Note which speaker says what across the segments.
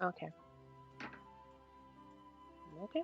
Speaker 1: Okay. Okay.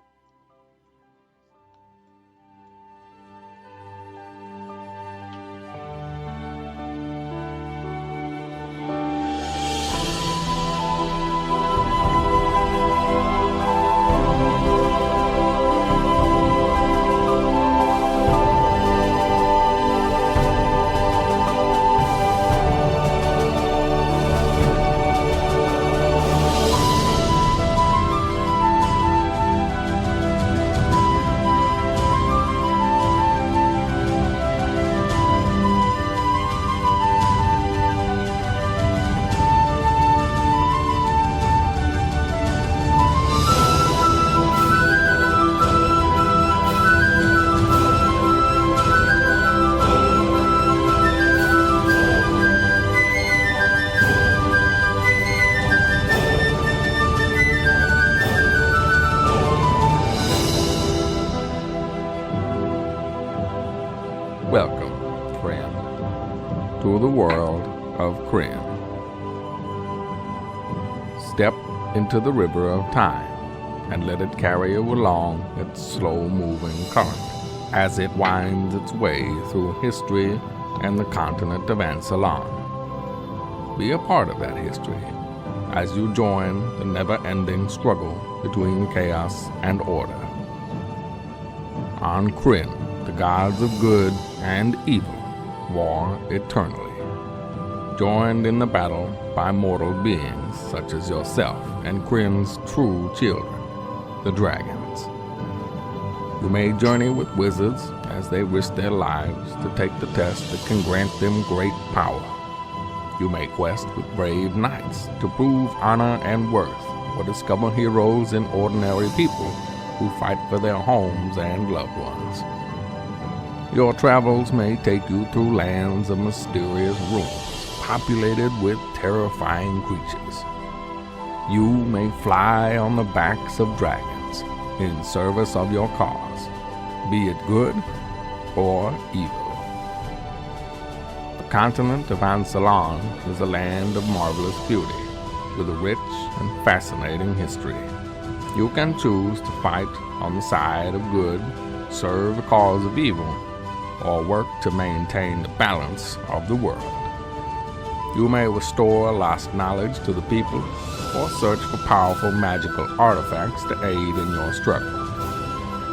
Speaker 2: Welcome, friend, to the world of Krynn. Step into the river of time and let it carry you along its slow-moving current as it winds its way through history and the continent of Ansalon. Be a part of that history as you join the never-ending struggle between chaos and order. On Krynn, the gods of good and evil war eternally, joined in the battle by mortal beings such as yourself and Krynn's true children, the dragons. You may journey with wizards as they risk their lives to take the test that can grant them great power. You may quest with brave knights to prove honor and worth, or discover heroes and ordinary people who fight for their homes and loved ones. Your travels may take you through lands of mysterious ruins, populated with terrifying creatures. You may fly on the backs of dragons in service of your cause, be it good or evil. The continent of Ansalon is a land of marvelous beauty, with a rich and fascinating history. You can choose to fight on the side of good, serve the cause of evil, or work to maintain the balance of the world. You may restore lost knowledge to the people, or search for powerful magical artifacts to aid in your struggle.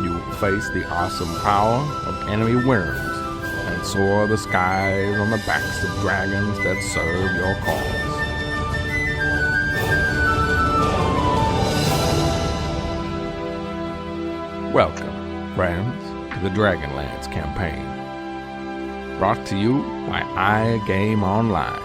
Speaker 2: You will face the awesome power of enemy worms and soar the skies on the backs of dragons that serve your cause. Welcome, friends, to the Dragonlance campaign, brought to you by iGame Online.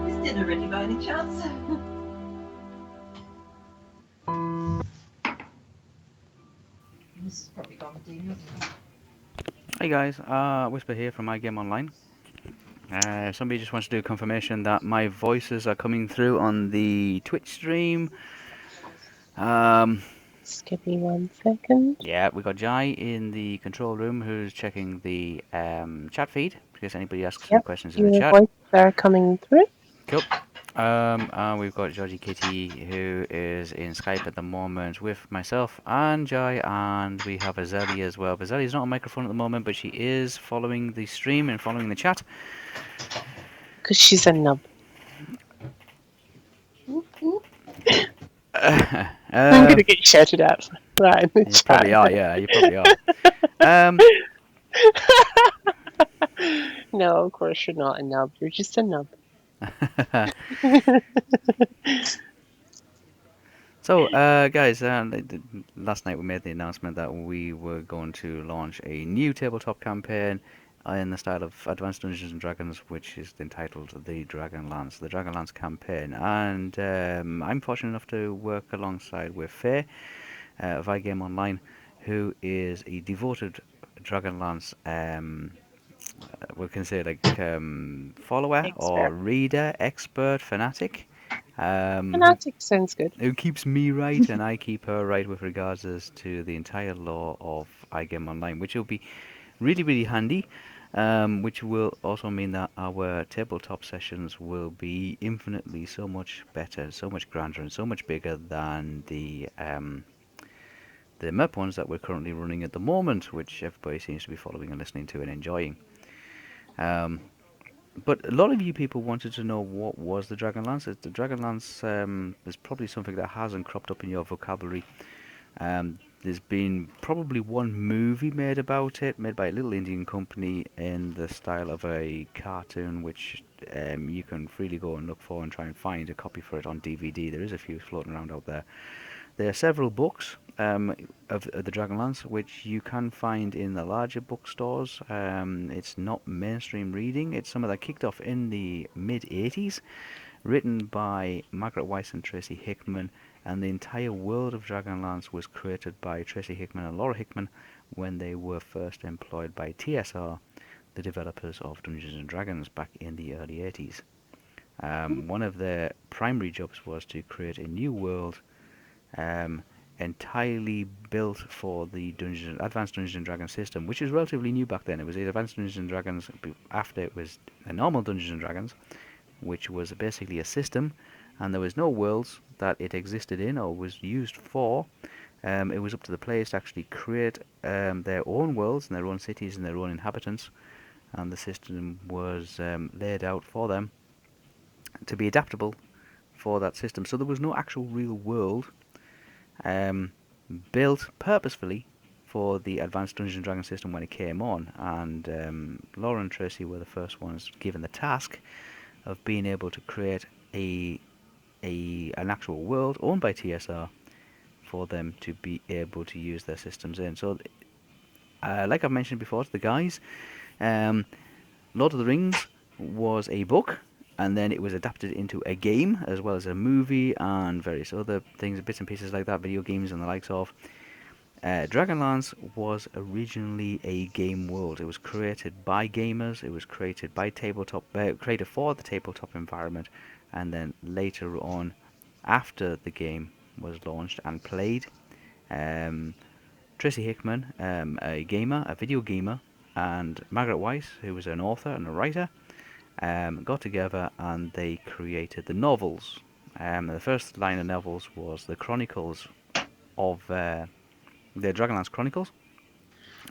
Speaker 3: Is dinner ready by any chance? This is probably gone to dinner.
Speaker 4: Hey guys, Whisper here from iGame Online. Somebody just wants to do confirmation that my voices are coming through on the Twitch stream.
Speaker 1: Just give me 1 second.
Speaker 4: Yeah, we got Jai in the control room who's checking the chat feed in case anybody asks any
Speaker 1: Yep,
Speaker 4: questions in the
Speaker 1: your
Speaker 4: chat.
Speaker 1: voices are coming through.
Speaker 4: Cool. And we've got Georgie Kitty who is in Skype at the moment with myself and Jai, and we have Azali as well. Azali's not on microphone at the moment, but she is following the stream and following the chat.
Speaker 1: Because she's a nub. I'm
Speaker 4: Um,
Speaker 1: gonna get shouted at for that in the
Speaker 4: you
Speaker 1: chat.
Speaker 4: probably are, yeah, you probably are. Um,
Speaker 1: No, of course you're not a nub. You're just a nub.
Speaker 4: So, guys, last night we made the announcement that we were going to launch a new tabletop campaign in the style of Advanced Dungeons and Dragons, which is entitled the Dragonlance campaign. And I'm fortunate enough to work alongside with Faye of iGame Online, who is a devoted Dragonlance, we can say like follower or
Speaker 1: Expert.
Speaker 4: reader, expert, fanatic. Who
Speaker 1: Fanatic sounds good.
Speaker 4: who keeps me right and I keep her right with regards as to the entire lore of iGame Online, which will be really, really handy, which will also mean that our tabletop sessions will be infinitely so much better, so much grander, and so much bigger than the MEP ones that we're currently running at the moment, which everybody seems to be following and listening to and enjoying. But a lot of you people wanted to know what was the Dragonlance. The Dragonlance is probably something that hasn't cropped up in your vocabulary. There's been probably one movie made about it, made by a little Indian company in the style of a cartoon, which you can freely go and look for and try and find a copy for it on DVD. There is a few floating around out there. There are several books of the Dragonlance, which you can find in the larger bookstores. It's not mainstream reading. It's some of that kicked off in the mid-80s, written by Margaret Weiss and Tracy Hickman, and the entire world of Dragonlance was created by Tracy Hickman and Laura Hickman when they were first employed by TSR, the developers of Dungeons and Dragons, back in the early 80s. One of their primary jobs was to create a new world entirely built for the Advanced Dungeons and Dragons system, which is relatively new back then. It was the Advanced Dungeons and Dragons after it was a normal Dungeons and Dragons, which was basically a system, and there was no worlds that it existed in or was used for. It was up to the players to actually create their own worlds and their own cities and their own inhabitants, and the system was laid out for them to be adaptable for that system. So there was no actual real world built purposefully for the Advanced Dungeons and Dragons system when it came on, and Laura and Tracy were the first ones given the task of being able to create an actual world owned by TSR for them to be able to use their systems in. So, like I've mentioned before to the guys, Lord of the Rings was a book, and then it was adapted into a game, as well as a movie and various other things, bits and pieces like that, video games and the likes of. Dragonlance was originally a game world. It was created by gamers, it was created by created for the tabletop environment, and then later on, after the game was launched and played, Tracy Hickman, a video gamer, and Margaret Weiss, who was an author and a writer, got together and they created the novels. The first line of novels was the Chronicles of the Dragonlance Chronicles,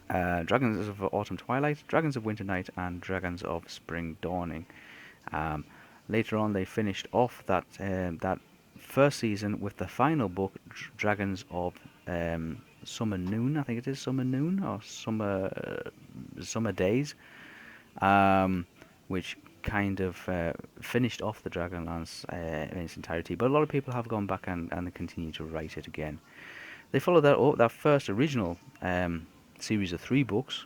Speaker 4: Dragons of Autumn Twilight, Dragons of Winter Night, and Dragons of Spring Dawning. Later on, they finished off that first season with the final book, Dragons of Summer Noon. I think it is Summer Noon or Summer Days, which kind of finished off the Dragonlance in its entirety. But a lot of people have gone back and continue to write it again. They followed that first original series of 3 books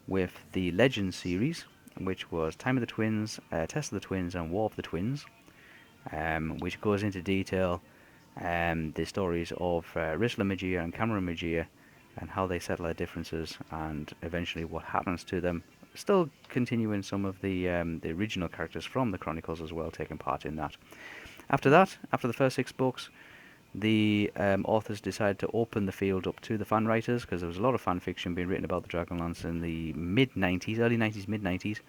Speaker 4: with the Legends series, which was Time of the Twins, Test of the Twins, and War of the Twins, which goes into detail the stories of Risla Magia and Camera Magia and how they settle their differences and eventually what happens to them. Still continuing some of the original characters from the Chronicles as well, taking part in that. After that, after the first 6 books, the authors decided to open the field up to the fan writers, because there was a lot of fan fiction being written about the Dragonlance in the mid-90s, early 90s, mid-90s,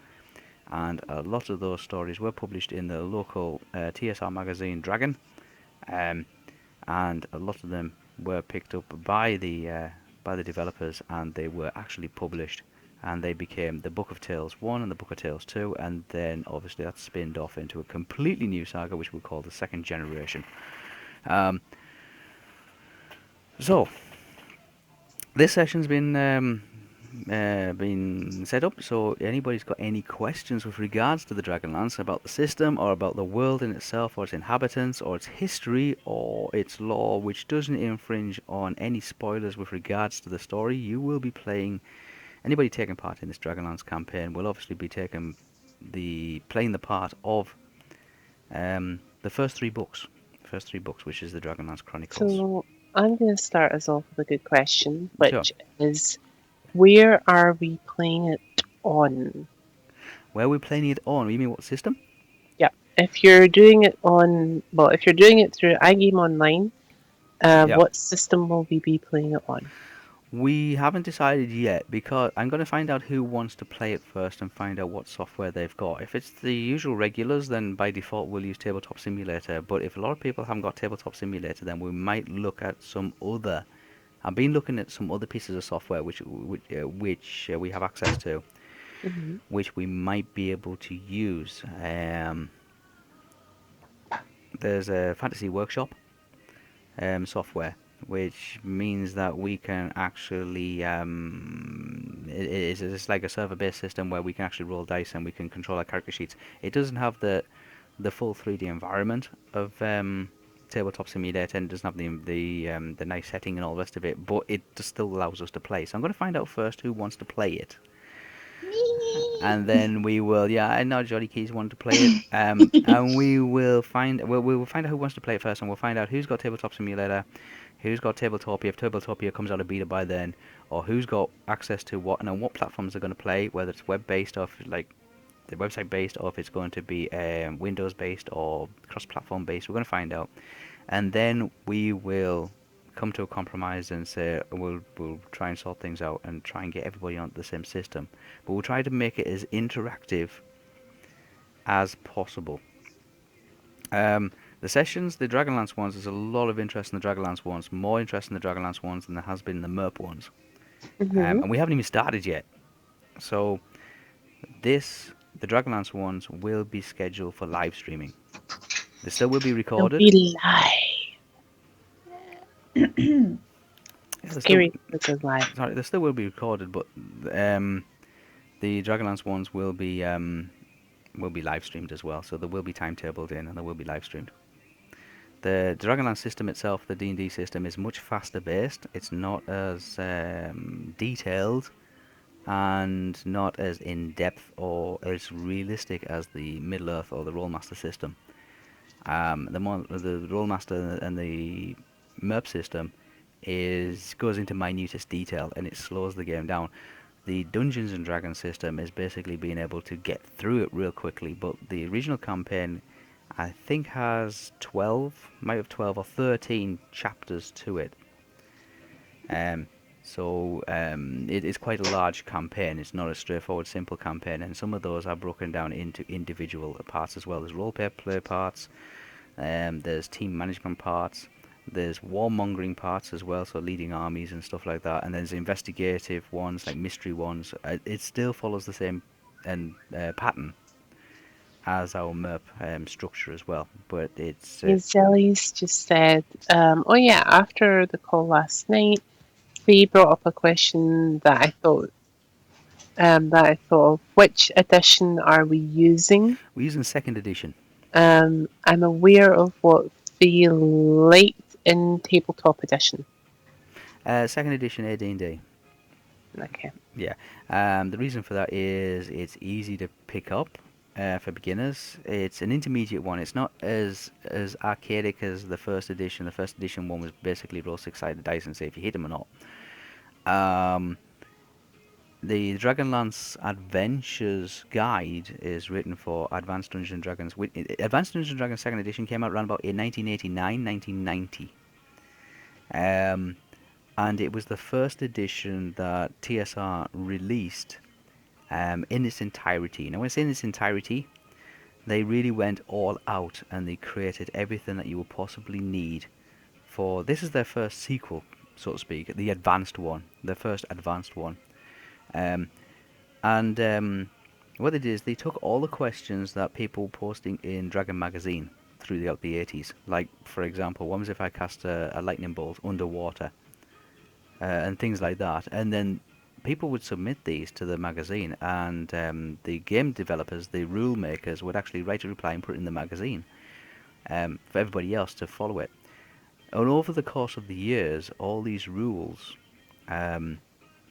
Speaker 4: and a lot of those stories were published in the local TSR magazine Dragon, and a lot of them were picked up by the developers, and they were actually published, and they became the Book of Tales 1 and the Book of Tales 2, and then obviously that spinned off into a completely new saga which we call the Second Generation. So, this session's been set up, so anybody's got any questions with regards to the Dragonlance about the system or about the world in itself or its inhabitants or its history or its lore, which doesn't infringe on any spoilers with regards to the story, you will be playing. Anybody taking part in this Dragonlance campaign will obviously be playing the part of the first three books. Which is the Dragonlance Chronicles.
Speaker 1: So I'm going to start us off with a good question,
Speaker 4: Sure.
Speaker 1: which is, where are we playing it on?
Speaker 4: Where are we playing it on? You mean what system?
Speaker 1: Yeah, if you're doing it if you're doing it through iGame Online,
Speaker 4: Yeah.
Speaker 1: what system will we be playing it on?
Speaker 4: We haven't decided yet because I'm going to find out who wants to play it first and find out what software they've got. If it's the usual regulars, then by default we'll use Tabletop Simulator. But if a lot of people haven't got Tabletop Simulator, then we might look at some other. I've been looking at some other pieces of software which we have access to,
Speaker 1: Mm-hmm.
Speaker 4: which we might be able to use. There's a Fantasy Workshop software, which means that we can actually it's like a server-based system where we can actually roll dice and we can control our character sheets. It doesn't have the full 3D environment of Tabletop Simulator, and it doesn't have the nice setting and all the rest of it, but it just still allows us to play. So I'm going to find out first who wants to play it. And then we will, yeah, I know Jolly Keys wanted to play it, and we will find out who wants to play it first, and we'll find out who's got Tabletop Simulator, who's got Tabletopia, if Tabletopia comes out of beta by then, or who's got access to what, and on what platforms they're going to play, whether it's web-based or if, like the website-based, or if it's going to be Windows-based or cross-platform-based. We're going to find out, and then we will come to a compromise and say we'll try and sort things out and try and get everybody onto the same system. But we'll try to make it as interactive as possible. The sessions, the Dragonlance ones, there's a lot of interest in the Dragonlance ones, more interest in the Dragonlance ones than there has been in the MERP ones.
Speaker 1: Mm-hmm.
Speaker 4: And we haven't even started yet. So the Dragonlance ones will be scheduled for live streaming. They still will be
Speaker 1: It'll
Speaker 4: recorded.
Speaker 1: be live. Scary because it's live.
Speaker 4: Sorry, they still will be recorded, but the Dragonlance ones will be live streamed as well. So they will be timetabled in and they will be live streamed. The Dragonlance system itself, the D&D system, is much faster based. It's not as detailed and not as in-depth or as realistic as the Middle-earth or the Rollmaster system. The Rollmaster and the MERP system goes into minutest detail and it slows the game down. The Dungeons and Dragons system is basically being able to get through it real quickly, but the original campaign, I think, has 12 or 13 chapters to it. So it is quite a large campaign. It's not a straightforward, simple campaign, and some of those are broken down into individual parts as well. There's role-play parts, there's team management parts, there's warmongering parts as well, so leading armies and stuff like that, and there's investigative ones, like mystery ones. It still follows the same pattern as our MERP structure as well, but it's...
Speaker 1: Zelly's just said, oh yeah, after the call last night, they brought up a question that I thought of. Which edition are we using?
Speaker 4: We're using 2nd edition.
Speaker 1: I'm aware of what they liked in Tabletop Edition.
Speaker 4: 2nd edition AD&D.
Speaker 1: Okay.
Speaker 4: Yeah. The reason for that is it's easy to pick up for beginners. It's an intermediate one. It's not as archaic as the 1st edition. The 1st edition one was basically roll 6-sided dice and say if you hit them or not. The Dragonlance Adventures Guide is written for Advanced Dungeons and Dragons. Advanced Dungeons and Dragons 2nd edition came out around about in 1989, 1990. And it was the first edition that TSR released in its entirety. Now when I say in its entirety, they really went all out and they created everything that you would possibly need for... This is their first sequel, so to speak, the advanced one, their first advanced one. What they did is they took all the questions that people were posting in Dragon Magazine throughout the 80s. Like, for example, what was if I cast a lightning bolt underwater? and things like that. And then people would submit these to the magazine, and the game developers, the rule makers, would actually write a reply and put it in the magazine for everybody else to follow it. And over the course of the years, all these rules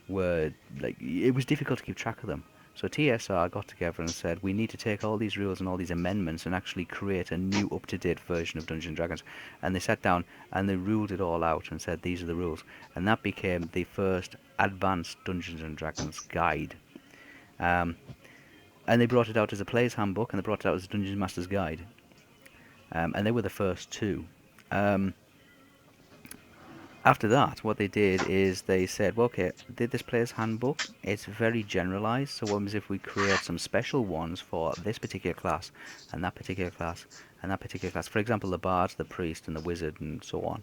Speaker 4: were like, it was difficult to keep track of them. So TSR got together and said, we need to take all these rules and all these amendments and actually create a new up-to-date version of Dungeons & Dragons. And they sat down and they ruled it all out and said, these are the rules. And that became the first advanced Dungeons & Dragons guide. And they brought it out as a player's handbook, and they brought it out as a Dungeon Master's guide. And they were the first two. After that, what they did is they said, well, okay, did this player's handbook? It's very generalized, so what was if we create some special ones for this particular class, and that particular class, and that particular class? For example, the bard, the priest, and the wizard, and so on.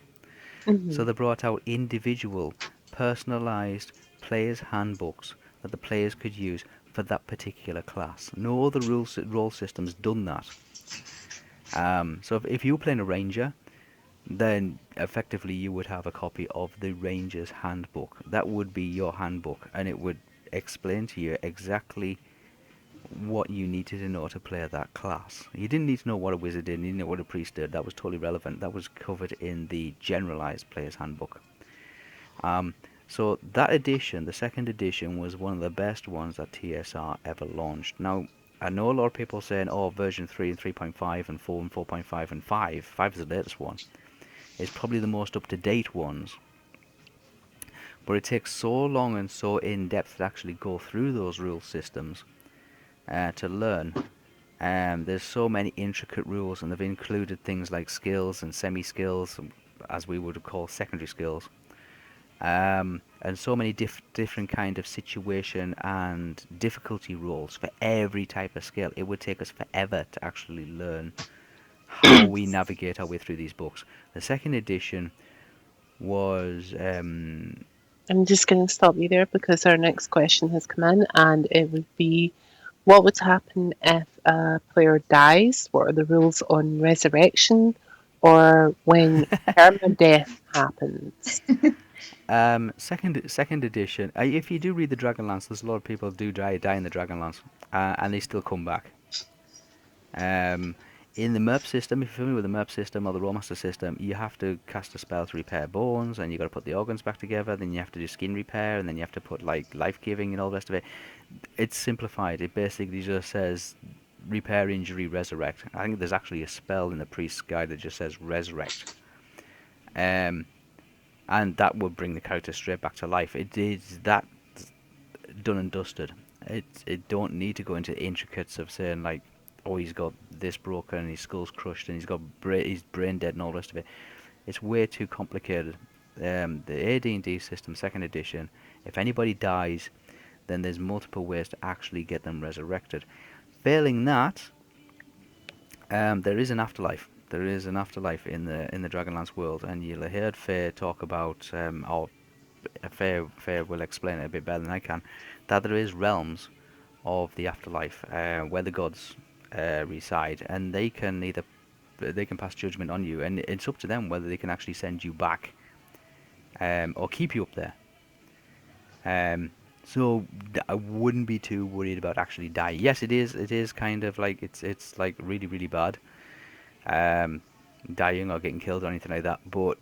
Speaker 4: So they brought out individual, personalized players' handbooks that the players could use for that particular class. No other role system's done that. So if you were playing a ranger, then effectively you would have a copy of the Ranger's Handbook. That would be your handbook, and it would explain to you exactly what you needed to know to play that class. You didn't need to know what a wizard did, you didn't know what a priest did. That was totally relevant. That was covered in the generalized player's handbook. So that edition, the second edition, was one of the best ones that TSR ever launched. Now, I know a lot of people saying, oh, version 3 and 3.5 and 4 and 4.5 and 5. 5 is the latest one. It's probably the most up-to-date ones. But it takes so long and so in-depth to actually go through those rule systems to learn. There's so many intricate rules, and they've included things like skills and semi-skills, as we would call secondary skills. And so many different kind of situation and difficulty rules for every type of skill. It would take us forever to actually learn how we navigate our way through these books. The second edition was
Speaker 1: I'm just going to stop you there because our next question has come in, and it would be, what would happen if a player dies? What are the rules on resurrection, or when permadeath happens?
Speaker 4: second edition. If you do read the Dragonlance, there's a lot of people do die in the Dragonlance, and they still come back. In the MERP system, if you're familiar with the MERP system or the Rolemaster system, you have to cast a spell to repair bones, and you got to put the organs back together. Then you have to do skin repair, and then you have to put like life giving and all the rest of it. It's simplified. It basically just says repair, injury, resurrect. I think there's actually a spell in the priest's guide that just says resurrect. And that will bring the character straight back to life. It is that done and dusted. It don't need to go into intricates of saying like, oh, he's got this broken and his skull's crushed and he's brain dead and all the rest of it. It's way too complicated. The AD&D system, second edition, if anybody dies, then there's multiple ways to actually get them resurrected. Failing that, there is an afterlife. There is an afterlife in the Dragonlance world, and you'll have heard Faye talk about, or Faye will explain it a bit better than I can, that there is realms of the afterlife where the gods reside, and they can pass judgment on you, and it's up to them whether they can actually send you back or keep you up there. So I wouldn't be too worried about actually dying. Yes, it is kind of like it's like really, really bad, dying or getting killed or anything like that, but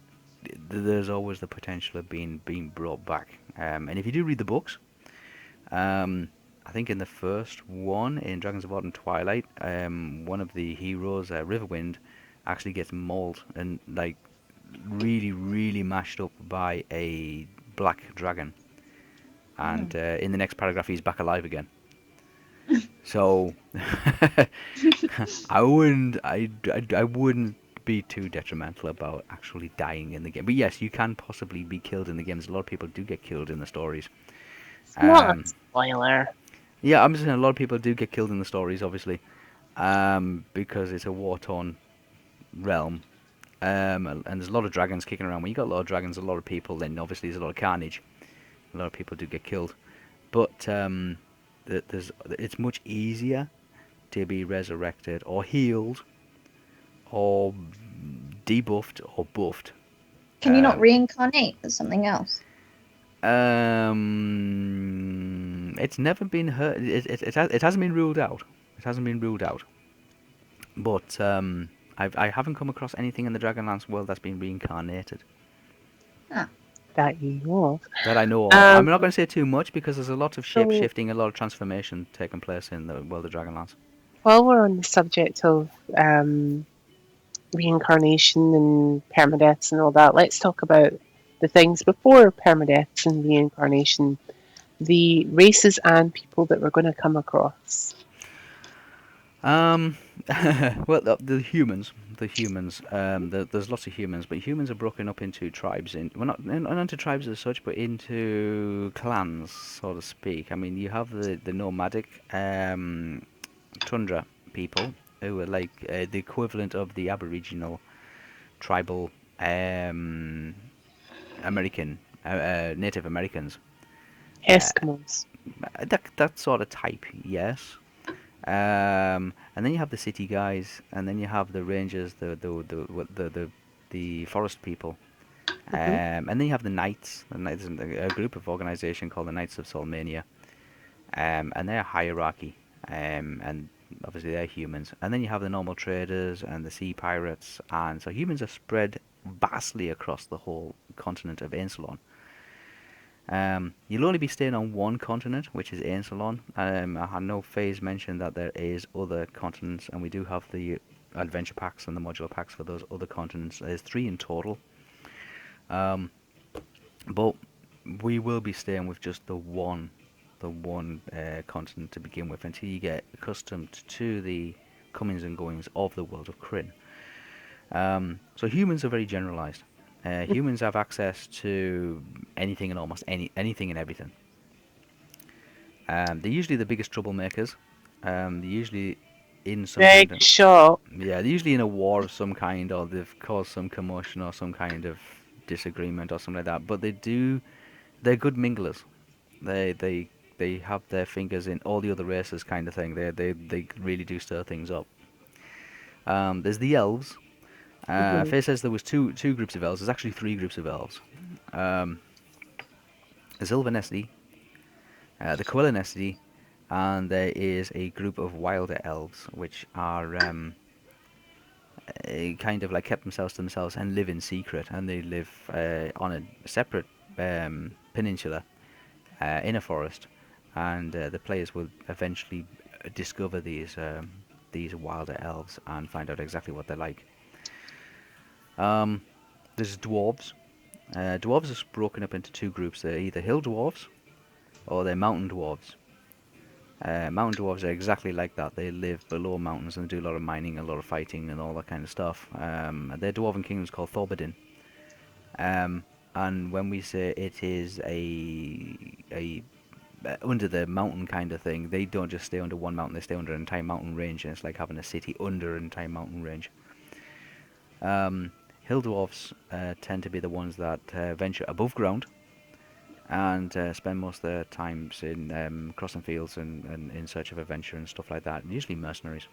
Speaker 4: there's always the potential of being brought back. And if you do read the books, I think in the first one, in Dragons of Autumn Twilight, one of the heroes, Riverwind, actually gets mauled and like really, really mashed up by a black dragon. And in the next paragraph, he's back alive again. So I wouldn't be too detrimental about actually dying in the game. But yes, you can possibly be killed in the games. A lot of people do get killed in the stories.
Speaker 1: It's not a spoiler.
Speaker 4: Yeah, I'm just saying a lot of people do get killed in the stories, obviously, because it's a war-torn realm, and there's a lot of dragons kicking around. When you got a lot of dragons, a lot of people, then obviously there's a lot of carnage. A lot of people do get killed, but it's much easier to be resurrected or healed or debuffed or buffed.
Speaker 5: Can you not reincarnate as something else?
Speaker 4: It's never been heard. It hasn't been ruled out. It hasn't been ruled out. But I haven't come across anything in the Dragonlance world that's been reincarnated
Speaker 1: that you know of.
Speaker 4: that I know of. I'm not going
Speaker 1: Um,
Speaker 4: to say too much because there's a lot of shape
Speaker 1: so
Speaker 4: shifting, a lot of transformation taking place in the world of Dragonlance.
Speaker 1: while we're on the subject of reincarnation and permadeaths and all that, let's talk about the things before permadeaths and reincarnation, the races and people that we're going to come across.
Speaker 4: Um, well, the humans, there's lots of humans, but humans are broken up into tribes. Not into tribes as such, but into clans, so to speak. I mean, you have the nomadic tundra people who are like the equivalent of the Aboriginal tribal American Native Americans.
Speaker 1: Eskimos.
Speaker 4: That sort of type, yes. And then you have the city guys, and then you have the rangers, the forest people,
Speaker 1: Hmm.
Speaker 4: and then you have the knights. The knights, a group of organisation called the Knights of Solmania, and they're a hierarchy, and obviously they're humans. And then you have the normal traders and the sea pirates, and so humans are spread vastly across the whole continent of Ansalon. You'll only be staying on one continent, which is Ansalon. I know Faye's mentioned that there is other continents, and we do have the adventure packs and the modular packs for those other continents. There's 3 in total. Um, but we will be staying with just the one continent to begin with, until you get accustomed to the comings and goings of the world of Krynn. So humans are very generalized. Humans have access to anything and almost anything and everything. They're usually the biggest troublemakers. They're usually in some kind
Speaker 1: Big
Speaker 4: of
Speaker 1: shot.
Speaker 4: yeah, they're usually in a war of some kind, or they've caused some commotion or some kind of disagreement or something like that. But they're good minglers. They have their fingers in all the other races, kind of thing. They really do stir things up. There's the elves.
Speaker 1: Hmm.
Speaker 4: Faye says there was two groups of elves. There's actually 3 groups of elves. Um, the Sylvanesti, the Quellinesti, and there is a group of wilder elves, which are kind of like kept themselves to themselves and live in secret, and they live on a separate peninsula in a forest, and the players will eventually discover these wilder elves and find out exactly what they're like. There's dwarves. Dwarves are broken up into 2 groups. They're either hill dwarves or they're mountain dwarves. Mountain dwarves are exactly like that. They live below mountains and do a lot of mining, a lot of fighting, and all that kind of stuff. Their dwarven kingdom is called Thorbidin. Um, and when we say it is a under the mountain kind of thing, they don't just stay under one mountain; they stay under an entire mountain range, and it's like having a city under an entire mountain range. Hill dwarfs tend to be the ones that venture above ground and spend most of their times in crossing fields and in search of adventure and stuff like that. Usually mercenaries.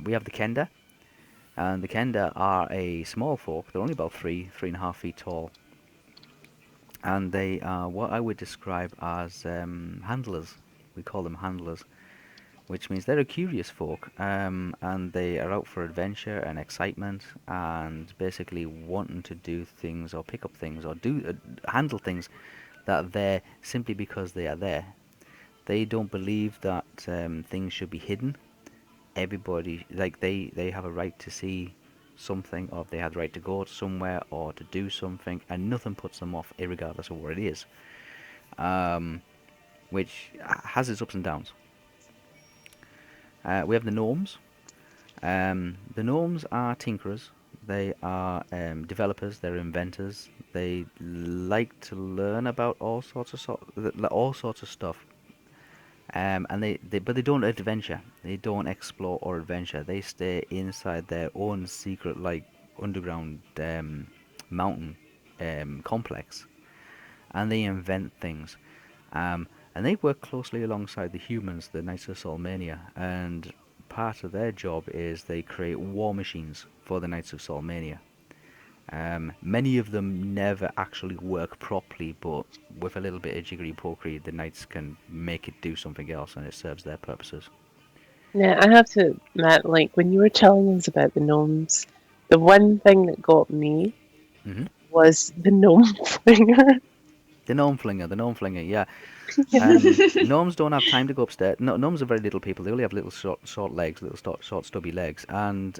Speaker 4: We have the Kenda, and the Kenda are a small folk. They're only about 3.5 feet tall, and they are what I would describe as handlers. We call them handlers, which means they're a curious folk, and they are out for adventure and excitement, and basically wanting to do things or pick up things or do handle things that are there simply because they are there. They don't believe that things should be hidden. Everybody, like they have a right to see something, or they have the right to go somewhere or to do something, and nothing puts them off, regardless of what it is, um, which has its ups and downs. We have the gnomes. The gnomes are tinkerers. They are developers. They're inventors. They like to learn about all sorts of stuff. And but they don't adventure. They don't explore or adventure. They stay inside their own secret, like underground mountain complex, and they invent things. And they work closely alongside the humans, the Knights of Solmania, and part of their job is they create war machines for the Knights of Solmania. Many of them never actually work properly, but with a little bit of jiggery pokery, the knights can make it do something else, and it serves their purposes.
Speaker 1: Yeah, I have to admit, like when you were telling us about the gnomes, the one thing that got me
Speaker 4: Hmm.
Speaker 1: was the gnome flinger.
Speaker 4: The gnome flinger, yeah.
Speaker 1: Yeah.
Speaker 4: Gnomes don't have time to go upstairs. No, gnomes are very little people. They only have little short legs, little short stubby legs, and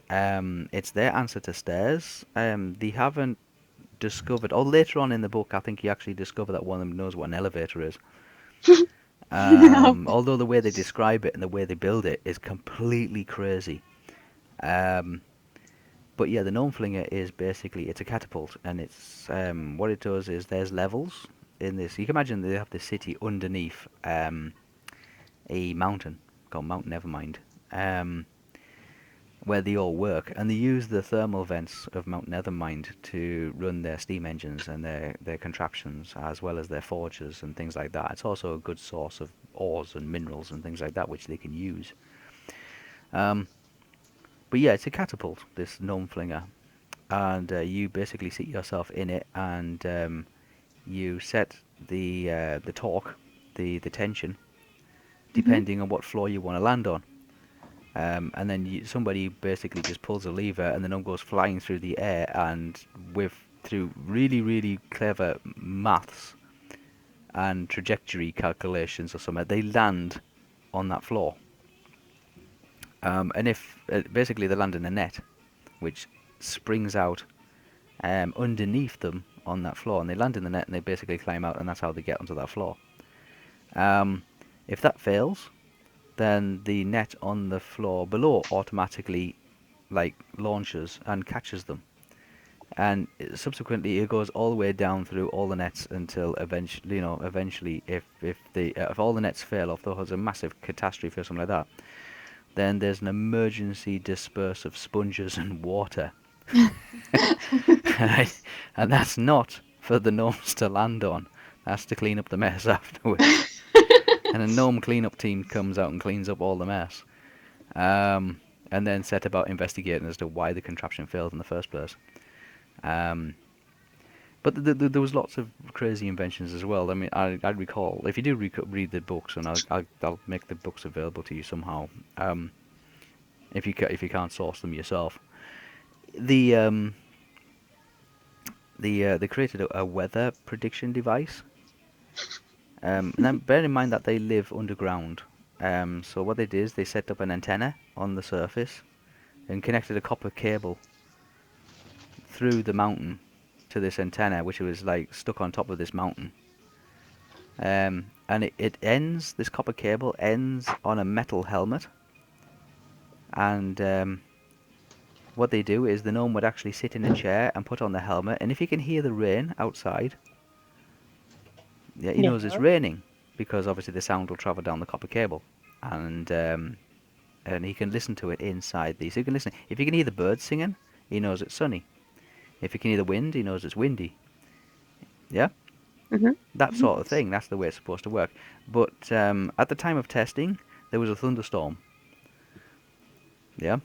Speaker 4: it's their answer to stairs. They haven't discovered, or later on in the book, I think you actually discover that one of them knows what an elevator is. Although the way they describe it and the way they build it is completely crazy. Um, but yeah, the gnome flinger is basically it's a catapult, and it's what it does is there's levels in this. You can imagine they have the city underneath a mountain called Mount Nevermind, um, where they all work, and they use the thermal vents of Mount Nevermind to run their steam engines and their contraptions, as well as their forges and things like that. It's also a good source of ores and minerals and things like that, which they can use. Um, but yeah, it's a catapult, this gnome flinger, and you basically sit yourself in it, and you set the torque, the tension, depending on what floor you want to land on. And then somebody basically just pulls a lever, and the gnome goes flying through the air, and through really, really clever maths and trajectory calculations or something, they land on that floor. And if basically they land in a net, which springs out underneath them on that floor, and they land in the net, and they basically climb out, and that's how they get onto that floor. If that fails, then the net on the floor below automatically launches and catches them, and subsequently it goes all the way down through all the nets until eventually if all the nets fail, if there's a massive catastrophe or something like that, then there's an emergency disperse of sponges and water. Right? And that's not for the gnomes to land on. That's to clean up the mess afterwards. And a gnome cleanup team comes out and cleans up all the mess. And then set about investigating as to why the contraption failed in the first place. But there was lots of crazy inventions as well. I mean, I recall, if you do read the books, and I'll make the books available to you somehow, if you can't source them yourself. They created a weather prediction device. And then bear in mind that they live underground. So what they did is they set up an antenna on the surface and connected a copper cable through the mountain to this antenna, which was stuck on top of this mountain. And this copper cable ends on a metal helmet. And what they do is the gnome would actually sit in a chair and put on the helmet, and if he can hear the rain outside, yeah, he knows it's raining, because obviously the sound will travel down the copper cable, and he can listen to it inside these. So he can listen. If he can hear the birds singing, he knows it's sunny. If he can hear the wind, he knows it's windy. Yeah?
Speaker 1: Mhm.
Speaker 4: That sort of thing. That's the way it's supposed to work. But at the time of testing, there was a thunderstorm. Yeah?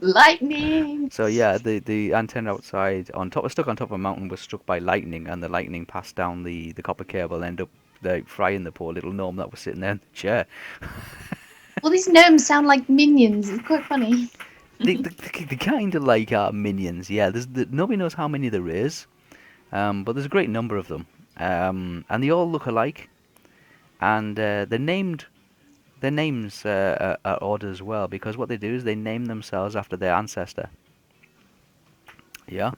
Speaker 5: Lightning!
Speaker 4: So yeah, the antenna outside stuck on top of a mountain, was struck by lightning, and the lightning passed down the copper cable and ended up frying the poor little gnome that was sitting there in the chair.
Speaker 5: Well, these gnomes sound like minions. It's quite funny.
Speaker 4: They kind of like our minions, yeah. Nobody knows how many there is, but there's a great number of them, and they all look alike, and they're named. Their names are odd as well, because what they do is they name themselves after their ancestor. Yeah.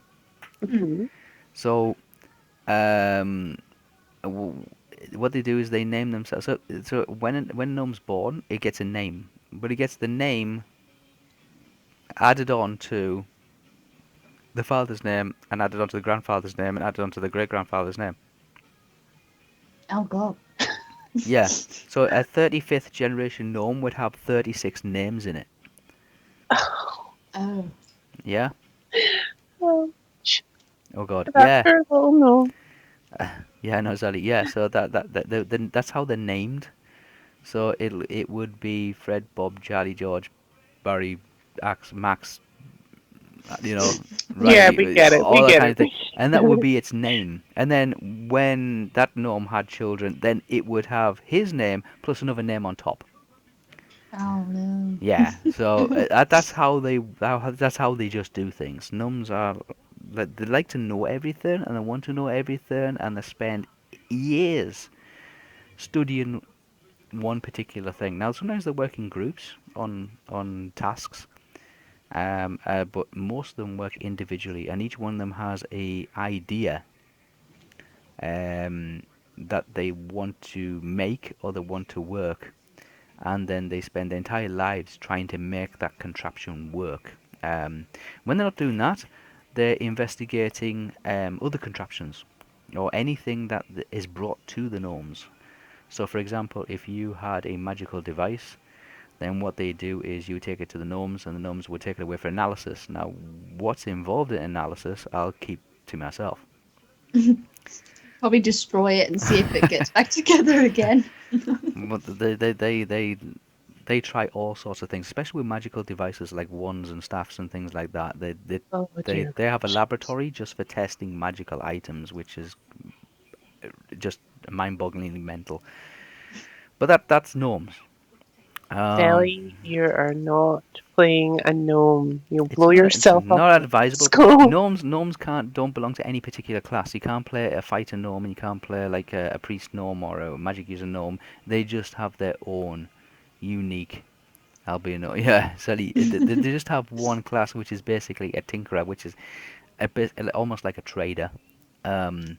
Speaker 1: Mhm.
Speaker 4: So, what they do is they name themselves. So when a gnome's born, it gets a name, but it gets the name added on to the father's name, and added onto the grandfather's name, and added onto the great-grandfather's name.
Speaker 5: Oh, God.
Speaker 4: Yeah. So a 35th generation gnome would have 36 names in it.
Speaker 5: Oh.
Speaker 4: Yeah?
Speaker 1: Oh,
Speaker 4: Oh god.
Speaker 1: that
Speaker 4: Yeah.
Speaker 1: poor little gnome.
Speaker 4: Yeah, no, exactly. Yeah, so that's how they're named. So it would be Fred, Bob, Charlie, George, Barry, Axe, Max, you know, right?
Speaker 1: Yeah, we get it. We
Speaker 4: All that
Speaker 1: get
Speaker 4: kind
Speaker 1: it.
Speaker 4: of thing, and that would be its name. And then when that gnome had children, then it would have his name plus another name on top.
Speaker 5: Oh no.
Speaker 4: Yeah, so that's how they just do things. Gnomes are they like to know everything and they want to know everything and they spend years studying one particular thing. Now sometimes they work in groups on tasks, but most of them work individually, and each one of them has a idea um, that they want to make or they want to work, and then they spend their entire lives trying to make that contraption work. When they're not doing that, they're investigating other contraptions or anything that is brought to the gnomes. So, for example, if you had a magical device, then what they do is you take it to the gnomes, and the gnomes would take it away for analysis. Now, what's involved in analysis, I'll keep to myself.
Speaker 5: Probably destroy it and see if it gets back together again.
Speaker 4: But they try all sorts of things, especially with magical devices like wands and staffs and things like that.
Speaker 1: Oh dear
Speaker 4: They have a
Speaker 1: gosh.
Speaker 4: laboratory just for testing magical items, which is just mind-bogglingly mental. But that's gnomes. Um,
Speaker 1: Sally, you are not playing a gnome. You'll blow
Speaker 4: it's
Speaker 1: yourself up
Speaker 4: not
Speaker 1: at
Speaker 4: advisable.
Speaker 1: school.
Speaker 4: Gnomes don't belong to any particular class. You can't play a fighter gnome, and you can't play like a priest gnome or a magic user gnome. They just have their own unique albino. Yeah, Sally. They just have one class, which is basically a tinkerer, which is a bit almost like a trader. Um,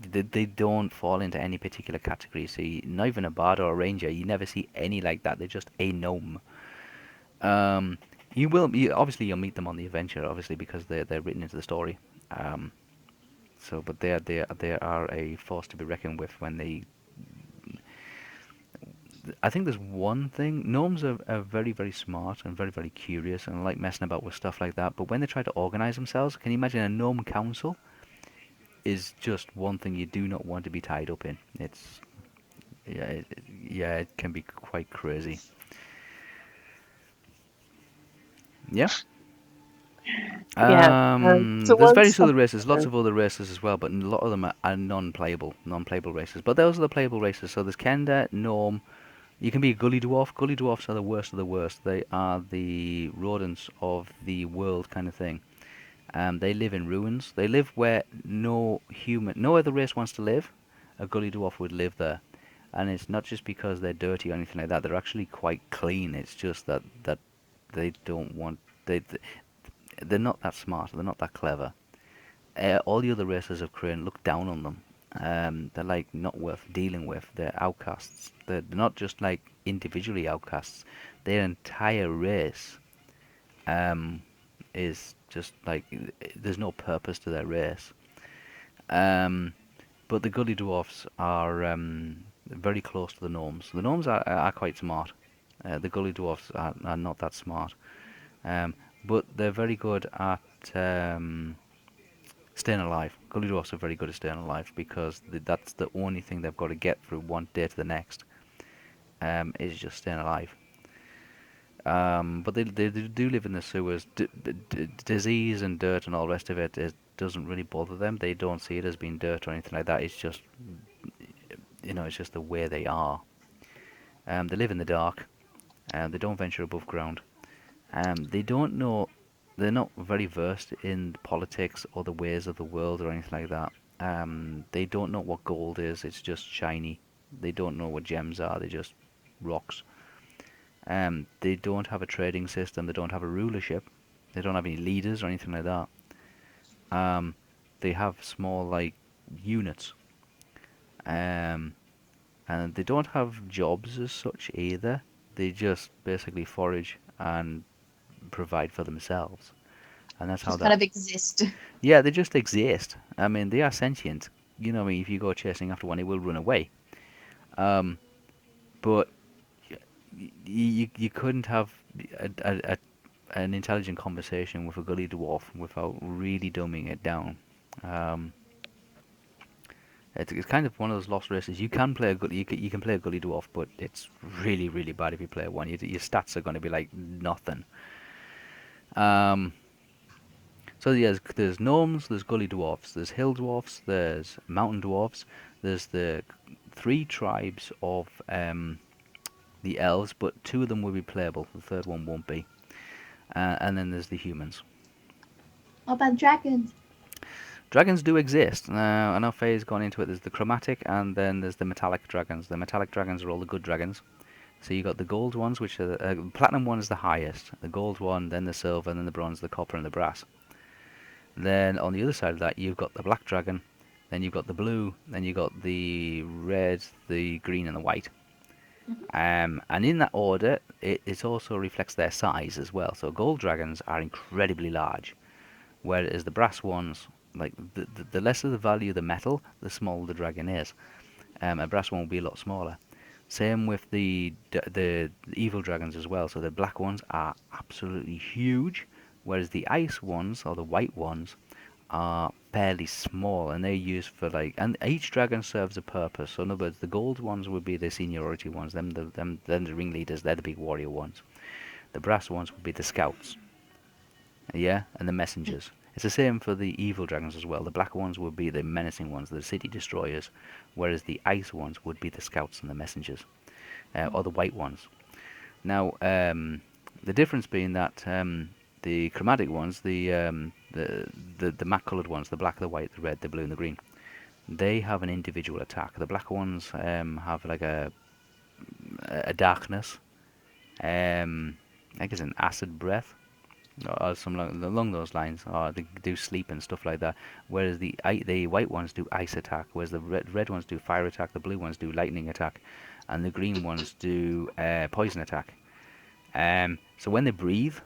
Speaker 4: they don't fall into any particular category. So not even a bard or a ranger. You never see any like that. They're just a gnome. Um, obviously you'll meet them on the adventure, obviously because they're written into the story. Um, but they are a force to be reckoned with when they. I think there's one thing. Gnomes are very very smart and very very curious and like messing about with stuff like that. But when they try to organize themselves, can you imagine a gnome council? Is just one thing you do not want to be tied up in. It's yeah, it can be quite crazy. Yeah.
Speaker 1: Yeah. So
Speaker 4: There's
Speaker 1: what's
Speaker 4: various other
Speaker 1: some
Speaker 4: races, lots of other races as well, but a lot of them are non-playable races. But those are the playable races. So there's Kenda, Gnome. You can be a Gully Dwarf. Gully Dwarfs are the worst of the worst. They are the rodents of the world kind of thing. They live in ruins. They live where no other race wants to live. A Gully Dwarf would live there. And it's not just because they're dirty or anything like that. They're actually quite clean. It's just that they don't want they're not that smart. They're not that clever. All the other races of Krynn look down on them. They're like not worth dealing with. They're outcasts. They're not just like individually outcasts. Their entire race um, is just like there's no purpose to their race. Um, but the Gully Dwarfs are very close to the Gnomes. The Gnomes are quite smart. The Gully Dwarfs are not that smart. Um, but they're very good at staying alive. Gully Dwarfs are very good at staying alive because that's the only thing they've got to get through one day to the next. Is just staying alive. But they do live in the sewers. Disease and dirt and all the rest of it doesn't really bother them. They don't see it as being dirt or anything like that. It's just it's just the way they are. They live in the dark. They don't venture above ground. They don't know. They're not very versed in politics or the ways of the world or anything like that. They don't know what gold is. It's just shiny. They don't know what gems are. They're just rocks. They don't have a trading system. They don't have a rulership. They don't have any leaders or anything like that. Um, they have small like units. Um, and they don't have jobs as such either. They just basically forage and provide for themselves, and that's how
Speaker 5: Just kind
Speaker 4: that.
Speaker 5: of exist.
Speaker 4: Yeah, they just exist. I mean, they are sentient. You know, I mean, if you go chasing after one, it will run away. Um, but you couldn't have an intelligent conversation with a gully dwarf without really dumbing it down. Um, it's kind of one of those lost races. You can play a gully, you can play a gully dwarf, but it's really really bad if you play one. Your stats are going to be like nothing. Um, So yeah, there's gnomes, there's gully dwarfs, there's hill dwarfs, there's mountain dwarfs, there's the 3 tribes of the elves, but 2 of them will be playable. The third one won't be. And then there's the humans.
Speaker 5: What about dragons?
Speaker 4: Dragons do exist. Now, I know Faye's gone into it. There's the chromatic, and then there's the metallic dragons. The metallic dragons are all the good dragons. So you got the gold ones, which are the platinum one is the highest. The gold one, then the silver, then the bronze, the copper, and the brass. Then on the other side of that, you've got the black dragon. Then you've got the blue. Then you've got the red, the green, and the white. And in that order, it also reflects their size as well. So gold dragons are incredibly large, whereas the brass ones, like the lesser the value of the metal, the smaller the dragon is. A brass one will be a lot smaller. Same with the evil dragons as well. So the black ones are absolutely huge, whereas the ice ones or the white ones are fairly small, and they're used for and each dragon serves a purpose. So in other words, the gold ones would be the seniority ones, them the ringleaders, they're the big warrior ones. The brass ones would be the scouts, yeah, and the messengers. It's the same for the evil dragons as well. The black ones would be the menacing ones, the city destroyers, whereas the ice ones would be the scouts and the messengers, or the white ones. Now, the difference being that the chromatic ones, the matte coloured ones, the black, the white, the red, the blue, and the green, they have an individual attack. The black ones have like a darkness, I think it's an acid breath, or some along those lines, or they do sleep and stuff like that. Whereas the white ones do ice attack, whereas the red ones do fire attack, the blue ones do lightning attack, and the green ones do poison attack. So when they breathe,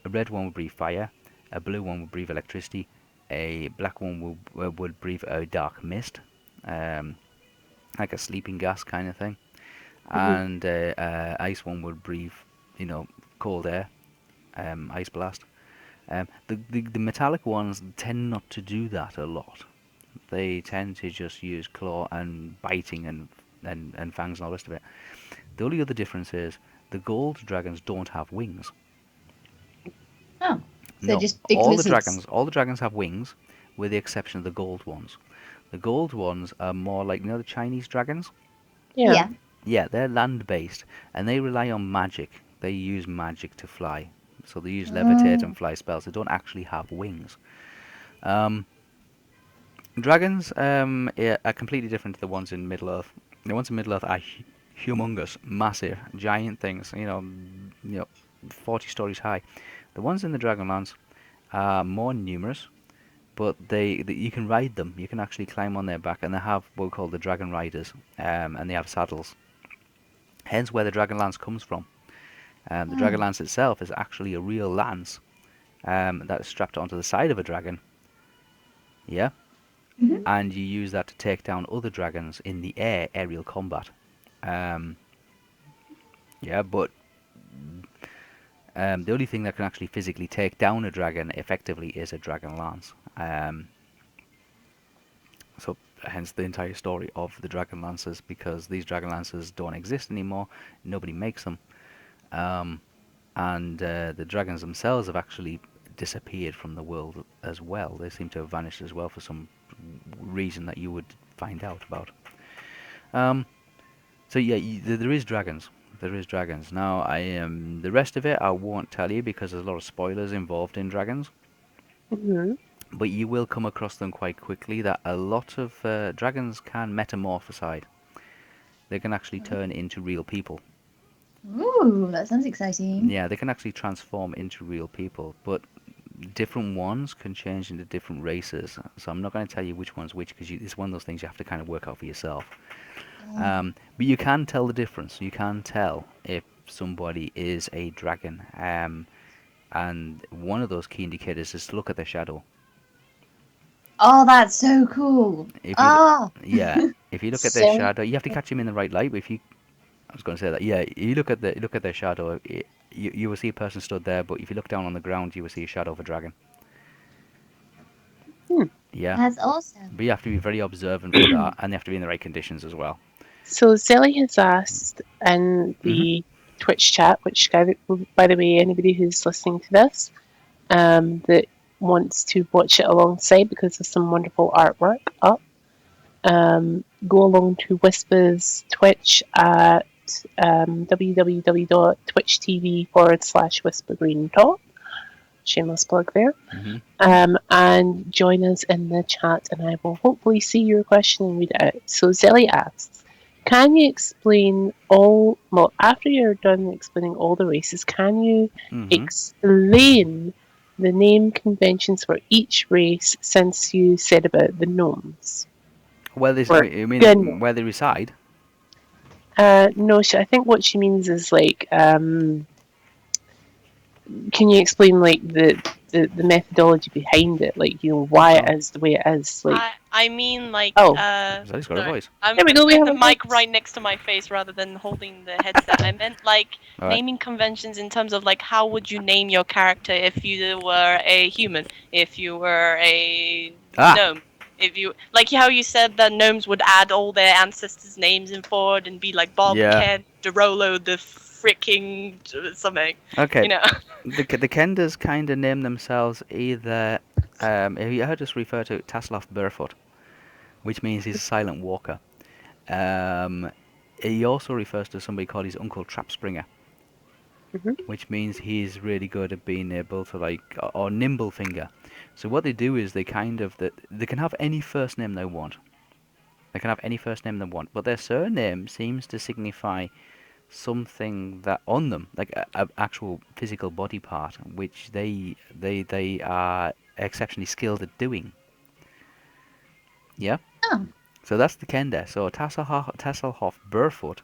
Speaker 4: a red one will breathe fire, a blue one will breathe electricity, a black one would breathe a dark mist, like a sleeping gas kind of thing, and ice one would breathe, cold air, ice blast. The metallic ones tend not to do that a lot. They tend to just use claw and biting and fangs and all the rest of it. The only other difference is the gold dragons don't have wings.
Speaker 5: Oh, so
Speaker 4: No,
Speaker 5: just big
Speaker 4: all
Speaker 5: lizards.
Speaker 4: the dragons have wings, with the exception of the gold ones. The gold ones are more like the Chinese dragons.
Speaker 1: Yeah.
Speaker 4: Yeah, they're land-based, and they rely on magic. They use magic to fly. So they use levitate and fly spells. They don't actually have wings. Dragons are completely different to the ones in Middle-earth. The ones in Middle-earth are humongous, massive, giant things, 40 stories high. The ones in the Dragonlance are more numerous, but you can ride them. You can actually climb on their back, and they have what we call the Dragon Riders, and they have saddles. Hence where the Dragonlance comes from. The Dragonlance itself is actually a real lance that is strapped onto the side of a dragon. Yeah? And you use that to take down other dragons in the air, aerial combat. But the only thing that can actually physically take down a dragon effectively is a dragon lance. So hence the entire story of the dragon lances, because these dragon lances don't exist anymore. Nobody makes them. And the dragons themselves have actually disappeared from the world as well. They seem to have vanished as well for some reason that you would find out about. So yeah, there is dragons. There is dragons. Now, the rest of it I won't tell you because there's a lot of spoilers involved in dragons. But you will come across them quite quickly, that a lot of dragons can metamorphosize. They can actually turn into real people.
Speaker 5: Ooh, that sounds exciting.
Speaker 4: Yeah, they can actually transform into real people, but different ones can change into different races. So I'm not going to tell you which one's which, because it's one of those things you have to kind of work out for yourself. But you can tell the difference. You can tell if somebody is a dragon. And one of those key indicators is to look at their shadow.
Speaker 5: Oh, that's so cool.
Speaker 4: Yeah, if you look at their shadow, you have to catch him in the right light. But I was going to say that. Yeah, you look at their shadow. You will see a person stood there, but if you look down on the ground, you will see a shadow of a dragon. Yeah.
Speaker 5: That's awesome.
Speaker 4: But you have to be very observant for that, and you have to be in the right conditions as well.
Speaker 1: So Zelly has asked in the Twitch chat, which, by the way, anybody who's listening to this, that wants to watch it alongside because there's some wonderful artwork up, go along to Whisper's Twitch at www.twitch.tv/whispergreentalk. Shameless plug there.
Speaker 4: Mm-hmm.
Speaker 1: And join us in the chat, and I will hopefully see your question and read it out. So Zelly asks, can you explain all, well, after you're done explaining all the races, can you explain the name conventions for each race since you said about the gnomes?
Speaker 4: Well,
Speaker 1: Or
Speaker 4: I mean,
Speaker 1: Gnome.
Speaker 4: where they reside.
Speaker 1: No, I think what she means is like, can you explain like the methodology behind it? Like, you know, why it is the way it is. Like,
Speaker 6: I mean, like,
Speaker 4: Zelly's got a voice.
Speaker 6: I'm
Speaker 1: There we go, we
Speaker 6: putting
Speaker 1: have
Speaker 6: the
Speaker 1: a
Speaker 6: mic
Speaker 1: voice.
Speaker 6: right next to my face rather than holding the headset. I meant like
Speaker 4: All right.
Speaker 6: naming conventions in terms of like how would you name your character if you were a human, if you were a gnome, if you like how you said that gnomes would add all their ancestors' names in forward and be like Bob,
Speaker 4: Yeah.
Speaker 6: Ken, Derolo, the freaking something.
Speaker 4: Okay.
Speaker 6: You know.
Speaker 4: The Kendas kind of name themselves either. Have you heard us refer to Tasselhoff Barefoot, which means he's a silent walker. He also refers to somebody called his Uncle Trapspringer, which means he's really good at being able to or nimble finger. So what they do is they kind of they can have any first name they want. They can have any first name they want, but their surname seems to signify something that on them, like a actual physical body part, which they are exceptionally skilled at doing. Yeah.
Speaker 5: Oh.
Speaker 4: So that's the Kenda. So Tasselhoff Barefoot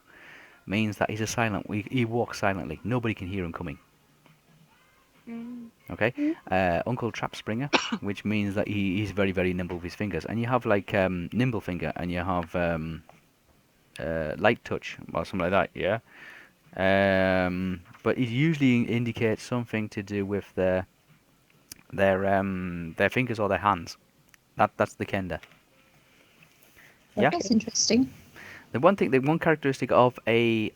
Speaker 4: means that he's a silent. He walks silently. Nobody can hear him coming. Okay. Uncle Trapspringer, which means that he's very, very nimble with his fingers. And you have like nimble finger, and you have light touch or something like that. Yeah. But it usually indicates something to do with their fingers or their hands. That's the Kenda. Yeah.
Speaker 5: That's interesting.
Speaker 4: The one characteristic of a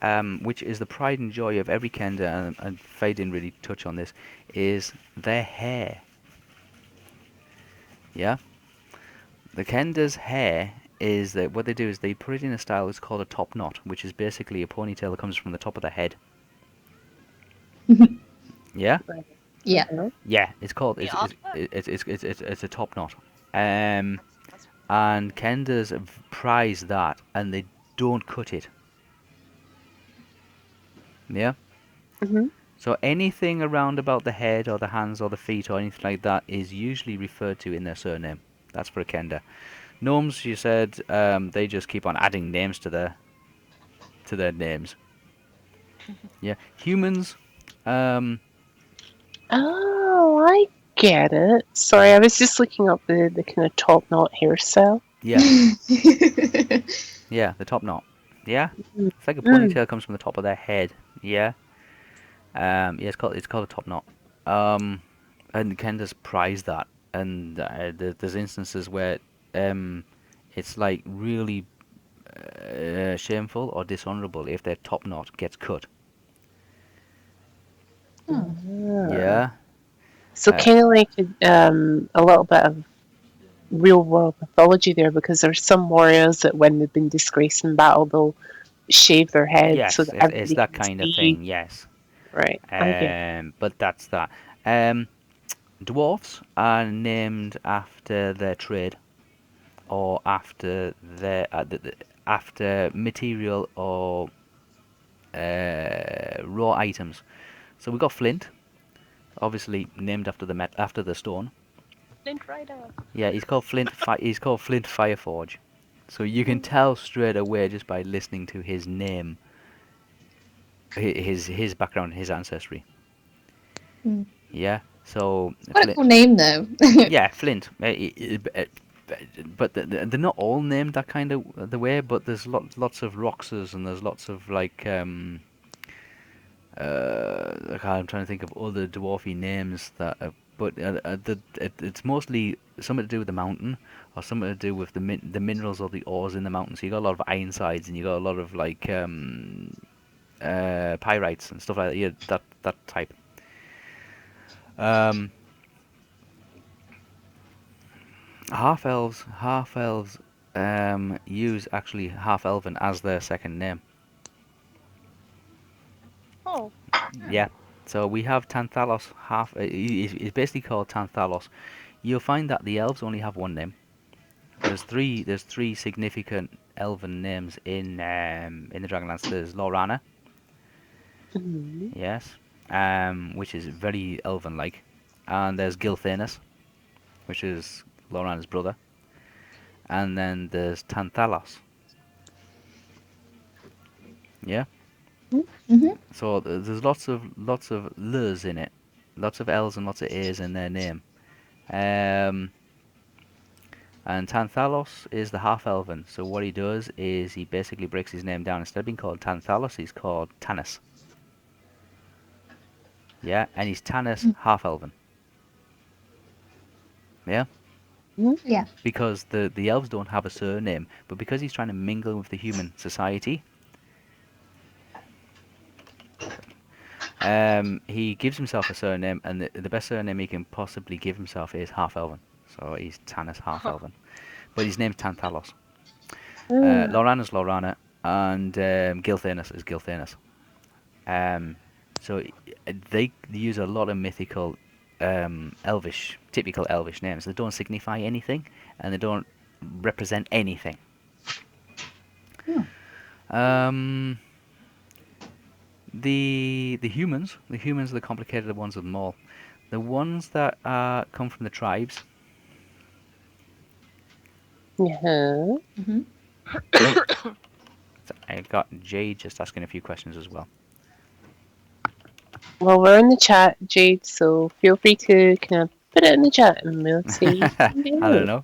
Speaker 4: which is the pride and joy of every Kenda, and Faye didn't really touch on this, is their hair. Yeah. The Kenda's hair is that what they do is they put it in a style that's called a top knot, which is basically a ponytail that comes from the top of the head. Yeah.
Speaker 5: Yeah.
Speaker 4: Yeah, it's called it's a top knot. And Kendas prize that, and they don't cut it. Yeah. So anything around about the head or the hands or the feet or anything like that is usually referred to in their surname. That's for a Kenda. Gnomes, you said, they just keep on adding names to their names. Yeah. Humans,
Speaker 1: Oh, I get it. Sorry, I was just looking up the kind of top knot hairstyle.
Speaker 4: yeah. Yeah, the top knot. Yeah. It's like a ponytail comes from the top of their head. Yeah. Yeah, it's called a top knot. And Kendas prize that, and there's instances where it's like really shameful or dishonorable if their top knot gets cut. Yeah.
Speaker 1: So kind of like a little bit of real world mythology there, because there's some warriors that when they've been disgraced in battle, they'll shave their heads
Speaker 4: Yes,
Speaker 1: so that
Speaker 4: it's
Speaker 1: everybody
Speaker 4: that
Speaker 1: can
Speaker 4: kind of
Speaker 1: see.
Speaker 4: thing. Yes.
Speaker 1: Right. I get
Speaker 4: But that's that. Dwarfs are named after their trade, or after their after material or raw items. So we got Flint, obviously named after the stone.
Speaker 6: Flint Rider.
Speaker 4: Yeah, he's called Flint. He's called Flint Fireforge. So you can tell straight away just by listening to his name, his background, his ancestry. Yeah. So.
Speaker 5: What a cool name, though.
Speaker 4: Yeah, Flint. But they're not all named that kind of the way. But there's lots of Roxas, and there's lots of like I'm trying to think of other dwarfy names that. It's mostly something to do with the mountain, or something to do with the minerals or the ores in the mountain. So you got a lot of Ironsides, and you got a lot of like pyrites and stuff like that. Yeah, that type. Half elves use actually half elven as their second name.
Speaker 6: Oh.
Speaker 4: Yeah. So we have Tanthalos it's basically called Tanthalos. You'll find that the elves only have one name. There's three significant elven names in the Dragonlance. There's Lorana,
Speaker 1: Mhm.
Speaker 4: yes, which is very elven-like, and there's Gilthanas, which is Lorana's brother, and then there's Tanthalos. Yeah.
Speaker 5: Mm-hmm.
Speaker 4: So there's lots of l's in it, lots of l's and lots of a's in their name. Um, and Tanthalos is the half-elven. So what he does is he basically breaks his name down. Instead of being called Tanthalos, he's called Tanis. Yeah, and he's Tanis half-elven. Yeah,
Speaker 5: Yeah.
Speaker 4: because the elves don't have a surname, but because he's trying to mingle with the human society, he gives himself a surname, and the best surname he can possibly give himself is half-elven. So he's Tanis half-elven, but his name's Tanthalos.
Speaker 1: Ah.
Speaker 4: Lorana's Lorana, and Gilthanas is Gilthanas. So they use a lot of mythical, elvish, typical elvish names. They don't signify anything, and they don't represent anything.
Speaker 5: Hmm.
Speaker 4: The humans are the complicated ones of them all. The ones that come from the tribes.
Speaker 1: Yeah.
Speaker 5: Mm-hmm.
Speaker 4: So I got Jade just asking a few questions as well.
Speaker 1: Well, we're in the chat, Jade, so feel free to kind of put it in the chat and we'll see.
Speaker 4: I don't know.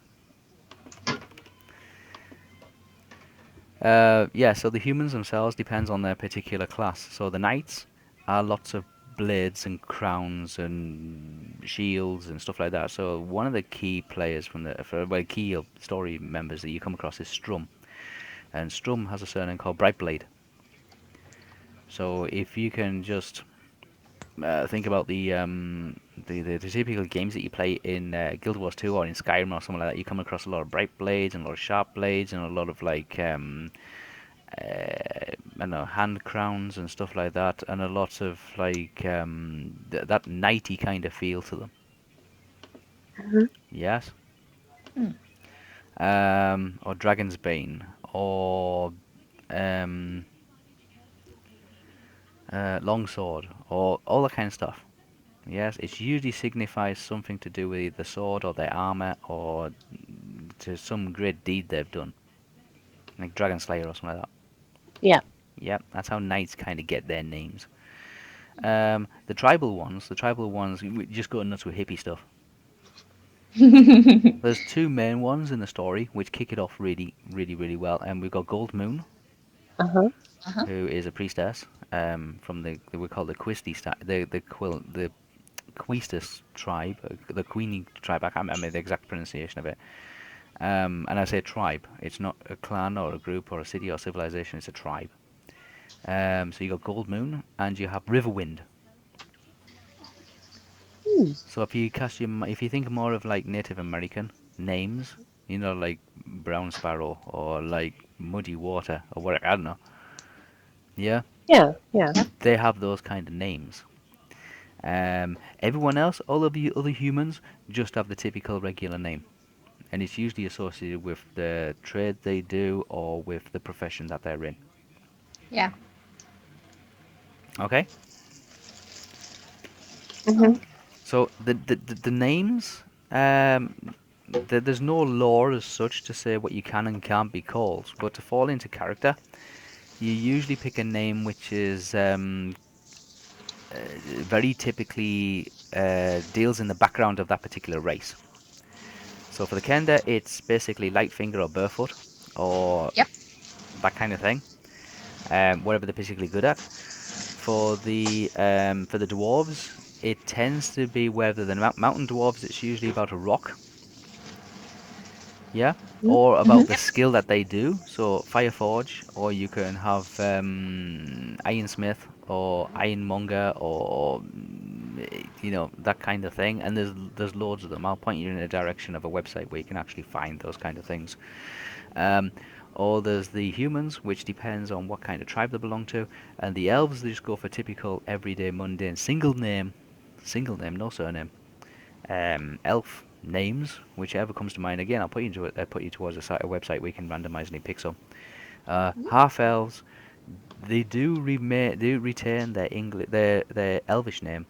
Speaker 4: Yeah, so the humans themselves depends on their particular class. So the knights are lots of blades and crowns and shields and stuff like that. So one of the key players key story members that you come across is Strum, and Strum has a surname called Brightblade. So if you can just think about the typical games that you play in Guild Wars 2 or in Skyrim or something like that, you come across a lot of bright blades and a lot of sharp blades and a lot of like I don't know, hand crowns and stuff like that, and a lot of like that knighty kind of feel to them.
Speaker 1: Mhm.
Speaker 4: Yes.
Speaker 5: Hmm.
Speaker 4: Or Dragon's Bane, or um, Longsword, or all that kind of stuff. Yes, it usually signifies something to do with the sword or their armor or to some great deed they've done, like Dragon Slayer or something like that.
Speaker 1: Yeah.
Speaker 4: Yep, that's how knights kind of get their names. The tribal ones, we just go nuts with hippie stuff. There's two main ones in the story which kick it off really, really, really well, and we've got Gold Moon,
Speaker 1: Uh-huh.
Speaker 4: who is a priestess from we call the the Quistis tribe, the Queenie tribe. I can't remember the exact pronunciation of it. And I say tribe. It's not a clan or a group or a city or civilization. It's a tribe. So you got Gold Moon and you have Riverwind.
Speaker 1: Hmm.
Speaker 4: So if you think more of like Native American names, you know, like Brown Sparrow or like Muddy Water or what, I don't know. Yeah,
Speaker 1: Yeah. Yeah.
Speaker 4: they have those kind of names. Everyone else, all of the other humans, just have the typical regular name, and it's usually associated with the trade they do or with the profession that they're in.
Speaker 5: Yeah.
Speaker 4: Okay.
Speaker 1: Mhm.
Speaker 4: So the names, there's no law as such to say what you can and can't be called, but to fall into character, you usually pick a name which is very typically deals in the background of that particular race. So for the Kenda, it's basically Lightfinger or Barefoot, or
Speaker 5: Yep.
Speaker 4: that kind of thing, whatever they're particularly good at. For the dwarves, it tends to be whether the mountain dwarves, it's usually about a rock, yeah, or about the skill that they do. So Fireforge, or you can have Ironsmith or Ironmonger or that kind of thing. And there's loads of them. I'll point you in a direction of a website where you can actually find those kind of things. Or there's the humans, which depends on what kind of tribe they belong to, and the elves, they just go for typical, everyday, mundane, single name, no surname, elf names, whichever comes to mind. Again, I'll put you towards a website where you can randomizely pick some. Half elves, they do retain their elvish name,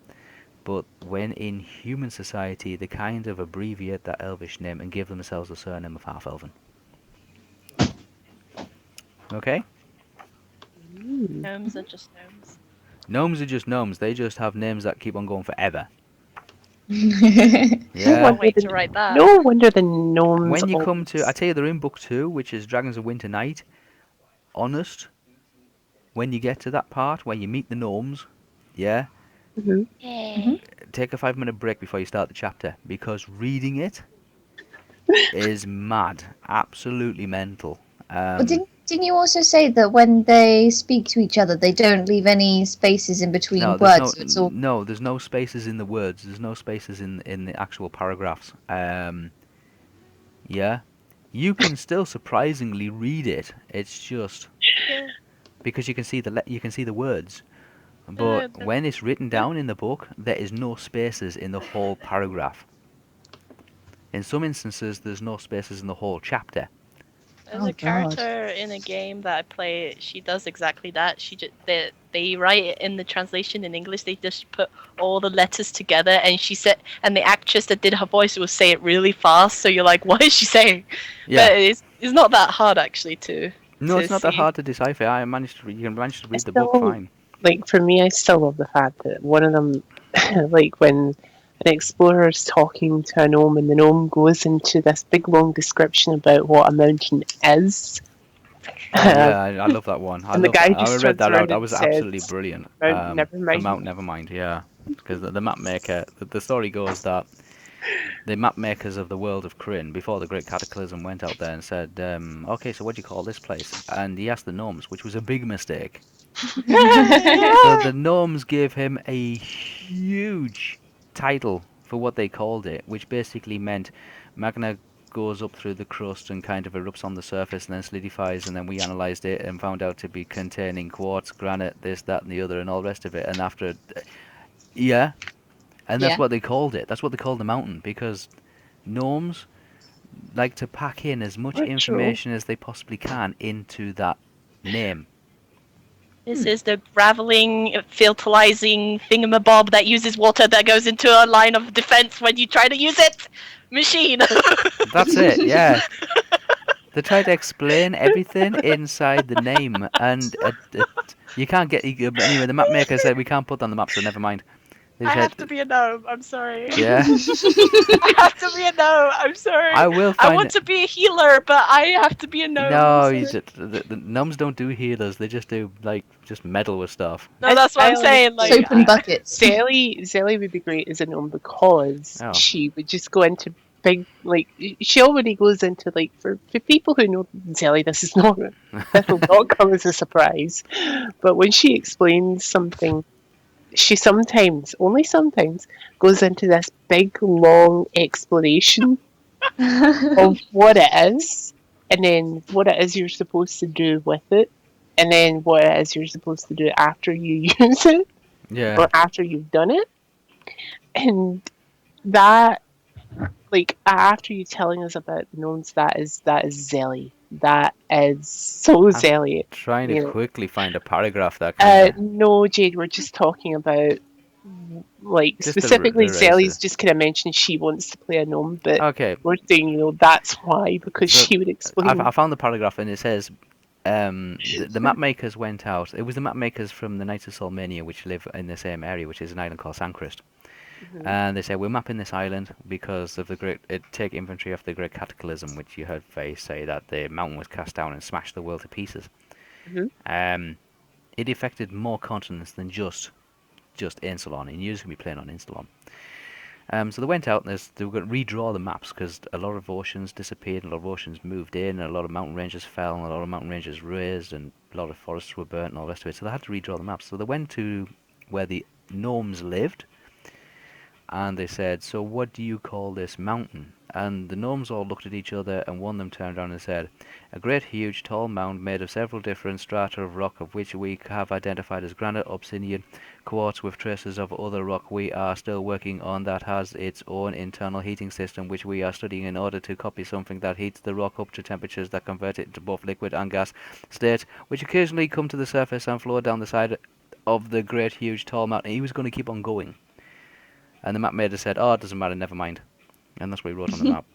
Speaker 4: but when in human society, they kind of abbreviate that elvish name and give themselves the surname of half elven. Okay?
Speaker 6: Gnomes are just gnomes.
Speaker 4: Gnomes are just gnomes. They just have names that keep on going forever.
Speaker 1: No
Speaker 4: Yeah.
Speaker 6: Can't wait to write that.
Speaker 1: No wonder the gnomes.
Speaker 4: When you come to, I
Speaker 1: always-
Speaker 4: tell you, they're in book 2, which is Dragons of Winter Night. Honest, when you get to that part where you meet the gnomes, yeah,
Speaker 1: Mhm.
Speaker 6: Yeah.
Speaker 4: take a 5-minute break before you start the chapter, because reading it is mad, absolutely mental.
Speaker 5: But didn't you also say that when they speak to each other, they don't leave any spaces in between
Speaker 4: No, there's
Speaker 5: words? So it's all
Speaker 4: no, there's no spaces in the words. There's no spaces in the actual paragraphs. Yeah, you can still surprisingly read it. It's just because you can see the words. But when it's written down in the book, there is no spaces in the whole paragraph. In some instances, there's no spaces in the whole chapter.
Speaker 6: There's
Speaker 5: Oh,
Speaker 6: a character in a game that I play. She does exactly that. They write it in the translation in English. They just put all the letters together, and and the actress that did her voice will say it really fast. So you're like, what is she saying?
Speaker 4: Yeah.
Speaker 6: But it's not that hard actually to.
Speaker 4: No, it's not that
Speaker 6: see.
Speaker 4: hard to decipher. You can manage to read the book
Speaker 1: still-
Speaker 4: fine.
Speaker 1: Like for me, I still love the fact that one of them, like when an explorer is talking to a gnome, and the gnome goes into this big long description about what a mountain is.
Speaker 4: Oh yeah, I love that one. I
Speaker 1: And the
Speaker 4: love
Speaker 1: guy
Speaker 4: that. I
Speaker 1: just
Speaker 4: read
Speaker 1: turns
Speaker 4: that
Speaker 1: around
Speaker 4: out. That
Speaker 1: and
Speaker 4: was
Speaker 1: says,
Speaker 4: absolutely brilliant.
Speaker 1: "Mount
Speaker 4: The Mount Nevermind, yeah. Because the map maker, the story goes that the map makers of the world of Krynn, before the Great Cataclysm, went out there and said, okay, so what do you call this place? And he asked the gnomes, which was a big mistake. So the gnomes gave him a huge title for what they called it, which basically meant magna goes up through the crust and kind of erupts on the surface and then solidifies, and then we analysed it and found out to be containing quartz, granite, this, that and the other and all the rest of it. And after, yeah, and that's
Speaker 5: Yeah.
Speaker 4: what they called it. That's what they called the mountain, because gnomes like to pack in as much
Speaker 1: Not true.
Speaker 4: information as they possibly can into that name.
Speaker 6: This is the graveling, filterizing thingamabob that uses water that goes into a line of defense when you try to use it. Machine.
Speaker 4: That's it, yeah. They try to explain everything inside the name, and you can't get. Anyway, the map maker said we can't put on the map, so never mind. They
Speaker 6: I
Speaker 4: said,
Speaker 6: have to be a gnome. I'm sorry.
Speaker 4: yeah,
Speaker 6: I have to be a gnome. I'm sorry.
Speaker 4: I will
Speaker 6: I
Speaker 4: find.
Speaker 6: want to be a healer, but I have to be a gnome.
Speaker 4: No,
Speaker 6: I'm sorry.
Speaker 4: the gnomes don't do healers. They just do just meddle with stuff.
Speaker 6: No, that's what I'm
Speaker 1: I
Speaker 6: saying. Like,
Speaker 5: soap and buckets.
Speaker 1: Zelly would be great as a gnome because
Speaker 4: Oh.
Speaker 1: she would just go into big, like, she already goes into, like, for people who know Zelly, this will not come as a surprise, but when she explains something, she sometimes, only sometimes, goes into this big, long explanation of what it is, and then what it is you're supposed to do with it, and then what it is you're supposed to do after you use it,
Speaker 4: Yeah,
Speaker 1: or after you've done it. And that, like, after you telling us about the gnomes, that is Zelly. That is so
Speaker 4: I'm
Speaker 1: Zelly.
Speaker 4: trying to
Speaker 1: you know.
Speaker 4: quickly find a paragraph that kind of.
Speaker 1: No, Jade, we're just talking about, like,
Speaker 4: Just the
Speaker 1: specifically
Speaker 4: races.
Speaker 1: Zelly's just kind of mentioned she wants to play a gnome, but
Speaker 4: Okay,
Speaker 1: we're saying, that's why, because
Speaker 4: So,
Speaker 1: she would explain.
Speaker 4: I found the paragraph, and it says, the map makers went out. It was the map makers from the Knights of Solmania, which live in the same area, which is an island called Sanchrist.
Speaker 1: Mhm.
Speaker 4: And they said, we're mapping this island because of take inventory of the Great Cataclysm, which you heard Faye say that the mountain was cast down and smashed the world to pieces.
Speaker 1: Mhm.
Speaker 4: It affected more continents than just Ansalon, and you're just going to be playing on Ansalon. So they went out and they were going to redraw the maps because a lot of oceans disappeared, and a lot of oceans moved in, and a lot of mountain ranges fell, and a lot of mountain ranges raised, and a lot of forests were burnt, and all the rest of it. So they had to redraw the maps. So they went to where the gnomes lived, and they said, "So what do you call this mountain?" And the gnomes all looked at each other, and one of them turned around and said, "A great, huge, tall mound made of several different strata of rock, of which we have identified as granite, obsidian, quartz with traces of other rock. We are still working on that has its own internal heating system, which we are studying in order to copy something that heats the rock up to temperatures that convert it into both liquid and gas state, which occasionally come to the surface and flow down the side of the great, huge, tall mountain." He was going to keep on going. And the map maker said, "Oh, it doesn't matter, never mind." And that's what he wrote on the map.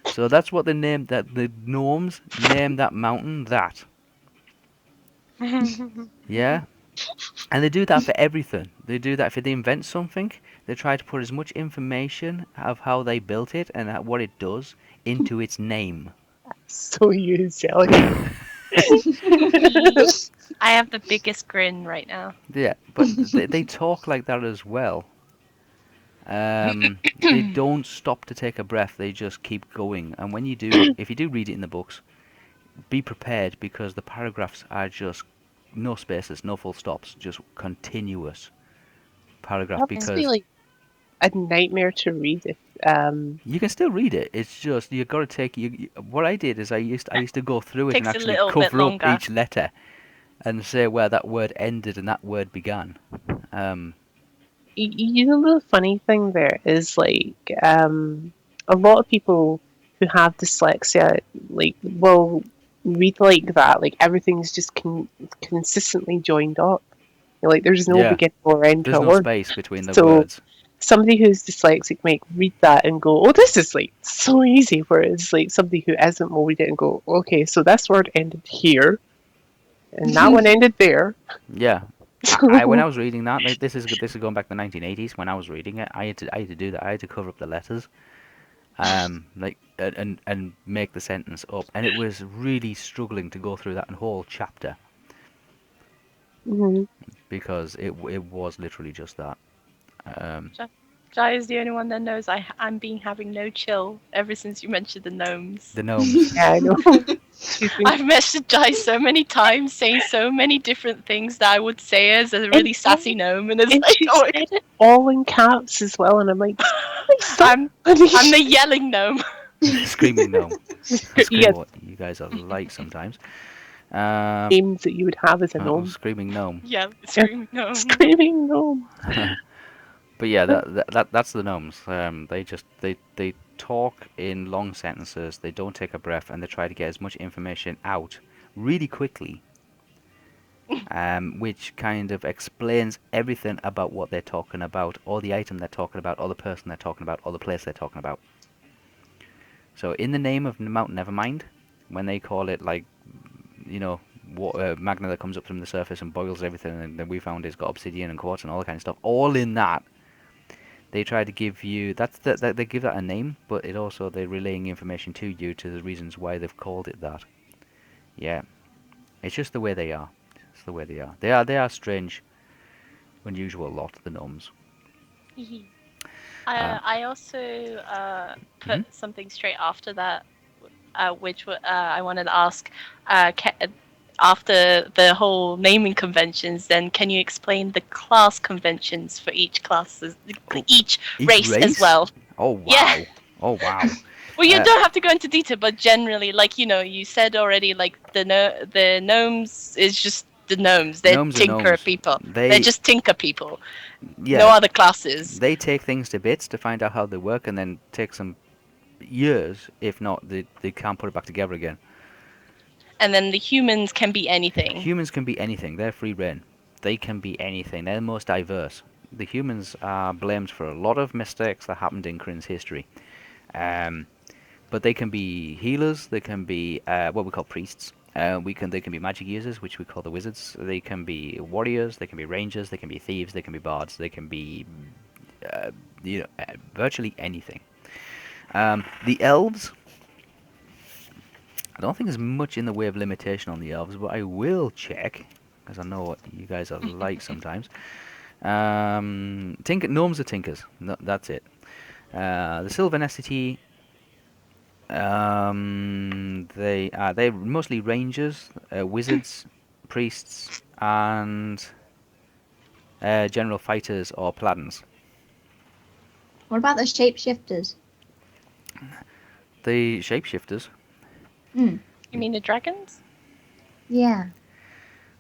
Speaker 4: So that's what they named, that the gnomes named that mountain that. Yeah? And they do that for everything. They do that if they invent something, they try to put as much information of how they built it and what it does into its name.
Speaker 1: So you, Sally.
Speaker 6: I have the biggest grin right now.
Speaker 4: Yeah, but they talk like that as well. They don't stop to take a breath, they just keep going. And when you do, if you do read it in the books, be prepared, because the paragraphs are just no spaces, no full stops, just continuous paragraph.
Speaker 1: That must be
Speaker 4: Because
Speaker 1: like a nightmare to read. If
Speaker 4: you can still read it. It's just you got to take what I did is I used to go through it and
Speaker 6: Takes a
Speaker 4: actually
Speaker 6: little bit
Speaker 4: cover up
Speaker 6: longer.
Speaker 4: each letter and say where that word ended and that word began.
Speaker 1: you know, the funny thing there is like a lot of people who have dyslexia like will read like that. Like everything's just consistently joined up. Like there's no
Speaker 4: Yeah.
Speaker 1: beginning or end to
Speaker 4: There's
Speaker 1: a
Speaker 4: no
Speaker 1: word.
Speaker 4: space between the
Speaker 1: So
Speaker 4: words.
Speaker 1: somebody who's dyslexic might read that and go, "Oh, this is like so easy." Whereas like somebody who isn't will read it and go, "Okay, so this word ended here, and that one ended there."
Speaker 4: Yeah. When I was reading that, like, this is going back to the 1980s. When I was reading it, I had to do that. I had to cover up the letters, like and make the sentence up, and it was really struggling to go through that whole chapter
Speaker 1: Mhm.
Speaker 4: because it was literally just that.
Speaker 6: Jai is the only one that knows I'm been having no chill ever since you mentioned the gnomes.
Speaker 4: The gnomes.
Speaker 1: Yeah, I know. She's been-
Speaker 6: I've messaged Jai so many times saying so many different things that I would say as a really sassy gnome, and it's
Speaker 1: and
Speaker 6: like,
Speaker 1: she
Speaker 6: oh,
Speaker 1: said it all in caps as well, and I'm like,
Speaker 6: I'm the yelling gnome.
Speaker 4: Screaming gnome. Scream
Speaker 1: Yes,
Speaker 4: what you guys are like sometimes.
Speaker 1: names that you would have as a gnome.
Speaker 4: Screaming gnome.
Speaker 6: Yeah, screaming gnome.
Speaker 1: Screaming gnome.
Speaker 4: But yeah, that's the gnomes. They talk in long sentences. They don't take a breath, and they try to get as much information out really quickly. Which kind of explains everything about what they're talking about, or the item they're talking about, or the person they're talking about, or the place they're talking about. So in the name of Mount Nevermind, when they call it like, water, magma that comes up from the surface and boils everything, and then we found it's got obsidian and quartz and all that kind of stuff, all in that. They try to give you they give that a name, but it also they're relaying information to you to the reasons why they've called it that. Yeah, it's just the way they are. It's the way they are. They are strange, unusual lot, the gnomes.
Speaker 6: I also put something straight after that, which I wanted to ask. After the whole naming conventions, then can you explain the class conventions for each class, each race as well?
Speaker 4: Oh wow!
Speaker 6: Yeah.
Speaker 4: Oh wow!
Speaker 6: Well, you don't have to go into detail, but generally, like you said already, like the gnomes is just the gnomes. They're
Speaker 4: Gnomes are
Speaker 6: tinker
Speaker 4: gnomes.
Speaker 6: people. They're just tinker people.
Speaker 4: Yeah,
Speaker 6: No other classes.
Speaker 4: they take things to bits to find out how they work, and then take some years, if not, they can't put it back together again.
Speaker 6: And then the humans can be anything.
Speaker 4: Humans can be anything. They're free reign. They can be anything. They're the most diverse. The humans are blamed for a lot of mistakes that happened in Krynn's history. But they can be healers. They can be what we call priests. They can be magic users, which we call the wizards. They can be warriors. They can be rangers. They can be thieves. They can be bards. They can be virtually anything. The elves. I don't think there's much in the way of limitation on the elves, but I will check, because I know what you guys are like sometimes. Gnomes are tinkers. No, that's it. The Sylvanicity, they're mostly rangers, wizards, priests, and general fighters or paladins.
Speaker 5: What about the shapeshifters?
Speaker 4: The shapeshifters.
Speaker 5: Hmm.
Speaker 6: You mean the dragons?
Speaker 5: Yeah.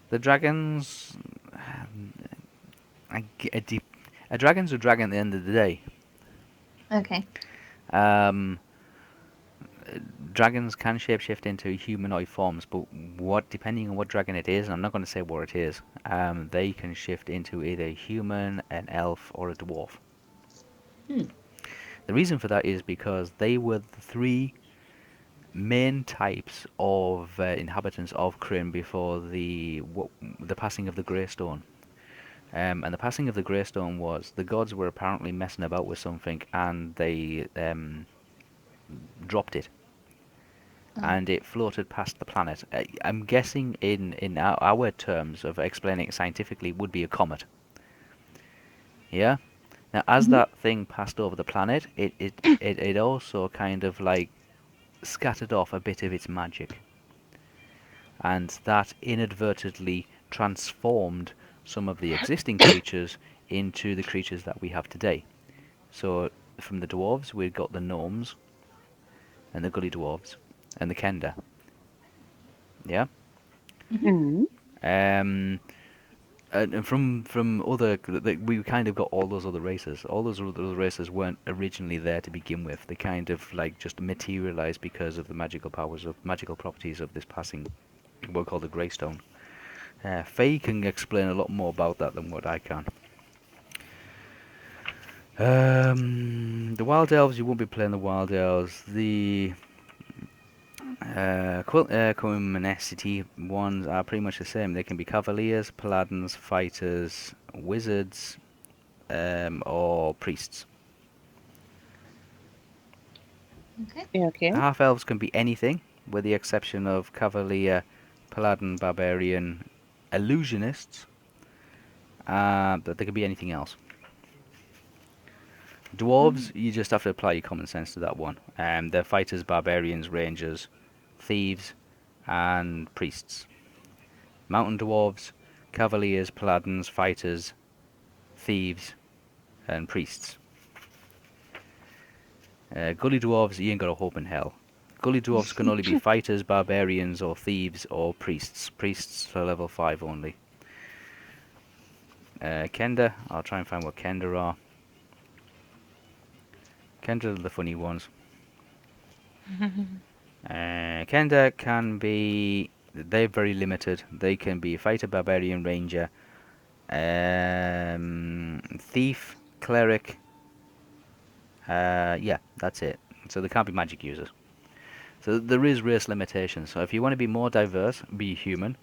Speaker 4: The dragons. A dragon's a dragon at the end of the day.
Speaker 5: Okay.
Speaker 4: Um, dragons can shapeshift into humanoid forms, but depending on what dragon it is, and I'm not going to say what it is, they can shift into either a human, an elf, or a dwarf.
Speaker 5: Hmm.
Speaker 4: The reason for that is because they were the three main types of inhabitants of Krynn before the passing of the Greystone. And the passing of the Greystone was the gods were apparently messing about with something, and they dropped it, and it floated past the planet. I'm guessing in our terms of explaining it scientifically would be a comet. Yeah. Now, as that thing passed over the planet, it also kind of like scattered off a bit of its magic, and that inadvertently transformed some of the existing creatures into the creatures that we have today. So from the dwarves, we've got the gnomes, and the gully dwarves, and the kenda. Yeah.
Speaker 1: Mm.
Speaker 4: And from other, we kind of got all those other races. All those other races weren't originally there to begin with. They kind of like just materialized because of the magical properties of this passing, what we call the Greystone. Faye can explain a lot more about that than what I can. The Wild Elves, you won't be playing the Wild Elves. The QnA ones are pretty much the same. They can be Cavaliers, Paladins, Fighters, Wizards, or Priests.
Speaker 5: Okay.
Speaker 1: Okay.
Speaker 4: Half Elves can be anything, with the exception of Cavalier, Paladin, Barbarian, Illusionists, but they can be anything else. Dwarves, you just have to apply your common sense to that one. They're Fighters, Barbarians, Rangers, Thieves, and Priests. Mountain Dwarves, Cavaliers, Paladins, Fighters, Thieves, and Priests. Gully Dwarves, you ain't got a hope in hell. Gully Dwarves can only be Fighters, Barbarians, or Thieves, or Priests. Priests are level 5 only. Kenda, I'll try and find what Kenda are. Kenda are the funny ones. Kenda can be... They're very limited. They can be Fighter, Barbarian, Ranger, Thief, Cleric. Yeah, that's it. So they can't be magic users. So there is race limitations. So if you want to be more diverse, be human.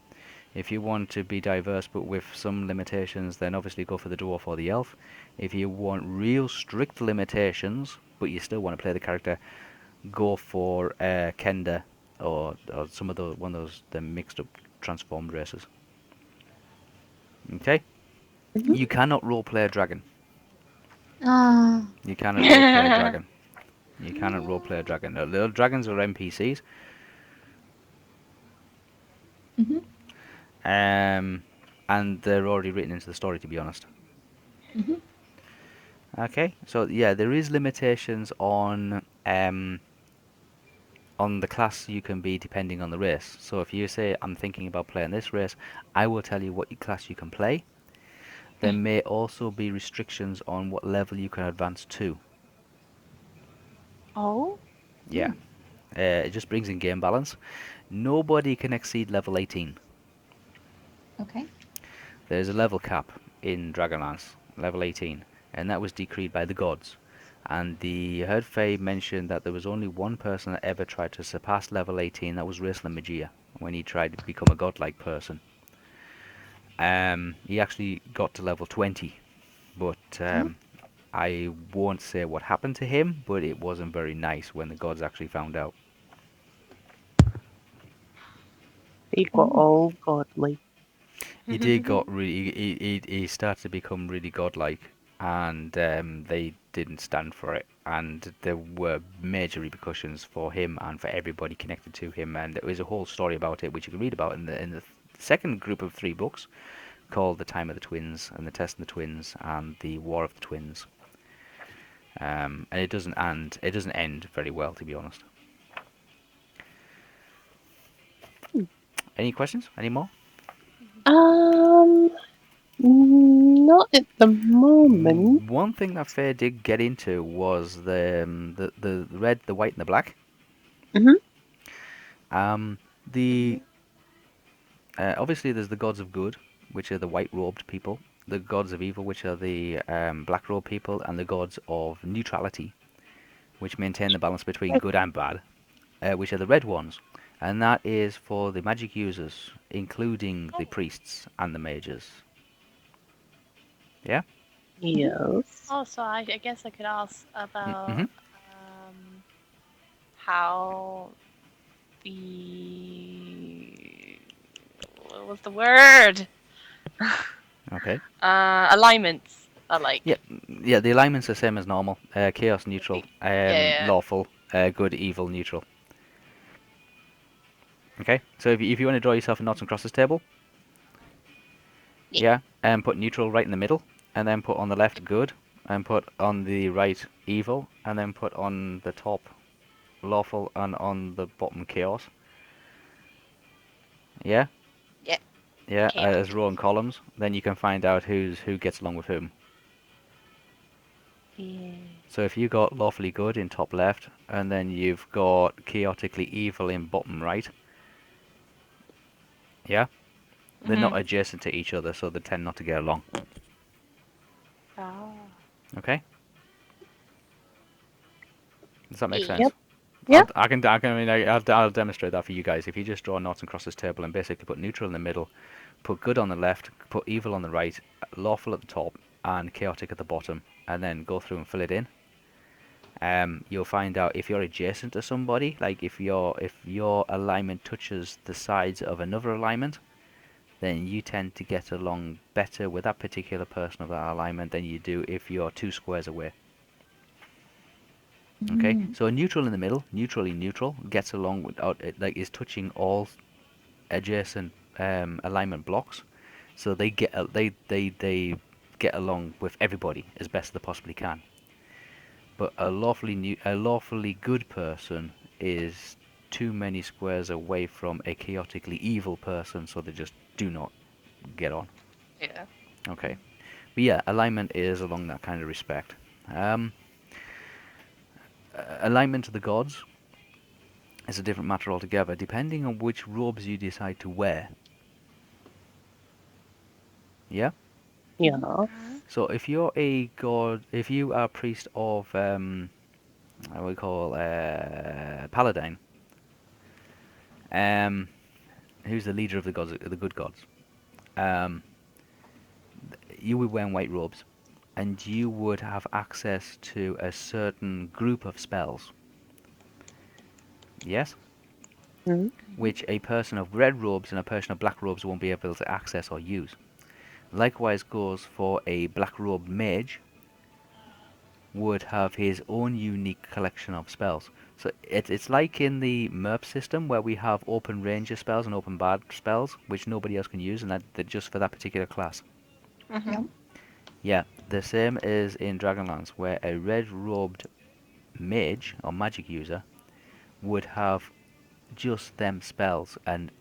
Speaker 4: If you want to be diverse but with some limitations, then obviously go for the dwarf or the elf. If you want real strict limitations, but you still want to play the character, go for Kenda or some of one of those the mixed up transformed races. Okay?
Speaker 1: Mhm.
Speaker 4: You cannot roleplay a dragon.
Speaker 5: Ah.
Speaker 4: You cannot roleplay a dragon. You cannot roleplay a dragon. No, the dragons are NPCs.
Speaker 5: Mhm.
Speaker 4: And they're already written into the story, to be honest.
Speaker 5: Mhm.
Speaker 4: Okay, so yeah, there is limitations on the class you can be depending on the race. So if you say, I'm thinking about playing this race, I will tell you what class you can play. There may also be restrictions on what level you can advance to.
Speaker 6: Oh?
Speaker 4: Yeah, it just brings in game balance. Nobody can exceed level 18.
Speaker 5: Okay.
Speaker 4: There's a level cap in Dragonlance, level 18, and that was decreed by the gods. And I heard Faye mention that there was only one person that ever tried to surpass level 18, that was Raistlin Magia, when he tried to become a godlike person. He actually got to level 20, but I won't say what happened to him, but it wasn't very nice when the gods actually found out.
Speaker 1: They got all godly.
Speaker 4: He did got really. He started to become really godlike, and they didn't stand for it. And there were major repercussions for him and for everybody connected to him. And there was a whole story about it, which you can read about in the second group of 3 books, called "The Time of the Twins" and "The Test of the Twins" and "The War of the Twins." And it doesn't end very well, to be honest. Any questions? Any more?
Speaker 1: Not at the moment.
Speaker 4: One thing that Faye did get into was the red, the white, and the black.
Speaker 1: Mhm.
Speaker 4: The obviously there's the gods of good, which are the white-robed people, the gods of evil, which are the black-robed people, and the gods of neutrality, which maintain the balance between good and bad, which are the red ones. And that is for the magic users, including the priests and the mages. Yeah?
Speaker 1: Yes.
Speaker 6: Oh, so I guess I could ask about
Speaker 4: Mhm.
Speaker 6: how the what was the word?
Speaker 4: Okay.
Speaker 6: Alignments are like.
Speaker 4: Yeah, the alignment's the same as normal. Chaos, neutral,
Speaker 6: Yeah.
Speaker 4: lawful, good, evil, neutral. Okay, so if you want to draw yourself a noughts and crosses table,
Speaker 5: Yeah.
Speaker 4: and put neutral right in the middle, and then put on the left good, and put on the right evil, and then put on the top lawful, and on the bottom chaos. Yeah?
Speaker 6: Yeah.
Speaker 4: Yeah,
Speaker 6: Chaos.
Speaker 4: as row and columns, then you can find out who gets along with whom.
Speaker 6: Yeah.
Speaker 4: So if you got lawfully good in top left, and then you've got chaotically evil in bottom right, yeah, they're not adjacent to each other, so they tend not to get along.
Speaker 6: Oh.
Speaker 4: Okay? Does that make
Speaker 6: Yeah.
Speaker 4: sense?
Speaker 1: Yep. Yeah.
Speaker 4: I'll demonstrate that for you guys. If you just draw a noughts and crosses table and basically put neutral in the middle, put good on the left, put evil on the right, lawful at the top, and chaotic at the bottom, and then go through and fill it in. You'll find out if you're adjacent to somebody, like if your alignment touches the sides of another alignment, then you tend to get along better with that particular person of that alignment than you do if you're 2 squares away. Okay, so a neutral in the middle, neutrally neutral, gets along without it, like is touching all adjacent alignment blocks, so they get get along with everybody as best they possibly can. But a lawfully good person is too many squares away from a chaotically evil person, so they just do not get on.
Speaker 6: Yeah.
Speaker 4: Okay, but yeah, alignment is along that kind of respect. Alignment to the gods is a different matter altogether, depending on which robes you decide to wear. Yeah?
Speaker 1: Yeah.
Speaker 4: So if you're a god, if you are a priest of, what we call, Paladin, who's the leader of the gods, the good gods, um, you would wear white robes, and you would have access to a certain group of spells. Yes?
Speaker 1: Mhm.
Speaker 4: Which a person of red robes and a person of black robes won't be able to access or use. Likewise goes for a black robe mage, would have his own unique collection of spells. So it's like in the MERP system where we have open ranger spells and open bard spells, which nobody else can use, and that they're just for that particular class.
Speaker 5: Yeah.
Speaker 4: Yeah, the same is in Dragonlance, where a red-robed mage or magic user would have just them spells, and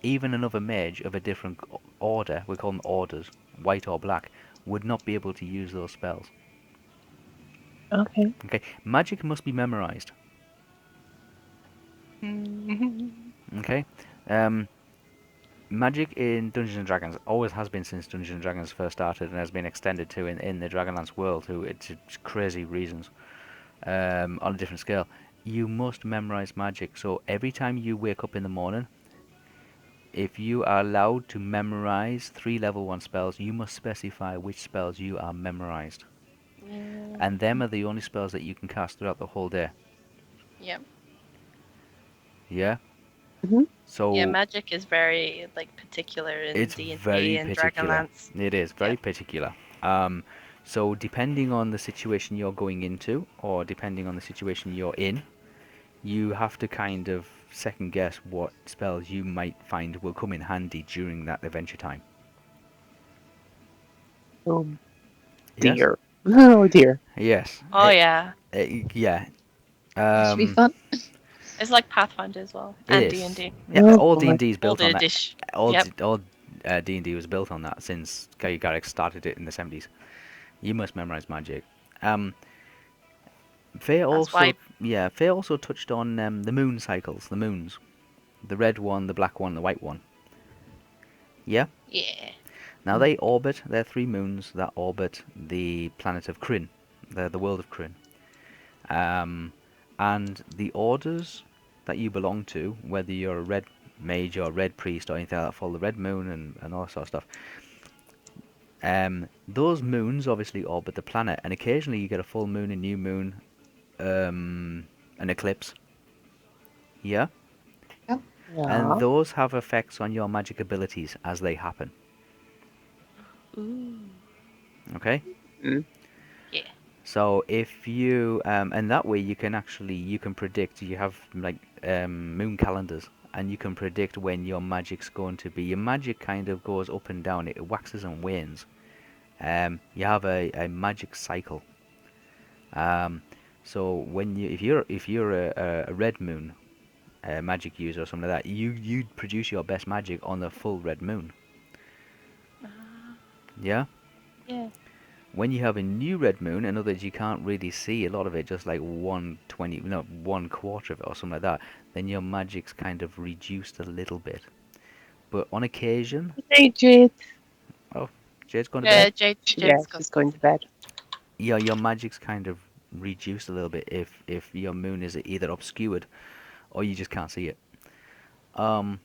Speaker 4: even another mage of a different order, we call them orders, white or black, would not be able to use those spells.
Speaker 1: Okay.
Speaker 4: Okay, magic must be memorized. Okay, magic in Dungeons and Dragons always has been since Dungeons and Dragons first started, and has been extended to in the Dragonlance world to its crazy reasons, on a different scale. You must memorize magic. So every time you wake up in the morning, if you are allowed to memorize 3 level 1 spells, you must specify which spells you are memorized. And them are the only spells that you can cast throughout the whole day.
Speaker 6: Yep.
Speaker 4: Yeah?
Speaker 1: Mhm.
Speaker 4: So
Speaker 6: Yeah, magic is very like particular in
Speaker 4: it's
Speaker 6: D&D
Speaker 4: very
Speaker 6: and
Speaker 4: particular.
Speaker 6: Dragonlance.
Speaker 4: It is very
Speaker 6: Yep.
Speaker 4: particular. So depending on the situation you're going into, or depending on the situation you're in, you have to kind of second guess what spells you might find will come in handy during that adventure time.
Speaker 1: Oh
Speaker 4: Yes?
Speaker 1: dear. Oh dear.
Speaker 4: Yes.
Speaker 6: Oh yeah,
Speaker 4: Yeah.
Speaker 5: That should be fun.
Speaker 6: it's like Pathfinder as well,
Speaker 4: It
Speaker 6: and D and
Speaker 4: is.
Speaker 6: D.
Speaker 4: Yeah,
Speaker 1: Oh
Speaker 4: all
Speaker 1: boy.
Speaker 4: D&D is
Speaker 6: All
Speaker 4: built
Speaker 6: the
Speaker 4: on that.
Speaker 6: edition.
Speaker 4: All
Speaker 6: Yep.
Speaker 4: D&D was built on that since Garrick started it in the 70s. You must memorize magic. Um, Faye
Speaker 6: That's
Speaker 4: also,
Speaker 6: why.
Speaker 4: Faye also touched on the moon cycles, the moons, the red one, the black one, the white one. Yeah.
Speaker 6: Yeah.
Speaker 4: Now they orbit. They're 3 moons that orbit the planet of Krynn, the world of Krynn. And the orders that you belong to, whether you're a red mage or a red priest or anything like that, follow the red moon and all that sort of stuff. Those moons obviously orbit the planet, and occasionally you get a full moon, a new moon, an eclipse. Yeah? And
Speaker 1: Yeah.
Speaker 4: those have effects on your magic abilities as they happen.
Speaker 6: Ooh.
Speaker 4: Okay?
Speaker 1: Mm.
Speaker 6: Yeah.
Speaker 4: So if you and that way you can predict. You have like moon calendars, and you can predict when your magic's going to be. Your magic kind of goes up and down. It waxes and wanes. You have a magic cycle. So when if you're a red moon magic user or something like that, you produce your best magic on the full red moon. Yeah.
Speaker 6: Yeah.
Speaker 4: When you have a new red moon, in other words, you can't really see a lot of it, just like 1/quarter of it or something like that, then your magic's kind of reduced a little bit. But on occasion,
Speaker 1: Hey, Jade.
Speaker 4: oh, Jade's gone to bed.
Speaker 6: Yeah.
Speaker 1: Yeah,
Speaker 6: Jade's got.
Speaker 1: she's going to bed.
Speaker 4: Yeah, your magic's kind of reduced a little bit if your moon is either obscured or you just can't see it. Um,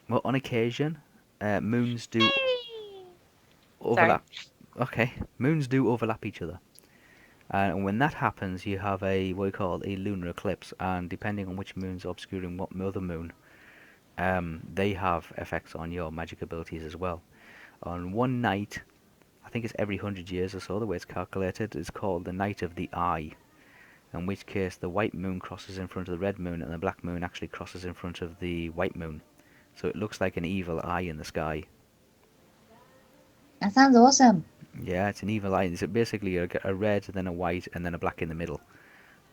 Speaker 4: well, on occasion, moons do overlap. Okay, moons do overlap each other. And when that happens, you have what we call a lunar eclipse, and depending on which moon's obscuring what other moon, they have effects on your magic abilities as well. On one night, I think it's every 100 years or so, the way it's calculated, it's called the Night of the Eye, in which case the white moon crosses in front of the red moon, and the black moon actually crosses in front of the white moon. So it looks like an evil eye in the sky.
Speaker 5: That sounds awesome.
Speaker 4: Yeah, it's an evil eye. It's basically a red, then a white, and then a black in the middle.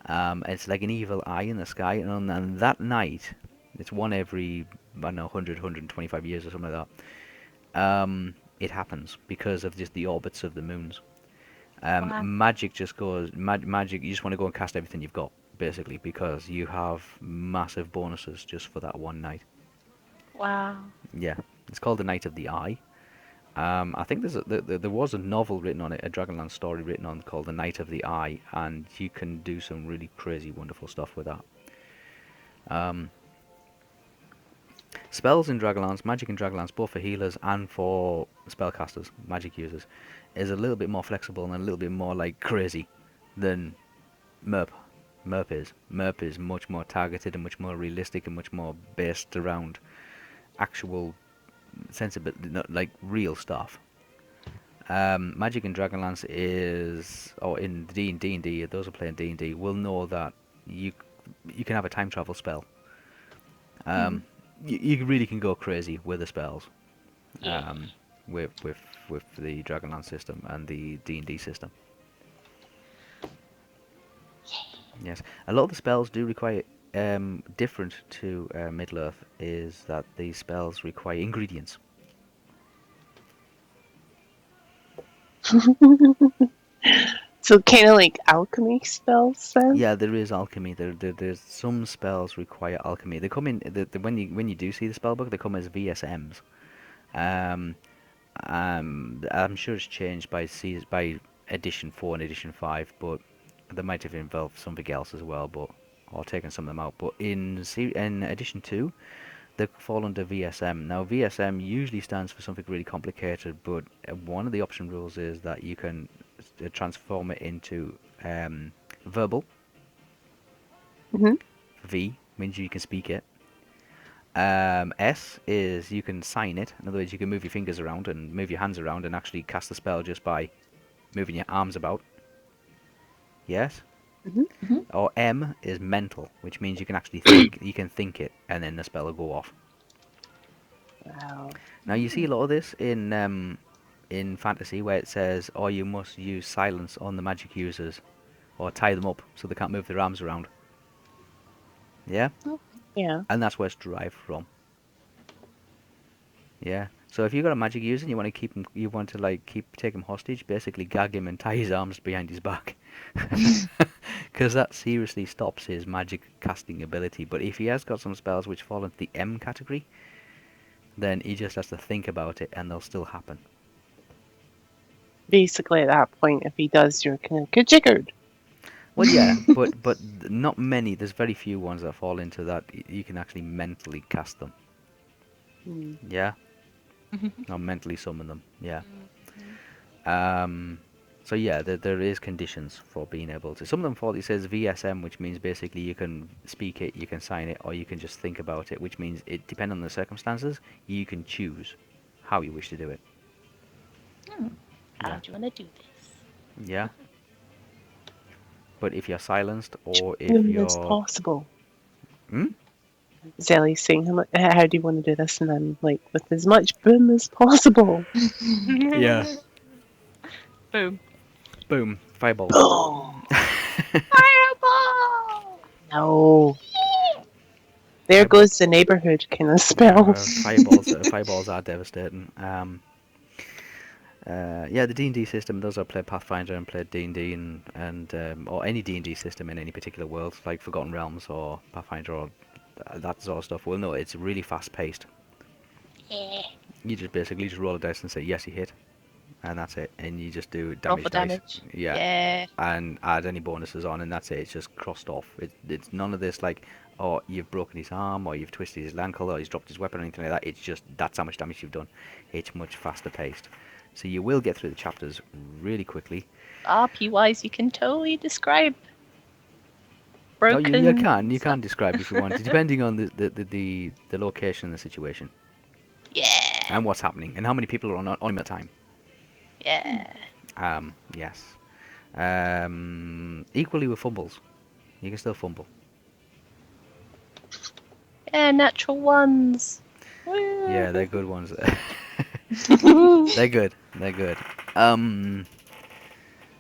Speaker 4: It's like an evil eye in the sky, and on that night, it's one every, I don't know, 100, 125 years or something like that. It happens because of just the orbits of the moons.
Speaker 6: Wow.
Speaker 4: Magic just goes, magic, you just want to go and cast everything you've got, basically, because you have massive bonuses just for that one night.
Speaker 6: Wow.
Speaker 4: Yeah, it's called the Night of the Eye. I think there was a novel written on it, a Dragonlance story written on called The Night of the Eye, and you can do some really crazy, wonderful stuff with that. Spells in Dragonlance, magic in Dragonlance, both for healers and for spellcasters, magic users, is a little bit more flexible and a little bit more like crazy than MERP. MERP is much more targeted and much more realistic and much more based around actual sensible, like real stuff. Magic in Dragonlance is, or in D&D, those who play in D&D will know that you can have a time travel spell. You really can go crazy with the spells.
Speaker 6: Yeah.
Speaker 4: With the Dragonlance system and the D&D system. Yes, a lot of the spells do require different to Middle Earth is that these spells require ingredients.
Speaker 1: So kind of like alchemy spells then?
Speaker 4: Yeah, there is alchemy. There's some spells require alchemy. They come in when you do see the spell book, they come as VSMs. I'm sure it's changed by edition 4 and edition 5, but they might have involved something else as well, or taken some of them out. But in edition 2, they fall under VSM. Now VSM usually stands for something really complicated, but one of the option rules is that you can transform it into verbal.
Speaker 1: Mm-hmm.
Speaker 4: V means you can speak it. S is you can sign it. In other words, you can move your fingers around and move your hands around and actually cast the spell just by moving your arms about. Yes?
Speaker 1: Mm-hmm.
Speaker 4: Or M is mental, which means you can actually think. You can think it, and then the spell will go off.
Speaker 1: Wow.
Speaker 4: Now you see a lot of this in in fantasy where it says, "Oh, you must use silence on the magic users, or tie them up so they can't move their arms around." Yeah,
Speaker 1: Yeah.
Speaker 4: and that's where it's derived from. Yeah. So if you've got a magic user and you want to keep him, you want to take him hostage, basically gag him and tie his arms behind his back, because that seriously stops his magic casting ability. But if he has got some spells which fall into the M category, then he just has to think about it, and they'll still happen.
Speaker 1: Basically, at that point, if he does, you're kind of jiggered.
Speaker 4: Well, yeah, but not many. There's very few ones that fall into that. You can actually mentally cast them. Yeah. Or mentally summon them. Yeah. So yeah, there is conditions for being able to. Some of them fall. It says VSM, which means basically you can speak it, you can sign it, or you can just think about it, which means it depending on the circumstances, you can choose how you wish to do it.
Speaker 6: How do you want to do this?
Speaker 4: Yeah. But if you're silenced, or if
Speaker 1: Boom
Speaker 4: you're
Speaker 1: is possible.
Speaker 4: Hmm?
Speaker 1: Zelly's saying, how do you want to do this? And I'm like, with as much boom as possible.
Speaker 4: Yeah.
Speaker 6: Boom.
Speaker 4: Boom, fireball.
Speaker 1: Boom!
Speaker 6: Fireball!
Speaker 1: No. There
Speaker 4: Fireball.
Speaker 1: goes the neighborhood kind of spells.
Speaker 4: Fireballs are devastating. Yeah, the D&D system. Those that play Pathfinder and play D&D and or any D&D system in any particular world, like Forgotten Realms or Pathfinder or that sort of stuff, will know it's really fast paced.
Speaker 6: Yeah.
Speaker 4: You just basically just roll a dice and say yes, you hit, and that's it. And you just do
Speaker 6: Roll
Speaker 4: damage
Speaker 6: for
Speaker 4: dice.
Speaker 6: damage.
Speaker 4: Yeah.
Speaker 6: Yeah.
Speaker 4: And add any bonuses on, and that's it. It's just crossed off. It's none of this like, oh, you've broken his arm, or you've twisted his ankle, or he's dropped his weapon, or anything like that. It's just that's how much damage you've done. It's much faster paced, so you will get through the chapters really quickly.
Speaker 6: RP-wise, you can totally describe
Speaker 4: No,
Speaker 6: broken.
Speaker 4: you can describe if you want, depending on the location and the situation,
Speaker 6: Yeah.
Speaker 4: and what's happening, and how many people are on him at a time.
Speaker 6: Yeah.
Speaker 4: Yes. Equally with fumbles, you can still fumble.
Speaker 6: Yeah, natural ones.
Speaker 4: Yeah, they're good ones. They're good. They're good.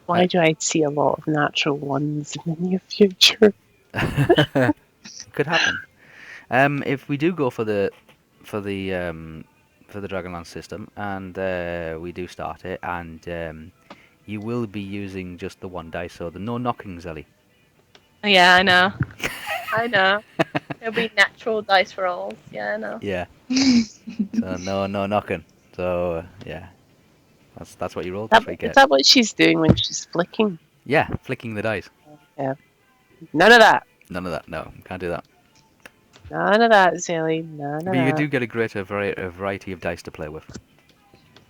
Speaker 1: Why do I see a lot of natural ones in the near future?
Speaker 4: Could happen. If we do go for the Dragonlance system, and we do start it, and you will be using just the one dice, so no knocking, Zelly.
Speaker 6: Yeah, I know. I know. It'll be natural dice rolls. Yeah, I know.
Speaker 4: Yeah. So no knocking. So yeah, that's what you roll.
Speaker 1: Is
Speaker 4: That's what you get.
Speaker 1: that what she's doing when she's flicking?
Speaker 4: Yeah, flicking the dice.
Speaker 1: Yeah. None of that.
Speaker 4: None of that. No, can't do that.
Speaker 1: None of that, Zelly. None of
Speaker 4: But you
Speaker 1: that.
Speaker 4: do get a greater variety of dice to play with.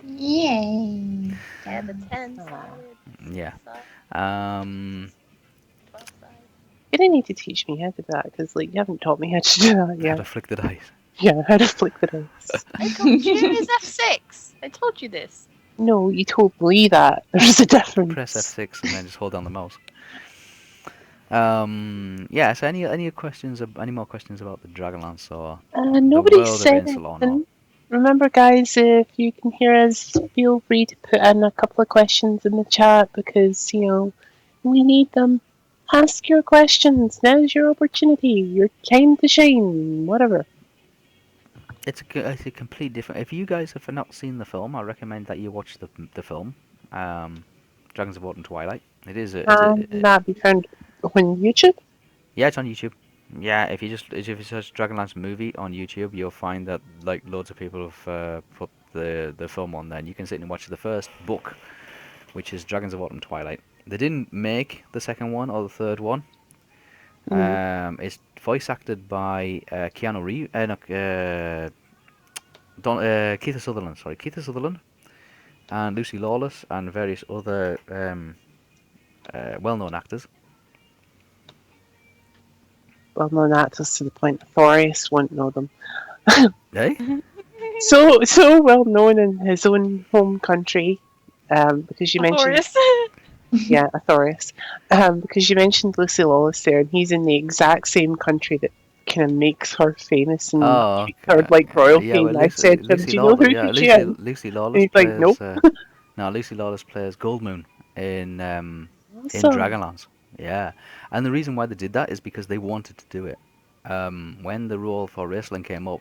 Speaker 5: Yay.
Speaker 6: Yeah, the 10
Speaker 1: Ah.
Speaker 6: sided.
Speaker 4: Yeah.
Speaker 6: 12 sided.
Speaker 1: You didn't need to teach me how to do that because, like, you haven't taught me how to do that
Speaker 4: How
Speaker 1: yet.
Speaker 4: to flick the dice.
Speaker 1: Yeah, how to flick the dice.
Speaker 6: I told you it's F6. I told you this.
Speaker 1: No, you told me that. There's a difference.
Speaker 4: Press F6 and then just hold down the mouse. Yeah. So any questions? Any more questions about the Dragonlance or
Speaker 1: Nobody
Speaker 4: world of
Speaker 1: said
Speaker 4: Ansalon,
Speaker 1: anything. Remember, guys, if you can hear us, feel free to put in a couple of questions in the chat because, we need them. Ask your questions. Now's your opportunity. Your time to shine. Whatever.
Speaker 4: It's a complete different. If you guys have not seen the film, I recommend that you watch the film, Dragons of Autumn Twilight. It is
Speaker 1: That be found on YouTube.
Speaker 4: Yeah, it's on YouTube. Yeah, if you search Dragonlance movie on YouTube, you'll find that like loads of people have put the film on there, and you can sit and watch the first book, which is Dragons of Autumn Twilight. They didn't make the second one or the third one. It's voice acted by Keanu Reeves, Keith Sutherland. Sorry, Keith Sutherland, and Lucy Lawless, and various other well-known actors.
Speaker 1: Well-known actors to the point Forrest won't know them.
Speaker 4: Eh?
Speaker 1: So well known in his own home country, because you mentioned Authorius, because you mentioned Lucy Lawless there, and he's in the exact same country that kind of makes her famous and
Speaker 4: Oh,
Speaker 1: treats her like
Speaker 4: yeah.
Speaker 1: royalty.
Speaker 4: Well,
Speaker 1: And I said to him,
Speaker 4: Lucy
Speaker 1: "Do you know
Speaker 4: Lawless.
Speaker 1: who
Speaker 4: Yeah,
Speaker 1: she is?" And
Speaker 4: Lucy Lawless
Speaker 1: he's like, "Nope."
Speaker 4: plays. No, Lucy Lawless plays Goldmoon in
Speaker 1: Awesome.
Speaker 4: Dragonlance. Yeah, and the reason why they did that is because they wanted to do it. When the role for wrestling came up,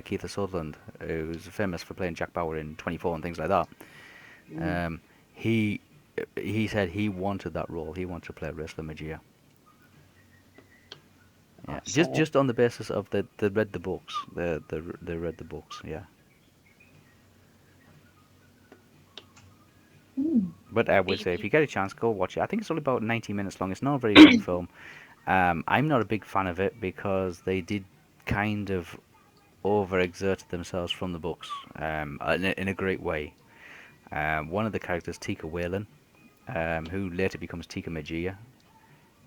Speaker 4: Keith Sutherland, who's famous for playing Jack Bauer in 24 and things like that,
Speaker 1: Mm,
Speaker 4: um, he he said he wanted that role. He wanted to play wrestler Magia. Yeah,
Speaker 1: that's
Speaker 4: just on the basis of they read the books. They read the books. Yeah. But I would say if you get a chance, go watch it. I think it's only about 90 minutes long. It's not a very long film. I'm not a big fan of it because they did kind of overexerted themselves from the books in a great way. One of the characters, Tika Whalen, who later becomes Tika Magia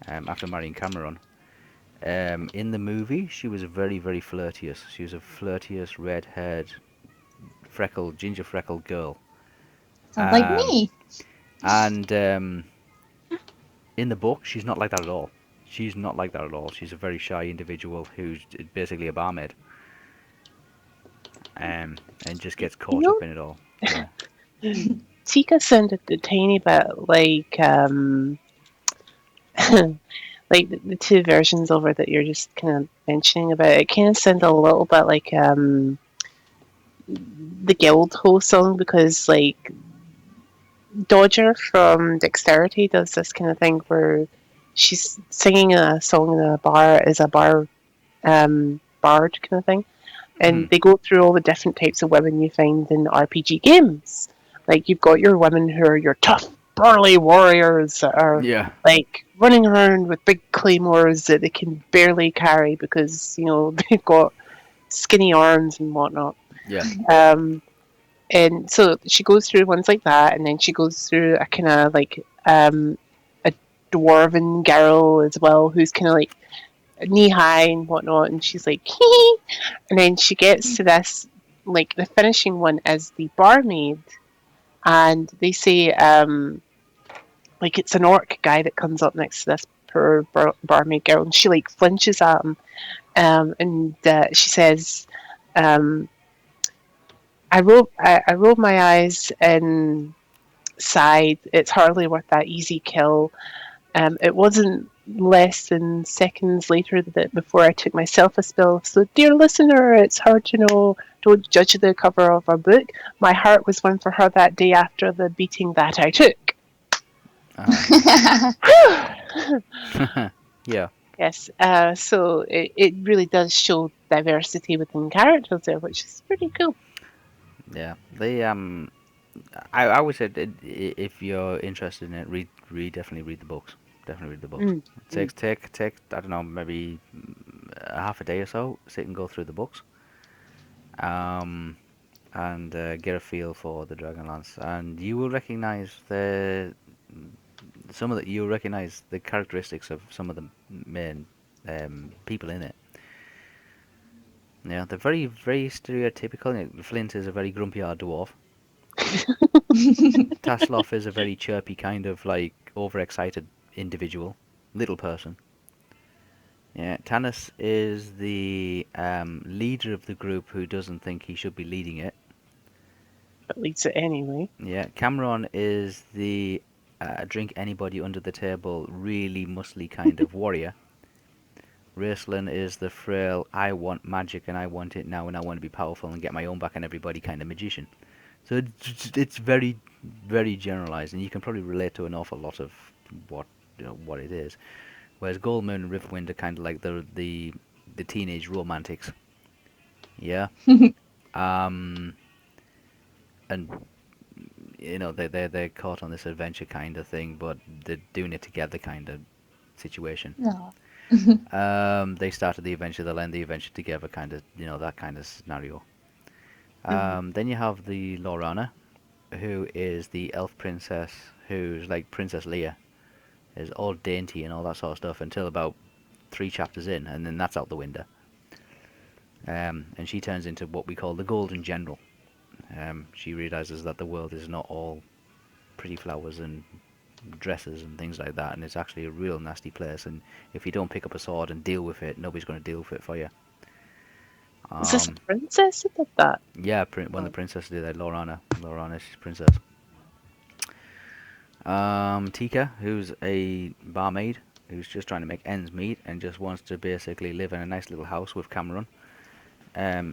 Speaker 4: after marrying Cameron. In the movie, she was very, very flirtious. She was a flirtious, red-haired, ginger freckled girl.
Speaker 5: Sounds like
Speaker 4: Um,
Speaker 5: me.
Speaker 4: and in the book, she's not like that at all. She's not like that at all. She's a very shy individual who's basically a barmaid, and just gets
Speaker 1: You
Speaker 4: caught
Speaker 1: know,
Speaker 4: up in it all. Yeah.
Speaker 1: Tika sounded a tiny bit like like the two versions of her that you're just kind of mentioning about. It kind of sounded a little bit like the Guildhall song, because like Dodger from Dexterity does this kind of thing where she's singing a song in a bar as a bard kind of thing, and
Speaker 4: Mhm.
Speaker 1: they go through all the different types of women you find in RPG games. Like you've got your women who are your tough, burly warriors that are
Speaker 4: Yeah.
Speaker 1: like running around with big claymores that they can barely carry because they've got skinny arms and whatnot.
Speaker 4: Yeah.
Speaker 1: Um, and so she goes through ones like that, and then she goes through a kind of like a dwarven girl as well, who's kind of like knee high and whatnot, and she's like, hee. And then she gets to this, like the finishing one is the barmaid, and they say like it's an orc guy that comes up next to this poor barmaid girl, and she like flinches at him, and she says, um, I rolled my eyes and sighed. It's hardly worth that easy kill. It wasn't less than seconds later that before I took myself a spill. So, dear listener, it's hard to know. Don't judge the cover of a book. My heart was one for her that day after the beating that I took.
Speaker 4: Yeah.
Speaker 1: Yes, so it really does show diversity within characters there, which is pretty cool.
Speaker 4: Yeah. I would say that if you're interested in it, definitely read the books. Definitely read the books.
Speaker 1: Mm, mm.
Speaker 4: Take I don't know, maybe a half a day or so, sit and go through the books, um, and get a feel for the Dragonlance, and you will recognize you'll recognize the characteristics of some of the main people in it. Yeah, they're very, very stereotypical. Flint is a very grumpy old dwarf. Tasloff is a very chirpy kind of like overexcited individual, little person. Yeah, Tanis is the leader of the group who doesn't think he should be leading it.
Speaker 1: But leads it anyway.
Speaker 4: Yeah, Cameron is the drink anybody under the table, really muscly kind of warrior. Raistlin is the frail, I want magic and I want it now and I want to be powerful and get my own back and everybody kind of magician. So it's very, very generalized, and you can probably relate to an awful lot of what what it is. Whereas Goldmoon and Riverwind are kind of like the teenage romantics. Yeah. Um, and they're caught on this adventure kind of thing, but they're doing it together kind of situation.
Speaker 5: No.
Speaker 4: They started the adventure, they'll end the adventure together, kind of that kind of scenario. Then you have the Lorana, who is the elf princess, who's like Princess Leia, is all dainty and all that sort of stuff until about 3 chapters in, and then that's out the window. And she turns into what we call the Golden General. She realizes that the world is not all pretty flowers and dresses and things like that, and it's actually a real nasty place. And if you don't pick up a sword and deal with it, nobody's going to deal with it for you.
Speaker 1: Is this a princess who did that?
Speaker 4: Yeah, one of the princesses did that. Lorana, she's princess. Tika, who's a barmaid, who's just trying to make ends meet and just wants to basically live in a nice little house with Cameron,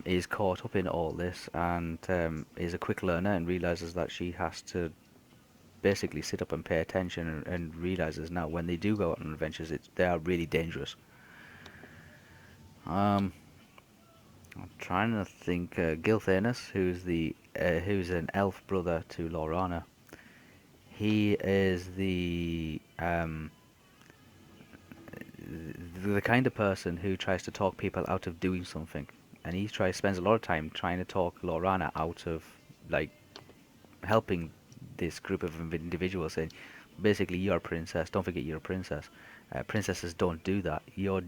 Speaker 4: is caught up in all this and is a quick learner and realizes that she has to basically sit up and pay attention and realizes now when they do go out on adventures, they are really dangerous. I'm trying to think. Gilthanus, who's an elf brother to Lorana. He is the kind of person who tries to talk people out of doing something, and he spends a lot of time trying to talk Lorana out of like helping this group of individuals, saying basically you're a princess. Don't forget you're a princess. Princesses don't do that. Your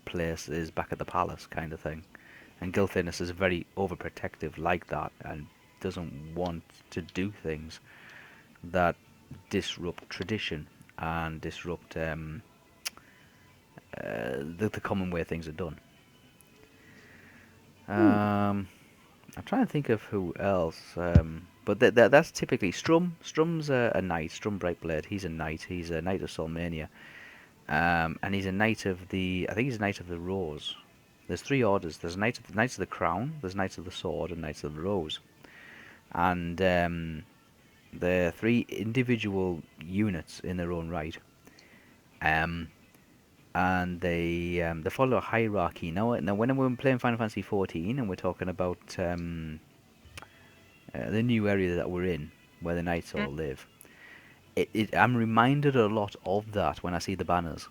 Speaker 4: place is back at the palace, kind of thing. And Gilthanus is very overprotective like that, and doesn't want to do things that disrupt tradition and disrupt the common way things are done. I'm trying to think of who else, but that's typically Strum. Strum's a knight. Strum Brightblade. He's a knight. He's a knight of Solmania, and he's a knight of the. I think he's a knight of the Rose. There's three orders. There's knights of the Crown. There's knights of the Sword and knights of the Rose, and they're three individual units in their own right. And they follow a hierarchy. Now when we're playing Final Fantasy 14 and we're talking about the new area that we're in, where the knights all live, I'm reminded a lot of that when I see the banners.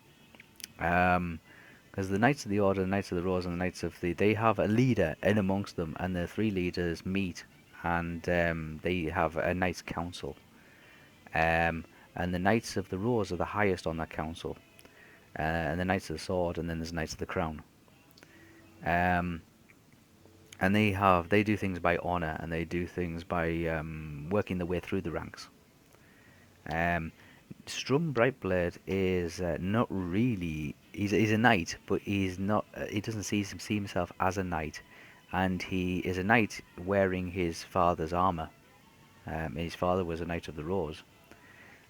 Speaker 4: Because the Knights of the Order, the Knights of the Rose, and the Knights of they have a leader in amongst them, and the three leaders meet, and they have a Knights Council. And the Knights of the Rose are the highest on that council. And the Knights of the Sword, and then there's Knights of the Crown. And they do things by honor, and they do things by working their way through the ranks. Strum Brightblade is not really. He's a knight, but he's not. He doesn't see himself as a knight, and he is a knight wearing his father's armor. His father was a Knight of the Rose,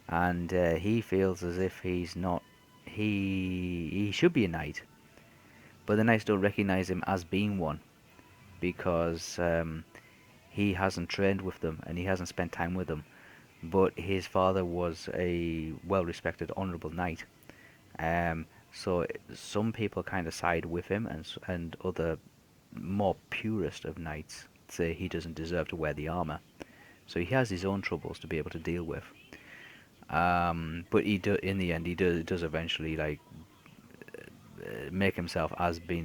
Speaker 4: and he feels as if he's not. He should be a knight, but the knights don't recognize him as being one because he hasn't trained with them and he hasn't spent time with them. But his father was a well-respected, honourable knight. So some people kind of side with him, and other more purist of knights say he doesn't deserve to wear the armour. So he has his own troubles to be able to deal with. But in the end, he does eventually make himself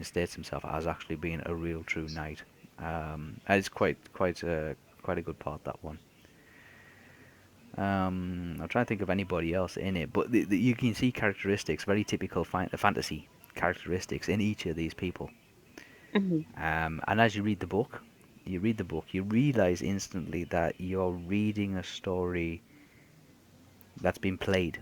Speaker 4: states himself as actually being a real true knight. And it's quite a good part, that one. I'm trying to think of anybody else in it, but you can see characteristics, very typical fantasy characteristics in each of these people.
Speaker 1: Mm-hmm.
Speaker 4: And as you read the book, you realize instantly that you're reading a story that's been played.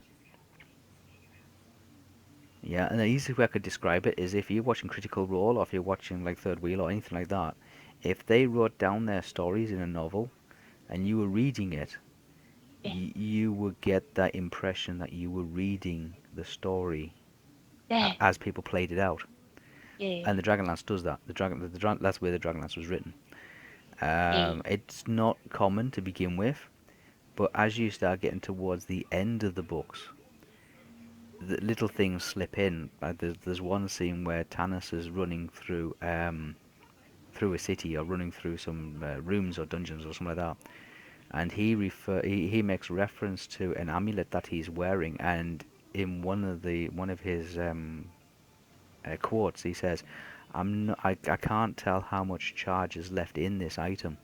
Speaker 4: Yeah, and the easiest way I could describe it is if you're watching Critical Role, or if you're watching like Third Wheel or anything like that, if they wrote down their stories in a novel and you were reading it, you would get that impression that you were reading the story as people played it out. And the Dragonlance does that. That's where the Dragonlance was written. It's not common to begin with, but as you start getting towards the end of the books, the little things slip in. There's one scene where Tanis is running through a city, or running through some rooms or dungeons or something like that, and he makes reference to an amulet that he's wearing, and in one of his quotes he says, I can't tell how much charge is left in this item,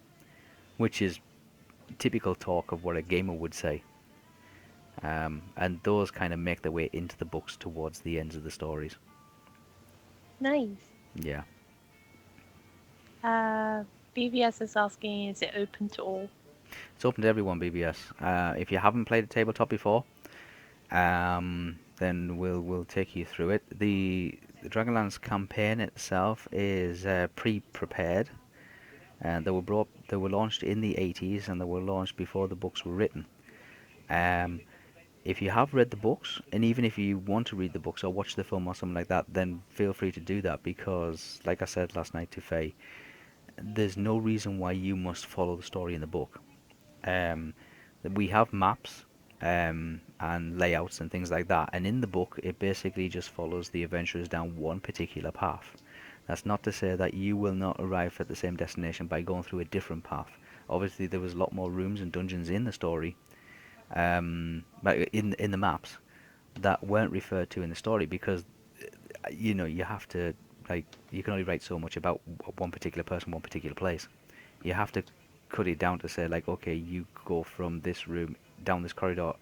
Speaker 4: which is typical talk of what a gamer would say. And those kind of make their way into the books towards the ends of the stories.
Speaker 6: Nice.
Speaker 4: Yeah.
Speaker 6: BBS is asking, is it open to all?
Speaker 4: It's open to everyone, BBS. If you haven't played a tabletop before, Then we'll take you through it. The Dragonlance campaign itself is pre-prepared, and they were launched in the 80s, and they were launched before the books were written. If you have read the books, and even if you want to read the books or watch the film or something like that, then feel free to do that, because, like I said last night to Faye, there's no reason why you must follow the story in the book. We have maps and layouts and things like that, and in the book it basically just follows the adventurers down one particular path. That's not to say that you will not arrive at the same destination by going through a different path. Obviously there was a lot more rooms and dungeons in the story, in the maps, that weren't referred to in the story, because you have to, like, you can only write so much about one particular person, one particular place. You have to cut it down to say, like, okay, you go from this room down this corridor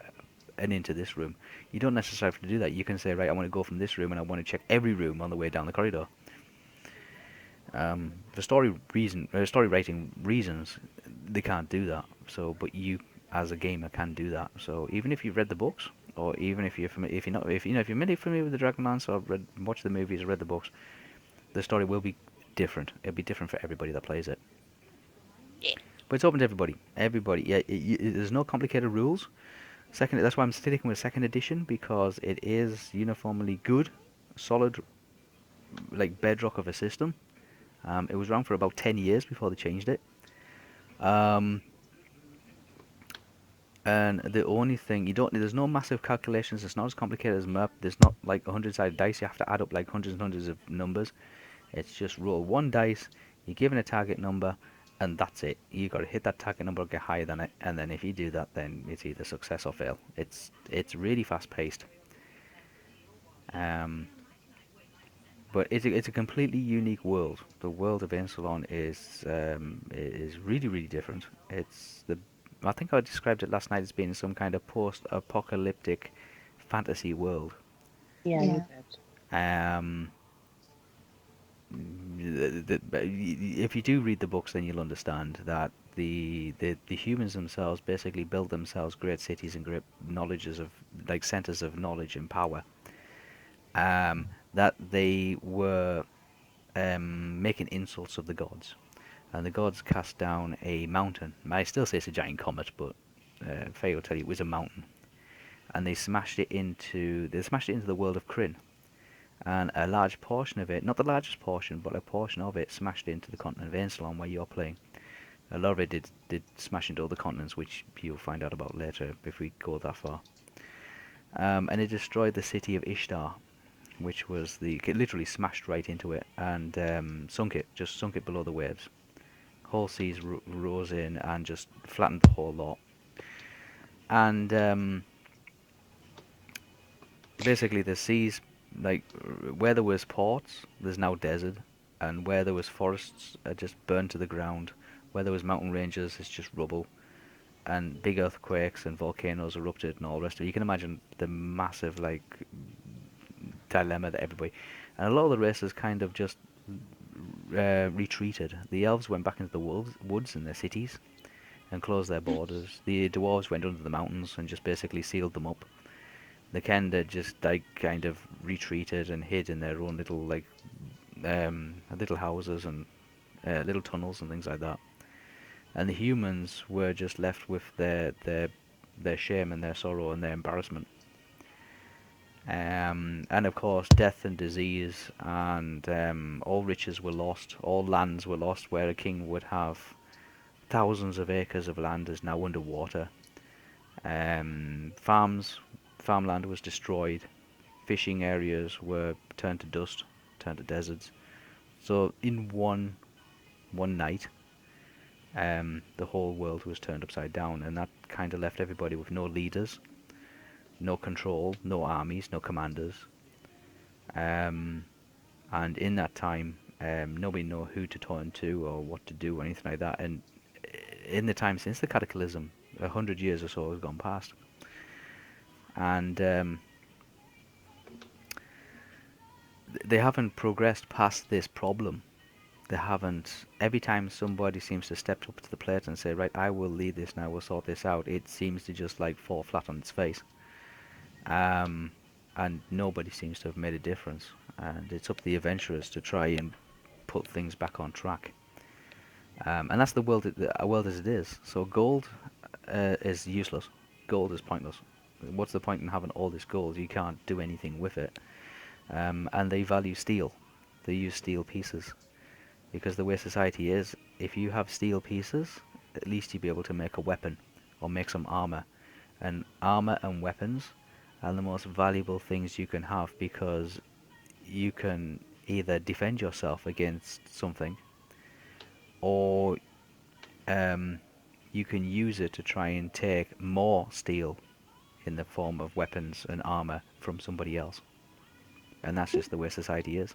Speaker 4: and into this room. You don't necessarily have to do that. You can say, right, I want to go from this room and I want to check every room on the way down the corridor. For story writing reasons, they can't do that. So, but you as a gamer can do that. So even if you've read the books, or even if you're if you're not, if you're really familiar with the Dragonlance or watched the movies or read the books, the story will be different. It'll be different for everybody that plays it.
Speaker 6: Yeah.
Speaker 4: But it's open to everybody. Everybody. Yeah, there's no complicated rules. That's why I'm sticking with second edition, because it is uniformly good, solid, like bedrock of a system. It was around for about 10 years before they changed it. And the only thing there's no massive calculations. It's not as complicated as MERP. There's not like 100-sided dice. You have to add up like hundreds and hundreds of numbers. It's just roll one dice. You're given a target number, and that's it. You got to hit that target number or get higher than it. And then if you do that, then it's either success or fail. It's really fast paced. But it's a completely unique world. The world of Ansalon is really, really different. I think I described it last night as being some kind of post-apocalyptic fantasy world.
Speaker 1: Yeah,
Speaker 5: Yeah.
Speaker 1: you did.
Speaker 4: If you do read the books, then you'll understand that the humans themselves basically build themselves great cities and great knowledges of, like, centers of knowledge and power. That they were making insults of the gods, and the gods cast down a mountain. I still say it's a giant comet, but Faye will tell you it was a mountain, and they smashed it into the world of Krynn, and a large portion of it, not the largest portion, but a portion of it, smashed into the continent of Ansalon, where you're playing. A lot of it did smash into other continents, which you'll find out about later if we go that far. And it destroyed the city of Ishtar, which was it literally smashed right into it and sunk it below the waves. Whole seas rose in and just flattened the whole lot. And basically the seas, like, where there was ports, there's now desert, and where there was forests are just burned to the ground. Where there was mountain ranges, it's just rubble, and big earthquakes and volcanoes erupted and all the rest of it. You can imagine the massive, like, dilemma that everybody, and a lot of the races kind of just retreated. The elves went back into the woods in their cities and closed their borders. The dwarves went under the mountains and just basically sealed them up. The Kenda just, like, kind of retreated and hid in their own little, like, little houses and little tunnels and things like that. And the humans were just left with their shame and their sorrow and their embarrassment. And of course, death and disease, and all riches were lost. All lands were lost. Where a king would have thousands of acres of land is now underwater. Farmland was destroyed. Fishing areas were turned to dust, turned to deserts. So in one night, the whole world was turned upside down, and that kind of left everybody with no leaders, no control, no armies, no commanders. And in that time, nobody knew who to turn to or what to do or anything like that. And in the time since the Cataclysm, 100 years or so has gone past. And they haven't progressed past this problem. They haven't. Every time somebody seems to step up to the plate and say, right, I will lead this now, we'll sort this out, it seems to just, like, fall flat on its face. and nobody seems to have made a difference. And it's up to the adventurers to try and put things back on track. And that's the world, a world as it is. So gold is useless. Gold is pointless. What's the point in having all this gold? You can't do anything with it. And they value steel. They use steel pieces. Because the way society is, if you have steel pieces, at least you'll be able to make a weapon or make some armor. And armor and weapons are the most valuable things you can have, because you can either defend yourself against something, or you can use it to try and take more steel in the form of weapons and armor from somebody else. And that's just the way society is.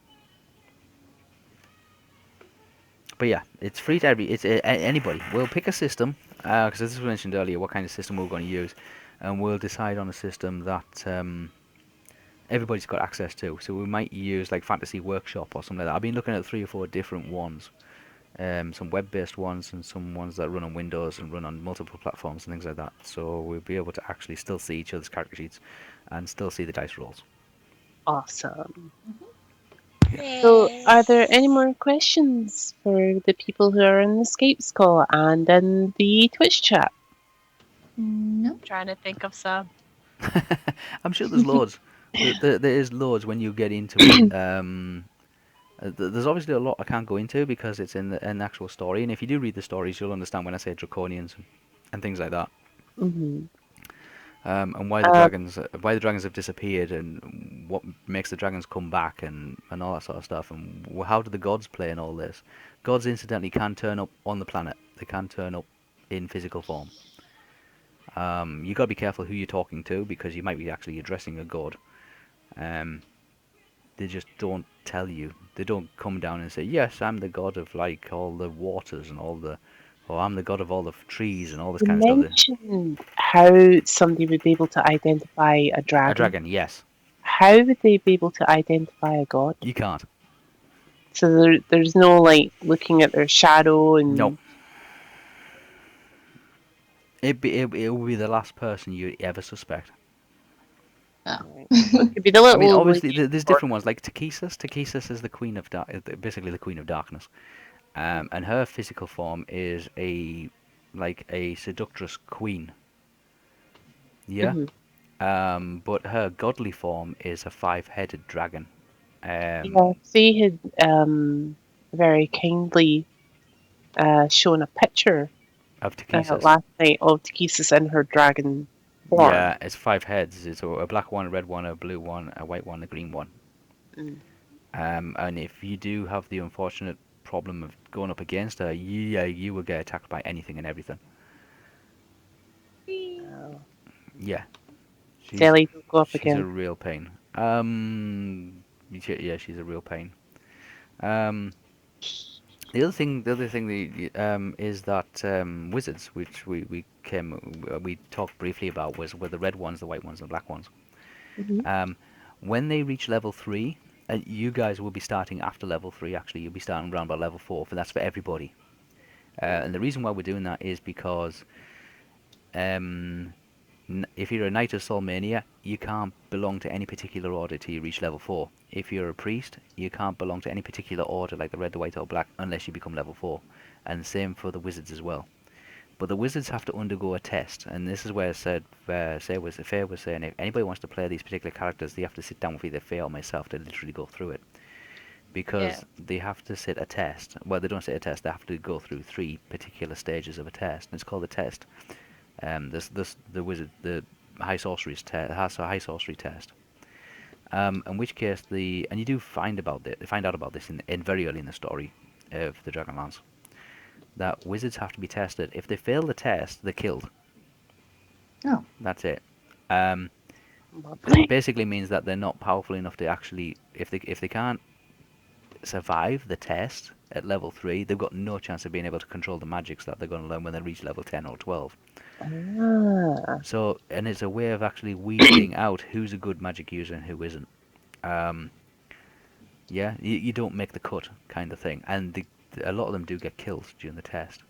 Speaker 4: But yeah, it's free to anybody. We'll pick a system, because as I mentioned earlier, what kind of system we're going to use, and we'll decide on a system that everybody's got access to. So we might use like Fantasy Workshop or something like that. I've been looking at 3 or 4 different ones, some web-based ones and some ones that run on Windows and run on multiple platforms and things like that. So we'll be able to actually still see each other's character sheets and still see the dice rolls.
Speaker 1: Awesome. So, are there any more questions for the people who are in the Skype call and in the Twitch chat?
Speaker 5: No.
Speaker 6: Trying to think of some.
Speaker 4: I'm sure there's loads. There is loads when you get into it. There's obviously a lot I can't go into because it's in the actual story, and if you do read the stories, you'll understand when I say draconians and things like that.
Speaker 1: Mm-hmm.
Speaker 4: And why the dragons have disappeared, and what makes the dragons come back, and all that sort of stuff, and how do the gods play in all this? Gods, incidentally, can turn up on the planet. They can turn up in physical form. You got to be careful who you're talking to, because you might be actually addressing a god. They just don't tell you. They don't come down and say, yes, I'm the god of like all the waters and or I'm the god of all the trees and all this
Speaker 1: You
Speaker 4: kind of stuff.
Speaker 1: mentioned how somebody would be able to identify a dragon.
Speaker 4: A dragon, yes.
Speaker 1: How would they be able to identify a god?
Speaker 4: You can't.
Speaker 1: So there's no like looking at their shadow and.
Speaker 4: No. It will be the last person you ever suspect.
Speaker 1: It could be the little.
Speaker 4: I mean, obviously, there's different ones. Like Takhisis. Takhisis is the queen of basically the queen of darkness, and her physical form is a seductress queen. Yeah.
Speaker 1: Mm-hmm.
Speaker 4: But her godly form is a 5-headed dragon.
Speaker 1: Yeah, they had very kindly shown a picture
Speaker 4: Of Takhisis.
Speaker 1: last night of Takhisis in her dragon form.
Speaker 4: Yeah, it's 5 heads. It's a black one, a red one, a blue one, a white one, a green one.
Speaker 1: Mm.
Speaker 4: And if you do have the unfortunate problem of going up against her, you will get attacked by anything and everything. Yeah.
Speaker 1: Sally, don't go up
Speaker 4: She's
Speaker 1: again.
Speaker 4: a real pain. Yeah, she's a real pain. The other thing is that wizards, which we talked briefly about, were the red ones, the white ones, and the black ones.
Speaker 1: Mm-hmm.
Speaker 4: When they reach level 3, you guys will be starting after level 3. Actually, you'll be starting around about level 4, but that's for everybody. And the reason why we're doing that is because if you're a Knight of Solmania, you can't belong to any particular order till you reach level 4. If you're a priest, you can't belong to any particular order like the red, the white, or black unless you become level 4. And same for the wizards as well. But the wizards have to undergo a test, and this is where Faye was saying if anybody wants to play these particular characters, they have to sit down with either Faye or myself to literally go through it. Because they have to sit a test. Well, they don't sit a test, they have to go through 3 particular stages of a test, and it's called a test. The high sorcery test has a high sorcery test. In which case and you do find out about this in very early in the story of the Dragonlance, that wizards have to be tested. If they fail the test, they're killed.
Speaker 5: Oh.
Speaker 4: That's it. It basically means that they're not powerful enough to actually, if they can't survive the test at level 3, they've got no chance of being able to control the magics that they're going to learn when they reach level 10 or 12. So, and it's a way of actually weeding out who's a good magic user and who isn't. Yeah, you don't make the cut, kind of thing. And a lot of them do get killed during the test.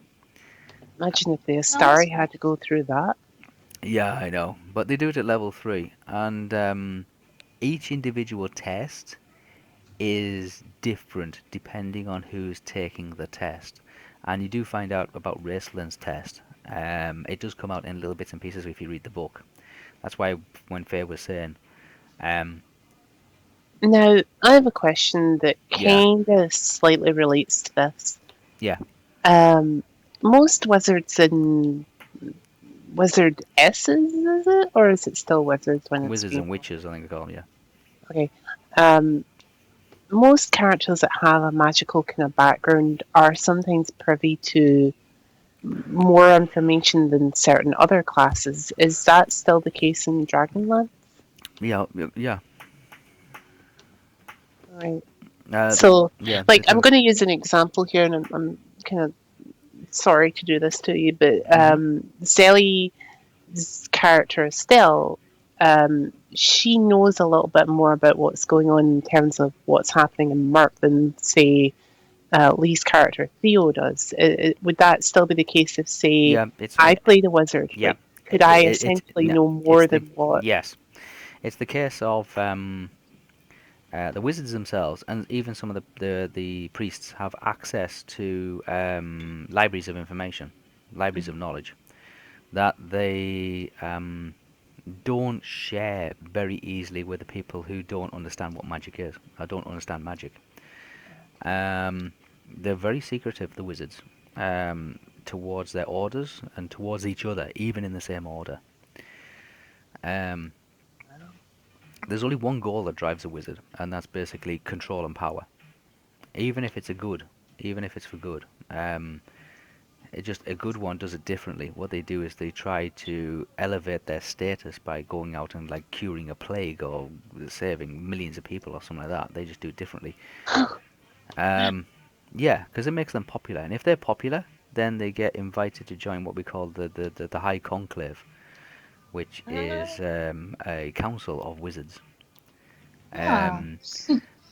Speaker 1: Imagine if the Astari had to go through that.
Speaker 4: Yeah, I know, but they do it at level 3, and each individual test is different depending on who's taking the test. And you do find out about Raceland's test. It does come out in little bits and pieces if you read the book. That's why when Faye was saying, um,
Speaker 1: Now, I have a question that
Speaker 4: yeah,
Speaker 1: kind of slightly relates to this.
Speaker 4: yeah,
Speaker 1: Um, most wizards in Wizard S's, is it? Or is it still wizards when it's
Speaker 4: wizards and
Speaker 1: female?
Speaker 4: witches, I think they call them, yeah.
Speaker 1: Okay. Um, most characters that have a magical kind of background are sometimes privy to more information than certain other classes. Is that still the case in Dragonlance?
Speaker 4: Yeah, yeah.
Speaker 1: Right.
Speaker 4: Uh,
Speaker 1: So,
Speaker 4: yeah, they
Speaker 1: like, I'm
Speaker 4: do.
Speaker 1: going to use an example here, and I'm kind of sorry to do this to you, but
Speaker 4: Hmm.
Speaker 1: Zelly's character Estelle, she knows a little bit more about what's going on in terms of what's happening in Merc than, say, Lee's character Theo does. Would that still be the case if, say,
Speaker 4: Yeah, it's
Speaker 1: I played a wizard?
Speaker 4: yeah.
Speaker 1: Like, could I essentially
Speaker 4: No,
Speaker 1: know
Speaker 4: it's
Speaker 1: more
Speaker 4: the
Speaker 1: than what?
Speaker 4: yes, it's the case of the wizards themselves, and even some of the priests have access to libraries of information, libraries of knowledge that they don't share very easily with the people who don't understand what magic is or don't understand magic. Um, they're very secretive, the wizards, towards their orders and towards each other, even in the same order. Um, there's only one goal that drives a wizard, and that's basically control and power. Even if it's a good, even if it's for good. It just a good one does it differently. What they do is they try to elevate their status by going out and like curing a plague or saving millions of people or something like that. They just do it differently. Um, yeah, because it makes them popular, and if they're popular, then they get invited to join what we call the High Conclave, which is a council of wizards.
Speaker 5: Ah.
Speaker 4: Um,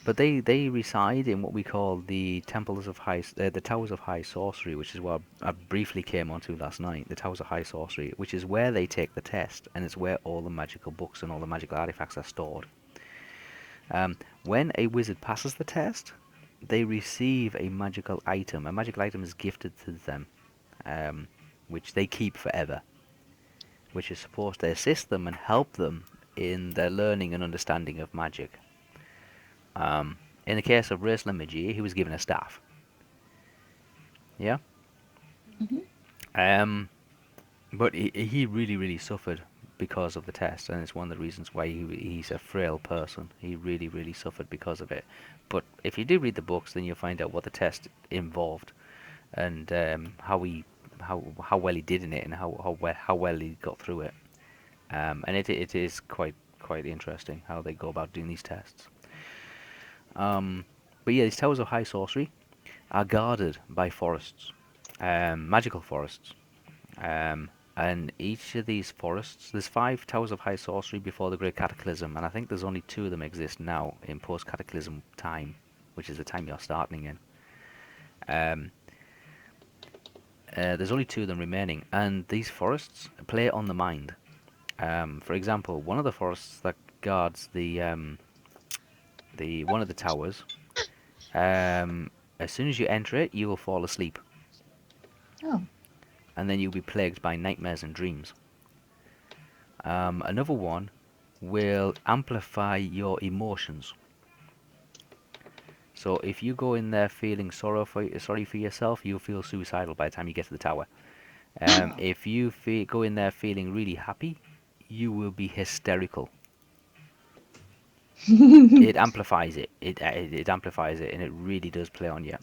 Speaker 4: But they reside in what we call the temples of the towers of high sorcery, which is what I briefly came onto last night. The towers of high sorcery, which is where they take the test, and it's where all the magical books and all the magical artifacts are stored. When a wizard passes the test, they receive a magical item. A magical item is gifted to them, um, which they keep forever, which is supposed to assist them and help them in their learning and understanding of magic. Um, in the case of Raistlin Magie, he was given a staff. Yeah.
Speaker 5: Mhm.
Speaker 4: Um, but he really, really suffered because of the test, and it's one of the reasons why he's a frail person. He really, really suffered because of it. But if you do read the books, then you'll find out what the test involved and how well he did in it and how well he got through it. And it is quite interesting how they go about doing these tests. But yeah, these towers of high sorcery are guarded by forests, magical forests. And each of these forests, there's 5 towers of high sorcery before the Great Cataclysm, and I think there's only 2 of them exist now in post-Cataclysm time, which is the time you're starting in. Um, there's only 2 of them remaining, and these forests play on the mind. For example, one of the forests that guards the one of the towers, as soon as you enter it, you will fall asleep,
Speaker 5: Oh.
Speaker 4: and then you'll be plagued by nightmares and dreams. Another one will amplify your emotions. So if you go in there feeling sorry for yourself, you'll feel suicidal by the time you get to the tower. If you go in there feeling really happy, you will be hysterical. It amplifies it. It amplifies it, and it really does play on you.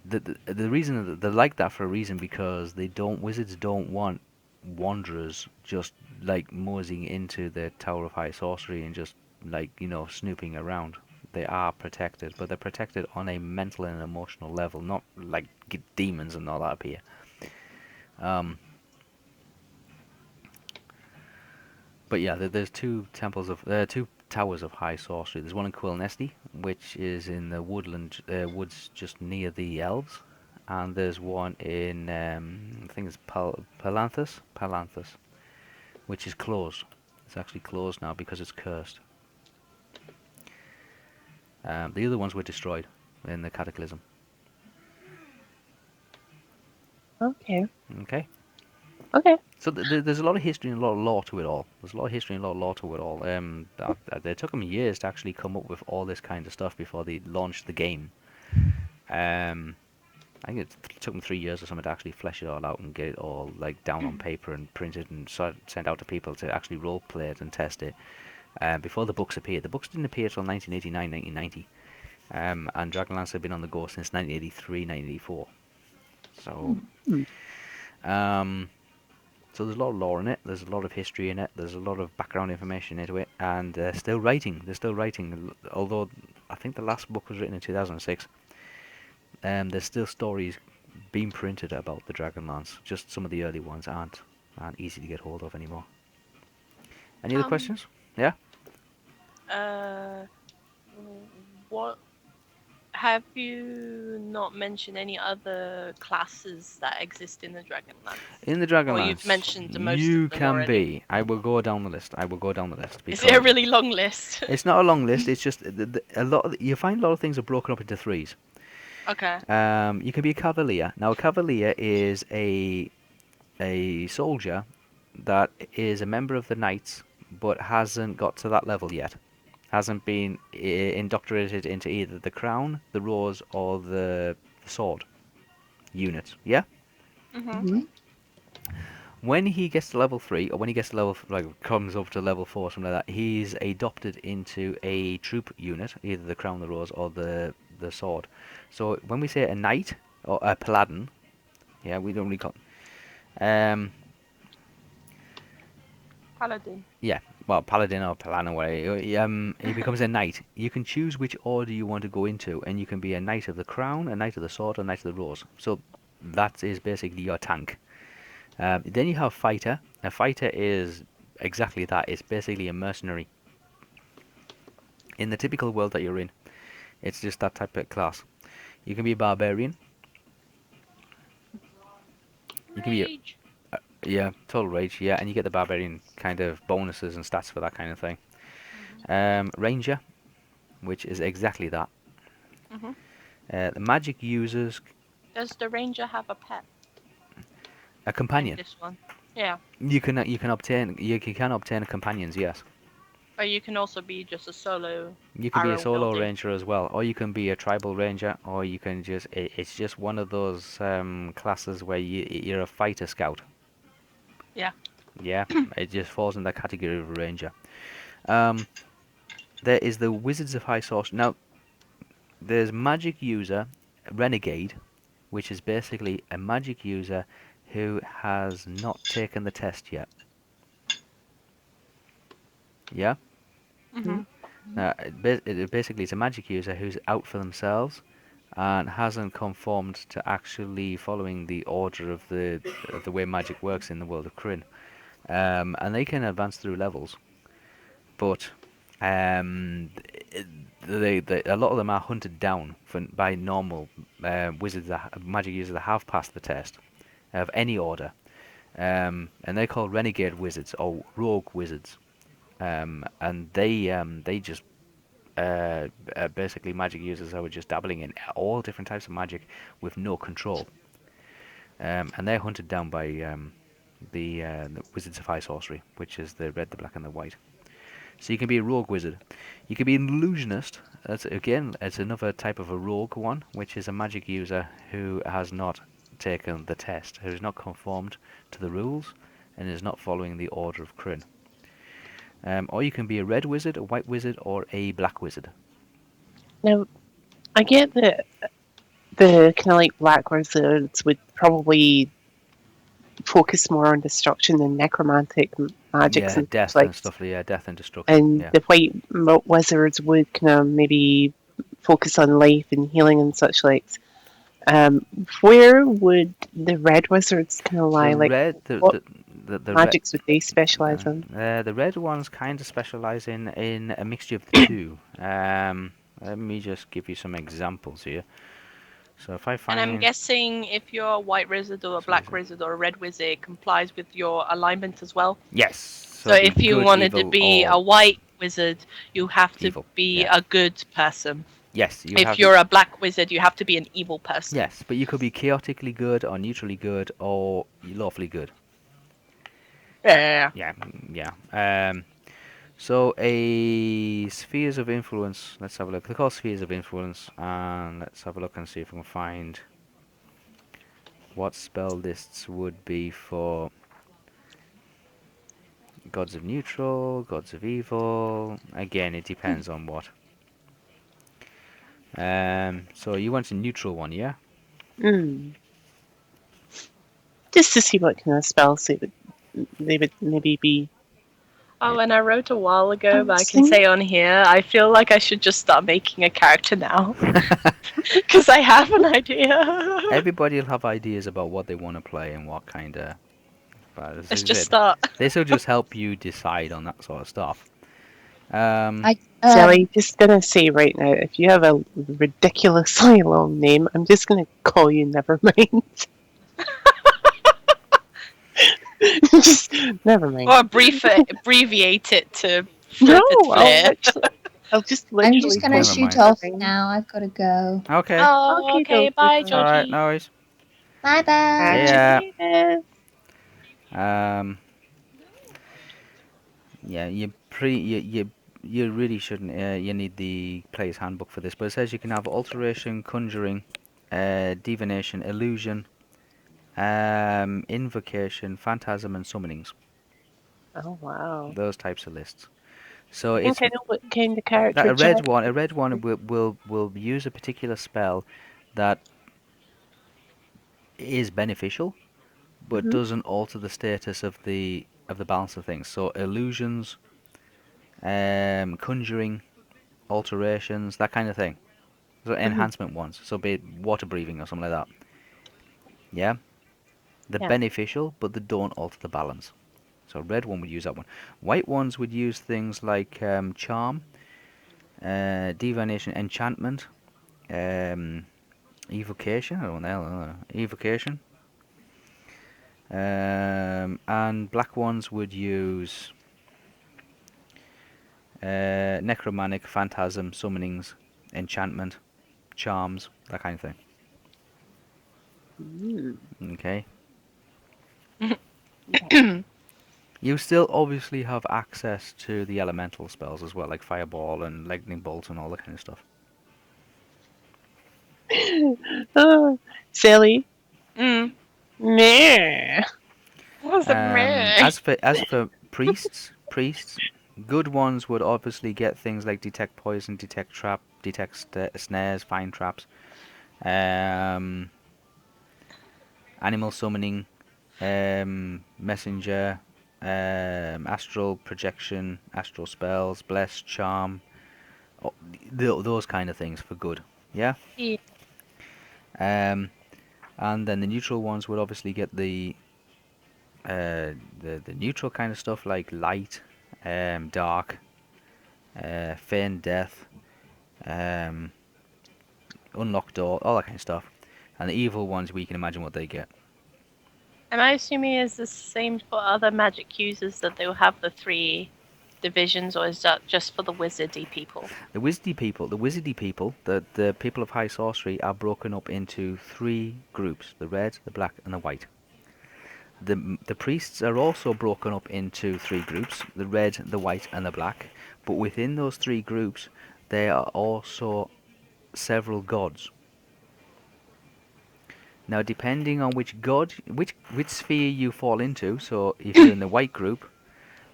Speaker 4: The reason that they're like that for a reason because wizards don't want wanderers just like moseying into the Tower of High Sorcery and just like snooping around. They are protected, but they're protected on a mental and emotional level, not like demons and all that appear. Um, but yeah, there's 2 towers of high sorcery. There's one in QnA, which is in the woods just near the elves, and there's one in I think it's Palanthus, which is closed. It's actually closed now because it's cursed. The other ones were destroyed in the Cataclysm.
Speaker 1: Okay.
Speaker 4: Okay.
Speaker 1: Okay.
Speaker 4: So there's a lot of history and a lot of lore to it all. It took them years to actually come up with all this kind of stuff before they launched the game. I think it took them 3 years or something to actually flesh it all out and get it all like down on paper and printed and sent out to people to actually role play it and test it. Before the books appeared. The books didn't appear until 1989, 1990. And Dragonlance had been on the go since 1983, 1984. So, so there's a lot of lore in it. There's a lot of history in it. There's a lot of background information into it, and they're still writing. Although I think the last book was written in 2006. There's still stories being printed about the Dragonlance. Just some of the early ones aren't easy to get hold of anymore. Any other questions? Yeah.
Speaker 6: What have you not mentioned any other classes that exist in the Dragonlance?
Speaker 4: In the Dragonlance,
Speaker 6: Or you've mentioned the most
Speaker 4: you
Speaker 6: of them
Speaker 4: can
Speaker 6: already.
Speaker 4: be. I will go down the list.
Speaker 6: Is it a really long list?
Speaker 4: It's not a long list. It's just a lot. You find a lot of things are broken up into threes.
Speaker 6: Okay.
Speaker 4: You can be a cavalier. Now, a cavalier is a soldier that is a member of the knights, but hasn't got to that level yet. Hasn't been indoctrinated into either the crown, the rose, or the sword unit. Yeah.
Speaker 1: Mm-hmm.
Speaker 4: When he gets to level 3, or when he gets to comes up to level 4, something like that, he's adopted into a troop unit, either the crown, the rose, or the sword. So when we say a knight or a paladin, yeah, we don't really call.
Speaker 6: Paladin.
Speaker 4: Yeah, well, paladin or paladin, whatever. He becomes a knight. You can choose which order you want to go into, and you can be a knight of the crown, a knight of the sword, or a knight of the rose. So that is basically your tank. Then you have fighter. A fighter is exactly that. It's basically a mercenary. In the typical world that you're in, it's just that type of class. You can be a barbarian. You can be
Speaker 6: Rage.
Speaker 4: yeah, total rage. Yeah, and you get the barbarian kind of bonuses and stats for that kind of thing. Ranger, which is exactly that. The magic users.
Speaker 6: Does the ranger have a pet?
Speaker 4: A companion.
Speaker 6: In this one. Yeah.
Speaker 4: You can obtain companions, yes.
Speaker 6: But you can also be just a solo.
Speaker 4: You can be a
Speaker 6: arrow
Speaker 4: solo
Speaker 6: wielding.
Speaker 4: ranger as well, or you can be a tribal ranger, or you can just it's just one of those classes where you're a fighter scout.
Speaker 6: Yeah.
Speaker 4: Yeah, it just falls in that category of a ranger. There is the Wizards of High Sorcery. Now, there's magic user, renegade, which is basically a magic user who has not taken the test yet. Yeah? Now, basically, it's a magic user who's out for themselves and hasn't conformed to actually following the order of the way magic works in the world of Krynn. And they can advance through levels, but a lot of them are hunted down by normal wizards, magic users that have passed the test of any order, and they're called renegade wizards or rogue wizards, and they just basically magic users who are just dabbling in all different types of magic with no control, and they're hunted down by the Wizards of High Sorcery, which is the red, the black, and the white. So you can be a rogue wizard. You can be an illusionist. It's another type of a rogue one, which is a magic user who has not taken the test, who has not conformed to the rules, and is not following the order of Krynn. Or you can be a red wizard, a white wizard, or a black wizard.
Speaker 1: Now, I get that the kind of like black wizards would probably focus more on destruction than necromantic magics
Speaker 4: Yeah,
Speaker 1: and
Speaker 4: death
Speaker 1: like,
Speaker 4: and stuff. Yeah, death and destruction.
Speaker 1: and
Speaker 4: Yeah.
Speaker 1: the white wizards would kind of maybe focus on life and healing and such likes. Where would the red wizards kind of lie? What magics would they specialize in?
Speaker 4: The red ones kind of specialize in a mixture of the two. Let me just give you some examples here. So if I
Speaker 6: And
Speaker 4: find...
Speaker 6: I'm guessing if you're a white wizard or a black wizard or a red wizard, it complies with your alignment as well.
Speaker 4: Yes.
Speaker 6: So
Speaker 4: it'd
Speaker 6: if
Speaker 4: be
Speaker 6: you
Speaker 4: good,
Speaker 6: wanted to
Speaker 4: evil,
Speaker 6: be
Speaker 4: or
Speaker 6: a white wizard, you have to
Speaker 4: evil.
Speaker 6: be
Speaker 4: Yeah.
Speaker 6: a good person.
Speaker 4: Yes, you
Speaker 6: If
Speaker 4: have.
Speaker 6: you're a black wizard, you have to be an evil person.
Speaker 4: Yes, but you could be chaotically good, or neutrally good, or lawfully good.
Speaker 6: Yeah.
Speaker 4: Yeah, yeah. So a spheres of influence. Let's have a look. They're called spheres of influence, and let's have a look and see if we can find what spell lists would be for gods of neutral, gods of evil. Again, it depends on what. So you want a neutral one, yeah?
Speaker 1: Just to see what kind of spells they would maybe be.
Speaker 6: Oh, and I wrote a while ago, but I can
Speaker 1: Interesting.
Speaker 6: say on here, I feel like I should just start making a character now. Because I have an idea.
Speaker 4: Everybody will have ideas about what they want to play and what kind of. But as I
Speaker 6: Let's just
Speaker 4: said,
Speaker 6: start.
Speaker 4: this will just help you decide on that sort of stuff.
Speaker 1: Sally, just gonna say right now, if you have a ridiculously long name, I'm just gonna call you Nevermind. Just Nevermind.
Speaker 6: Or abbreviate it to
Speaker 1: No,
Speaker 6: Flair.
Speaker 1: I'll just
Speaker 5: I'm
Speaker 1: literally.
Speaker 5: just gonna
Speaker 4: Never
Speaker 5: shoot
Speaker 4: mind.
Speaker 5: off now. I've gotta go.
Speaker 4: Okay.
Speaker 6: Oh, okay. Bye,
Speaker 1: dokie.
Speaker 6: Georgie.
Speaker 4: Alright, no worries.
Speaker 5: Bye bye.
Speaker 4: See ya.
Speaker 1: Yeah.
Speaker 4: Yeah, you really shouldn't. You need the player's handbook for this, but it says you can have alteration, conjuring, divination, illusion, invocation, phantasm, and summonings.
Speaker 1: Oh wow.
Speaker 4: Those types of lists. So
Speaker 1: I
Speaker 4: it's
Speaker 1: think I know what kind of character.
Speaker 4: that a
Speaker 1: Jack
Speaker 4: red one will use a particular spell that is beneficial, but doesn't alter the status of the balance of things. So illusions, conjuring, alterations, that kind of thing. So enhancement ones. So be it water breathing or something like that. Yeah? They're
Speaker 1: Yeah.
Speaker 4: beneficial, but they don't alter the balance. So red one would use that one. White ones would use things like charm, divination, enchantment, evocation. I don't know. Evocation. And black ones would use necromantic, phantasm, summonings, enchantment, charms, that kind of thing. Okay. You still obviously have access to the elemental spells as well, like fireball and lightning bolt and all that kind of stuff.
Speaker 1: Oh, Sally.
Speaker 6: Mm.
Speaker 1: Meh.
Speaker 6: What's the meh?
Speaker 4: As for priests, good ones would obviously get things like detect poison, detect trap, detect snares, find traps, animal summoning, messenger, astral projection, astral spells, bless, charm, those kind of things for good. Yeah.
Speaker 6: Yeah.
Speaker 4: And then the neutral ones would obviously get the neutral kind of stuff like light, dark, feign death, unlock door, all that kind of stuff. And the evil ones, we can imagine what they get.
Speaker 6: Am I assuming it's the same for other magic users that they will have the 3 divisions, or is that just for the wizardy people?
Speaker 4: The wizardy people, the people of high sorcery are broken up into 3 groups: the red, the black, and the white. The priests are also broken up into 3 groups: the red, the white, and the black. But within those 3 groups, there are also several gods. Now, depending on which god, which sphere you fall into, so if you're in the white group,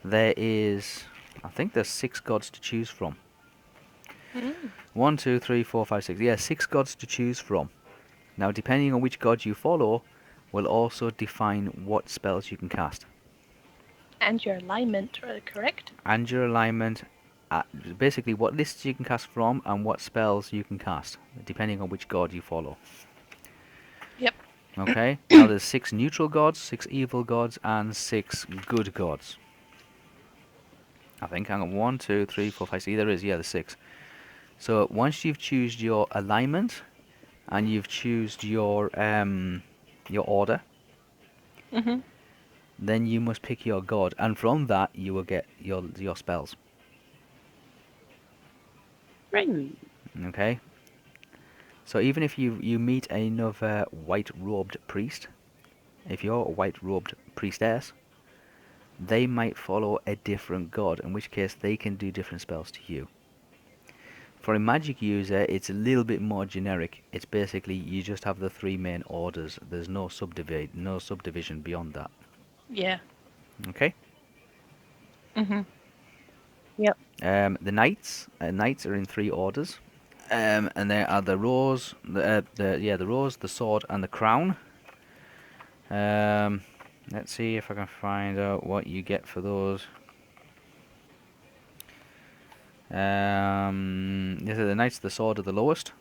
Speaker 4: there is, I think there's 6 gods to choose from. 1, 2, 3, 4, 5, 6. Yeah, 6 gods to choose from. Now, depending on which god you follow, will also define what spells you can cast.
Speaker 6: And your alignment, correct?
Speaker 4: And your alignment, basically what lists you can cast from and what spells you can cast, depending on which god you follow.
Speaker 6: Yep.
Speaker 4: Okay, now there's 6 neutral gods, 6 evil gods, and 6 good gods. I think, hang on, 1, 2, 3, 4, 5, 6, there is, yeah, there's 6. So once you've chosen your alignment and you've chosen your order,
Speaker 6: Mm-hmm.
Speaker 4: then you must pick your god, and from that you will get your spells.
Speaker 6: Right.
Speaker 4: Okay. So even if you meet another white-robed priest, if you're a white-robed priestess, they might follow a different god, in which case they can do different spells to you. For a magic user, it's a little bit more generic. It's basically you just have the 3 main orders. There's no subdivision beyond that.
Speaker 6: Yeah.
Speaker 4: Okay.
Speaker 6: Mm-hmm.
Speaker 4: The knights are in 3 orders, and they are the rose, the rose, the sword, and the crown. Let's see if I can find out what you get for those. The knights, the sword are the lowest.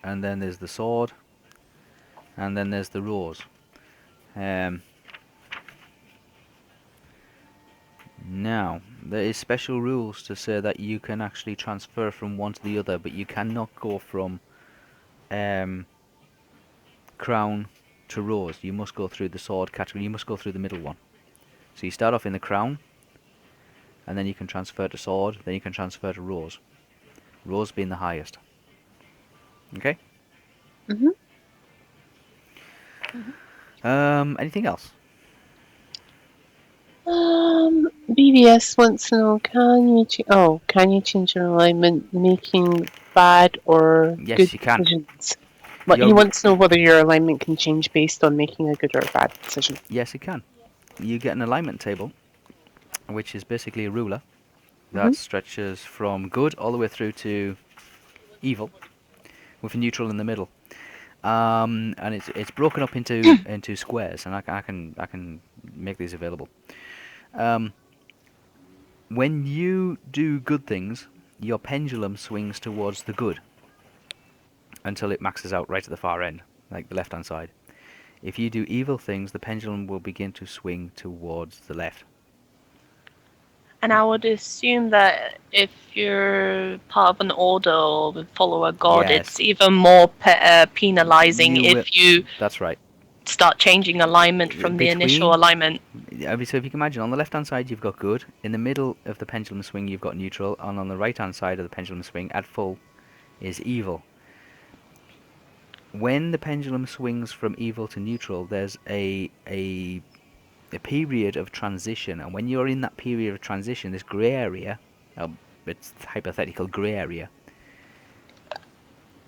Speaker 4: And then there's the sword. And then there's the rose. Now, there is special rules to say that you can actually transfer from one to the other, but you cannot go from crown to rose. You must go through the sword category. You must go through the middle one. So you start off in the crown, and then you can transfer to sword, then you can transfer to rose. Rose being the highest. Okay?
Speaker 1: Mm-hmm.
Speaker 4: Anything else?
Speaker 1: BBS wants to know, can you change your alignment, making bad or
Speaker 4: Yes,
Speaker 1: good
Speaker 4: you can.
Speaker 1: decisions? But he
Speaker 4: Your-
Speaker 1: wants to know whether your alignment can change based on making a good or a bad decision.
Speaker 4: Yes, it can. You get an alignment table, which is basically a ruler that
Speaker 1: Mhm.
Speaker 4: stretches from good all the way through to evil, with a neutral in the middle. And it's broken up into squares, and I can make these available. When you do good things, your pendulum swings towards the good until it maxes out right at the far end, like the left-hand side. If you do evil things, the pendulum will begin to swing towards the left.
Speaker 6: And I would assume that if you're part of an order or follow a god,
Speaker 4: Yes.
Speaker 6: it's even more penalizing
Speaker 4: You will-
Speaker 6: if you
Speaker 4: That's right.
Speaker 6: start changing alignment from the initial
Speaker 4: Between-
Speaker 6: alignment.
Speaker 4: So if you can imagine, on the left-hand side you've got good, in the middle of the pendulum swing you've got neutral, and on the right-hand side of the pendulum swing at full is evil. When the pendulum swings from evil to neutral, there's a period of transition, and when you're in that period of transition, this grey area, it's hypothetical grey area,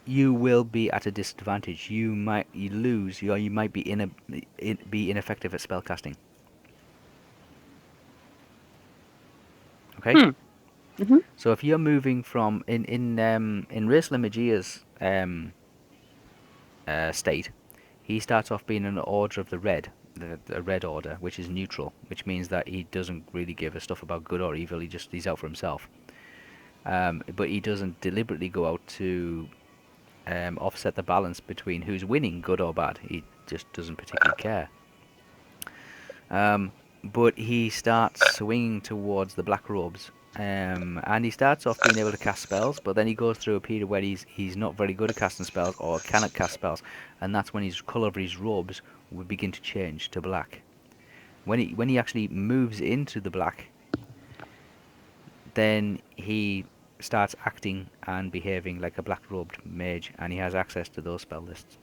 Speaker 4: you will be at a disadvantage. You might lose, you might be be ineffective at spellcasting. Okay.
Speaker 1: Mhm.
Speaker 4: So if you're moving from in Raisler Magia's state, he starts off being an order of the red, the red order, which is neutral, which means that he doesn't really give a stuff about good or evil. He's out for himself. But he doesn't deliberately go out to offset the balance between who's winning, good or bad. He just doesn't particularly care. But he starts swinging towards the black robes, and he starts off being able to cast spells, but then he goes through a period where he's not very good at casting spells or cannot cast spells, and that's when his colour of his robes will begin to change to black. When he actually moves into the black, then he starts acting and behaving like a black-robed mage, and he has access to those spell lists.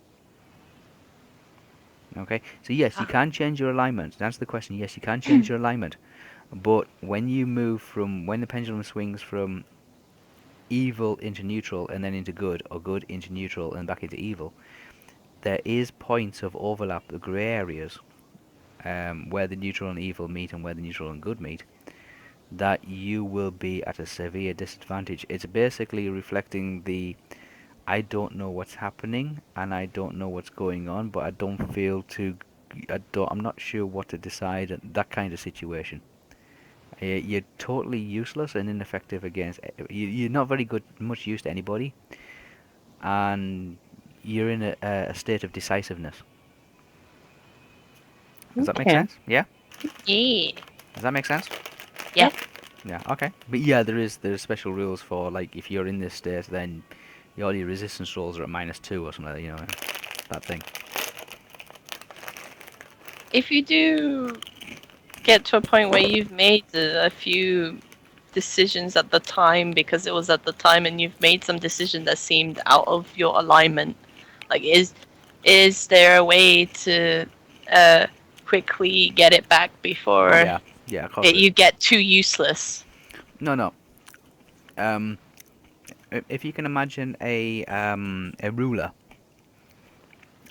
Speaker 4: Okay, so yes, you can change your alignment. To answer the question, yes, you can change your alignment. But when the pendulum swings from evil into neutral and then into good, or good into neutral and back into evil, there is points of overlap, the grey areas, where the neutral and evil meet and where the neutral and good meet, that you will be at a severe disadvantage. It's basically reflecting the I don't know what's happening and I don't know what's going on, but I'm not sure what to decide, that kind of situation. You're totally useless and ineffective against. You're not very much use to anybody, and you're in a state of decisiveness. Does that make
Speaker 1: Okay.
Speaker 4: sense? Yeah.
Speaker 6: Yeah.
Speaker 4: Does that make sense?
Speaker 6: Yeah.
Speaker 4: Yeah, okay. But yeah, there's special rules for, like, if you're in this state, then all your resistance rolls are at -2 or something like that, you know, that thing.
Speaker 6: If you do get to a point where you've made a few decisions at the time because it was at the time, and you've made some decision that seemed out of your alignment, like is there a way to quickly get it back before
Speaker 4: Yeah, of course.
Speaker 6: you get too useless?
Speaker 4: No. If you can imagine a ruler,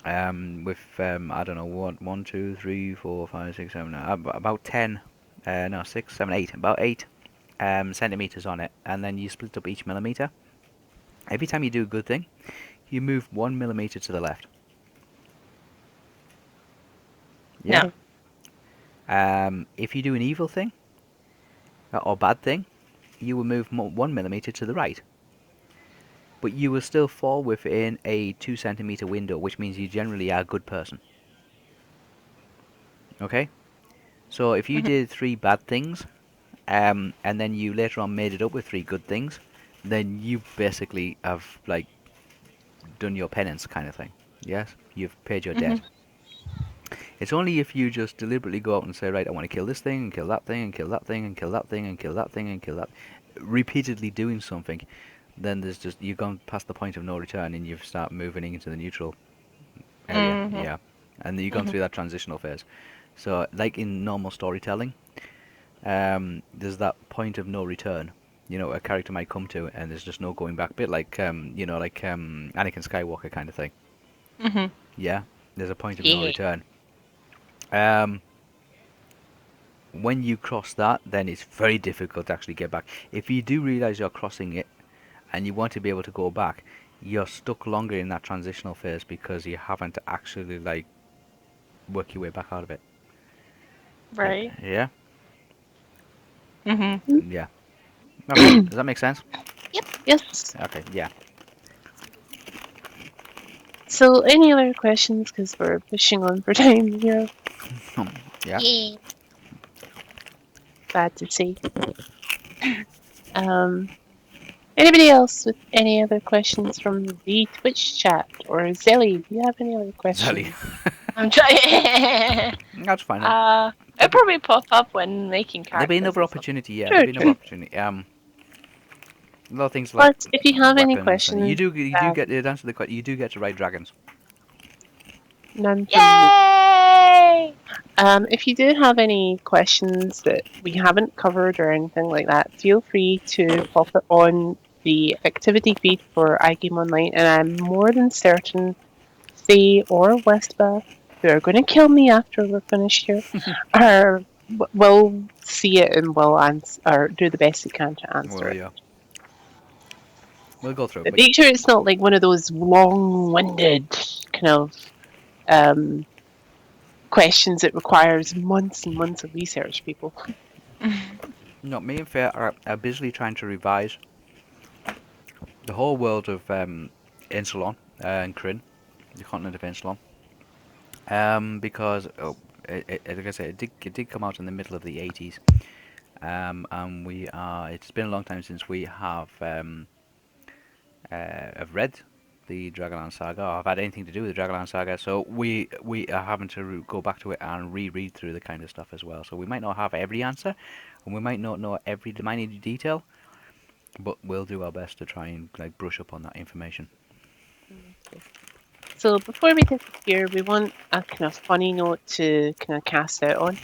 Speaker 4: with I don't know what, 1, 2, 3, 4, 5, 6, 7, about 10, no, 6, 7, 8, about 8 centimeters on it, and then you split up each millimeter. Every time you do a good thing, you move 1 millimeter to the left. Yeah. If you do an evil thing or bad thing, you will move 1 millimeter to the right. But you will still fall within a 2 centimeter window, which means you generally are a good person. Okay? So if you did 3 bad things, and then you later on made it up with 3 good things, then you basically have, like, done your penance kind of thing. Yes? You've paid your debt. It's only if you just deliberately go out and say, right, I want to kill this thing, and kill that thing, and kill that thing, and kill that thing, and kill that thing, and kill that, repeatedly doing something, then there's just, you've gone past the point of no return, and you start moving into the neutral area. Yeah. And you've gone through that transitional phase. So, like in normal storytelling, there's that point of no return. You know, a character might come to, and there's just no going back. Bit like, Anakin Skywalker kind of thing. Yeah, there's a point of no return. When you cross that, then it's very difficult to actually get back. If you do realize you're crossing it, and you want to be able to go back, you're stuck longer in that transitional phase because you haven't actually, like, work your way back out of it.
Speaker 6: Right.
Speaker 4: Yeah.
Speaker 6: Mm-hmm.
Speaker 4: Yeah. Okay. Does that make sense?
Speaker 1: Yes.
Speaker 4: Okay. Yeah.
Speaker 1: So, any other questions? Because we're pushing on for time here.
Speaker 4: Yeah.
Speaker 5: Yeah.
Speaker 1: Bad to say. Anybody else with any other questions from the Twitch chat? Or Zelly, do you have any other questions?
Speaker 4: Zelly.
Speaker 6: I'm trying.
Speaker 4: That's fine.
Speaker 6: It'll probably pop up when making characters.
Speaker 4: There'll be another
Speaker 6: and stuff.
Speaker 4: opportunity. Yeah.
Speaker 1: True,
Speaker 4: There'll be another
Speaker 1: true.
Speaker 4: opportunity. A lot of things like
Speaker 1: But if you have any
Speaker 4: weapons and-
Speaker 1: questions,
Speaker 4: you do get to answer the question. You do get to ride dragons.
Speaker 1: none from me.
Speaker 6: Yay!
Speaker 1: If you do have any questions that we haven't covered or anything like that, feel free to pop it on the activity feed for iGame Online, and I'm more than certain Faye or Whisper, who are going to kill me after we're finished here, will see it and will answer or do the best they can to answer
Speaker 4: Well,
Speaker 1: it.
Speaker 4: yeah. We'll go through.
Speaker 1: But make sure it's not like one of those long-winded kind of questions that requires months and months of research, people.
Speaker 4: No, me and Faye are busily trying to revise the whole world of Ansalon and Krynn, the continent of Ansalon. Because like I said, it did come out in the middle of the 80s, and it's been a long time since we have read the Dragonlance saga, or have had anything to do with the Dragonlance saga. So we are having to go back to it and reread through the kind of stuff as well. So we might not have every answer, and we might not know every minute detail, but we'll do our best to try and, like, brush up on that information.
Speaker 1: So before we disappear, we want a kind of funny note to kind of cast out on.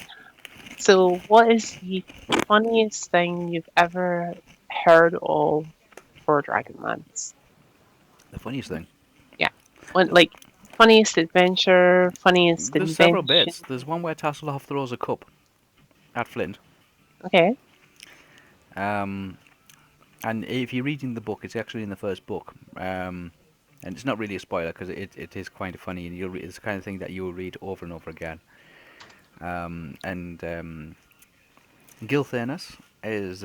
Speaker 1: So what is the funniest thing you've ever heard of for Dragonlance?
Speaker 4: The funniest thing.
Speaker 1: Yeah. Like, funniest adventure, funniest
Speaker 4: There's
Speaker 1: invention.
Speaker 4: several bits. There's one where Tasselhoff throws a cup at Flint.
Speaker 1: Okay.
Speaker 4: And if you're reading the book, it's actually in the first book. And it's not really a spoiler because it is quite funny, and it's the kind of thing that you'll read over and over again. Gilthanas is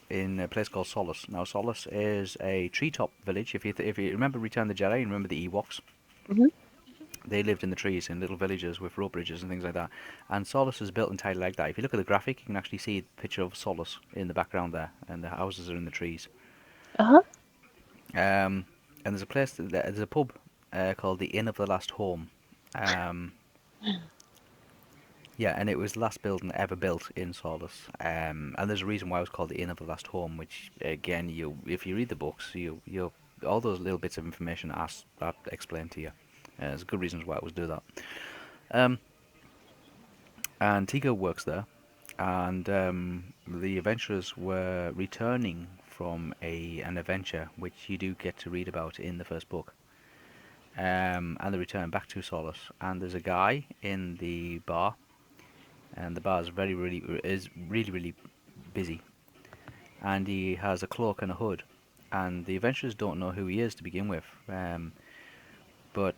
Speaker 4: in a place called Solace. Now, Solace is a treetop village. If you remember Return of the Jedi, you remember the Ewoks. They lived in the trees in little villages with rope bridges and things like that. And Solus is built entirely like that. If you look at the graphic, you can actually see a picture of Solus in the background there, and the houses are in the trees.
Speaker 1: Uh-huh.
Speaker 4: And there's a place, there's a pub called the Inn of the Last Home. Yeah, and it was the last building ever built in Solus. And there's a reason why it was called the Inn of the Last Home, which again, if you read the books, you all those little bits of information are explained to you. There's good reasons why it was do that. And Tico works there, and the adventurers were returning from an adventure which you do get to read about in the first book. And they return back to Solus, and there's a guy in the bar, and the bar is really busy, and he has a cloak and a hood, and the adventurers don't know who he is to begin with, but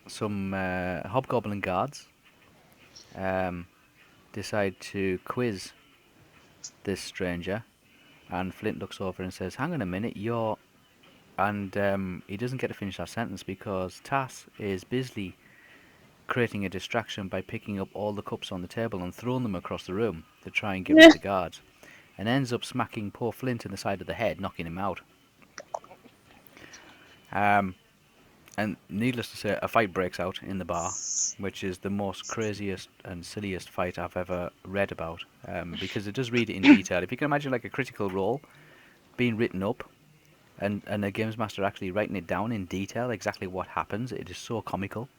Speaker 4: some hobgoblin guards decide to quiz this stranger, and Flint looks over and says, "Hang on a minute, you're..." And he doesn't get to finish that sentence because Tass is busily creating a distraction by picking up all the cups on the table and throwing them across the room to try and give them to the guards, and ends up smacking poor Flint in the side of the head, knocking him out. And needless to say, a fight breaks out in the bar, which is the most craziest and silliest fight I've ever read about, because it does read it in detail. If you can imagine like a critical role being written up, and a games master actually writing it down in detail, exactly what happens, it is so comical.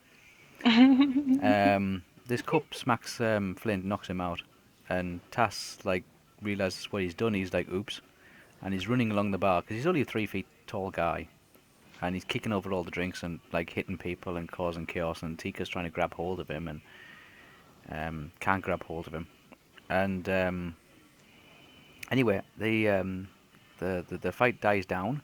Speaker 4: This cup smacks Flint, knocks him out, and Tass like realizes what he's done. He's like, oops, and he's running along the bar because he's only a 3 feet tall guy, and he's kicking over all the drinks and like hitting people and causing chaos. And Tika's trying to grab hold of him and can't grab hold of him. And anyway, the fight dies down,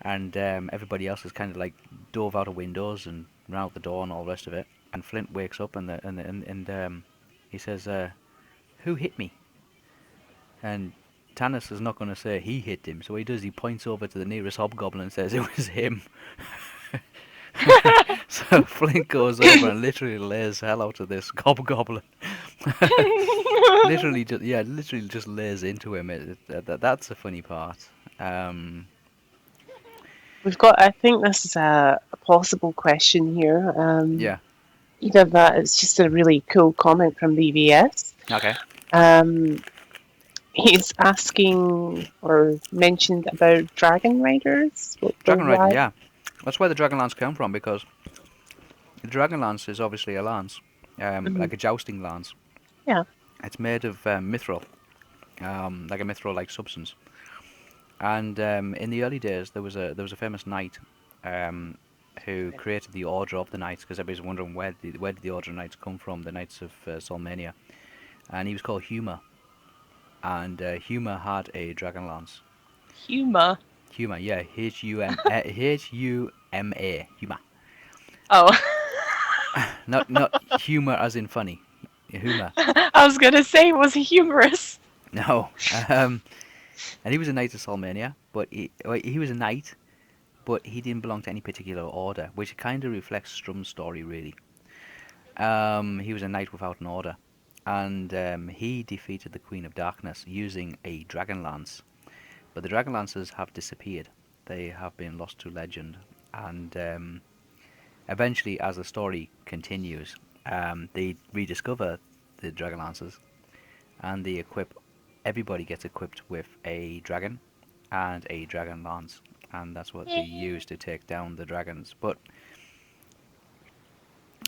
Speaker 4: and everybody else is kind of like dove out of windows and ran out the door and all the rest of it. And Flint wakes up and he says, "Who hit me?" And Tanis is not going to say he hit him, so what he does, he points over to the nearest hobgoblin and says it was him. So Flint goes over and literally lays hell out of this hobgoblin. literally just lays into him. That's the funny part.
Speaker 1: We've got, I think this is a possible question here.
Speaker 4: Yeah.
Speaker 1: Either that, it's just a really cool comment from BVS.
Speaker 4: Okay.
Speaker 1: He's asking or mentioned about dragon riders.
Speaker 4: Dragon riding, yeah. That's where the Dragonlance come from, because the Dragonlance is obviously a lance, like a jousting lance.
Speaker 1: Yeah.
Speaker 4: It's made of mithril, like a mithril-like substance. And in the early days, there was a famous knight who created the Order of the Knights, because everybody's wondering where did the Order of Knights come from, the Knights of Solmania. And he was called Humor. And Humor had a Dragonlance.
Speaker 6: Humor.
Speaker 4: Humor, yeah, H-U-M-A, Humor.
Speaker 6: Oh.
Speaker 4: Not humor as in funny. Humor.
Speaker 6: I was gonna say, was he humorous?
Speaker 4: No. And he was a knight of Solmania, but he was a knight, but he didn't belong to any particular order, which kind of reflects Strum's story, really. He was a knight without an order, and he defeated the Queen of Darkness using a Dragonlance. But the Dragonlances have disappeared. They have been lost to legend, and eventually, as the story continues, they rediscover the Dragonlances, and they everybody gets equipped with a dragon and a dragon lance, and that's what they use to take down the dragons. But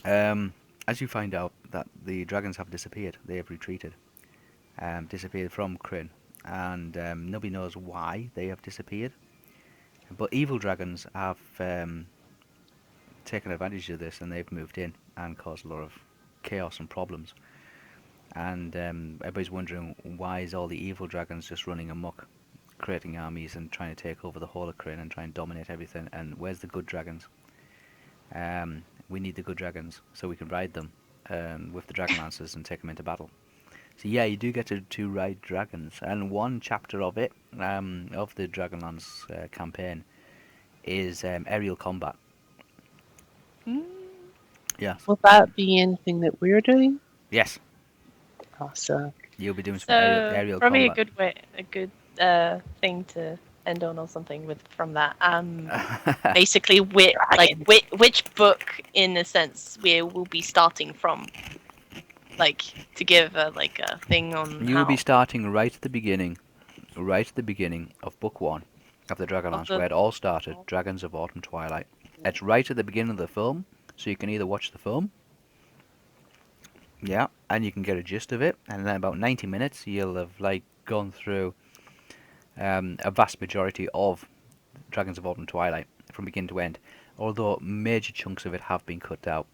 Speaker 4: as you find out, that the dragons have disappeared. They have retreated, disappeared from Krynn, and nobody knows why they have disappeared. But evil dragons have taken advantage of this, and they've moved in and caused a lot of chaos and problems. And everybody's wondering, why is all the evil dragons just running amok, creating armies and trying to take over the whole of Krynn and try and dominate everything? And where's the good dragons? We need the good dragons so we can ride them with the Dragonlancers and take them into battle. So yeah, you do get to ride dragons. And one chapter of it, of the Dragonlance campaign, is aerial combat. Yes.
Speaker 1: Will that be anything that we're doing?
Speaker 4: Yes.
Speaker 1: Awesome.
Speaker 4: You'll be doing some
Speaker 6: So
Speaker 4: aerial
Speaker 6: probably
Speaker 4: combat.
Speaker 6: a good thing to end on or something with from that. Basically, which book, in a sense, we will be starting from, like to give a thing on
Speaker 4: You
Speaker 6: how
Speaker 4: will be starting right at the beginning of book 1 of the
Speaker 6: of
Speaker 4: Dragonlance,
Speaker 6: the
Speaker 4: where it all started, Dragons of Autumn Twilight. It's right at the beginning of the film, so you can either watch the film, yeah, and you can get a gist of it, and then about 90 minutes you'll have gone through a vast majority of Dragons of Autumn Twilight from beginning to end, although major chunks of it have been cut out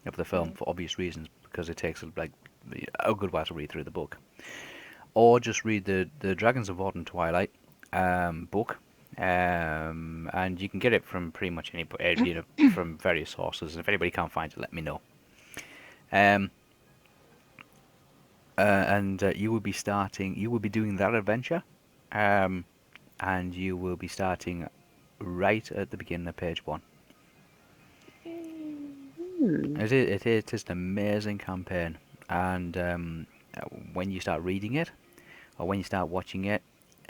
Speaker 4: of the film for obvious reasons, because it takes a good while to read through the book. Or just read the Dragons of Autumn Twilight book, and you can get it from pretty much any from various sources. And if anybody can't find it, let me know. And you will be doing that adventure, and you will be starting right at the beginning of page 1. It is an amazing campaign, and when you start reading it, or when you start watching it,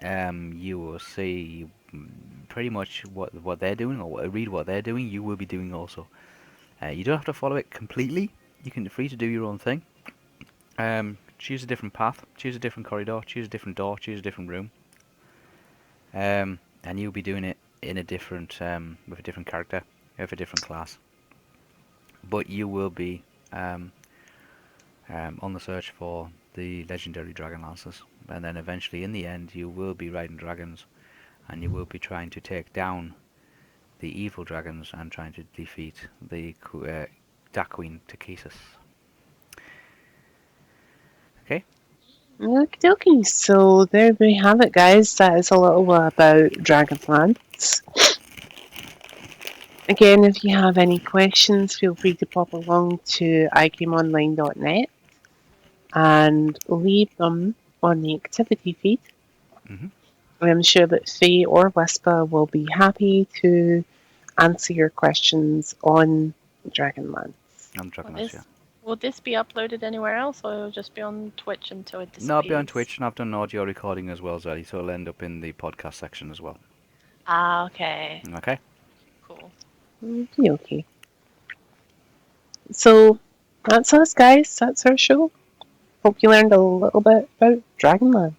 Speaker 4: you will see pretty much what they're doing, or read what they're doing. You will be doing also. You don't have to follow it completely. You can free to do your own thing. Choose a different path, choose a different corridor, choose a different door, choose a different room, and you'll be doing it in a different with a different character, with a different class. But you will be on the search for the legendary Dragonlancers, and then eventually, in the end, you will be riding dragons, and you will be trying to take down the evil dragons and trying to defeat the Dark Queen Takhisis. Okay.
Speaker 1: Okie dokie. So there we have it, guys. That is a little about Dragonlance. Again, if you have any questions, feel free to pop along to iGameOnline.net and leave them on the activity feed.
Speaker 4: Mm-hmm.
Speaker 1: I'm sure that Faye or Whisper will be happy to answer your questions on Dragonlance.
Speaker 4: I'm Dragonlance, yeah.
Speaker 6: Will this be uploaded anywhere else, or will it just be on Twitch until it disappears?
Speaker 4: No, I'll be on Twitch, and I've done audio recording as well, Zelly, so it'll end up in the podcast section as well.
Speaker 6: Ah, okay.
Speaker 4: Okay.
Speaker 6: Cool.
Speaker 1: Okay. So that's us, guys. That's our show. Hope you learned a little bit about Dragonlance.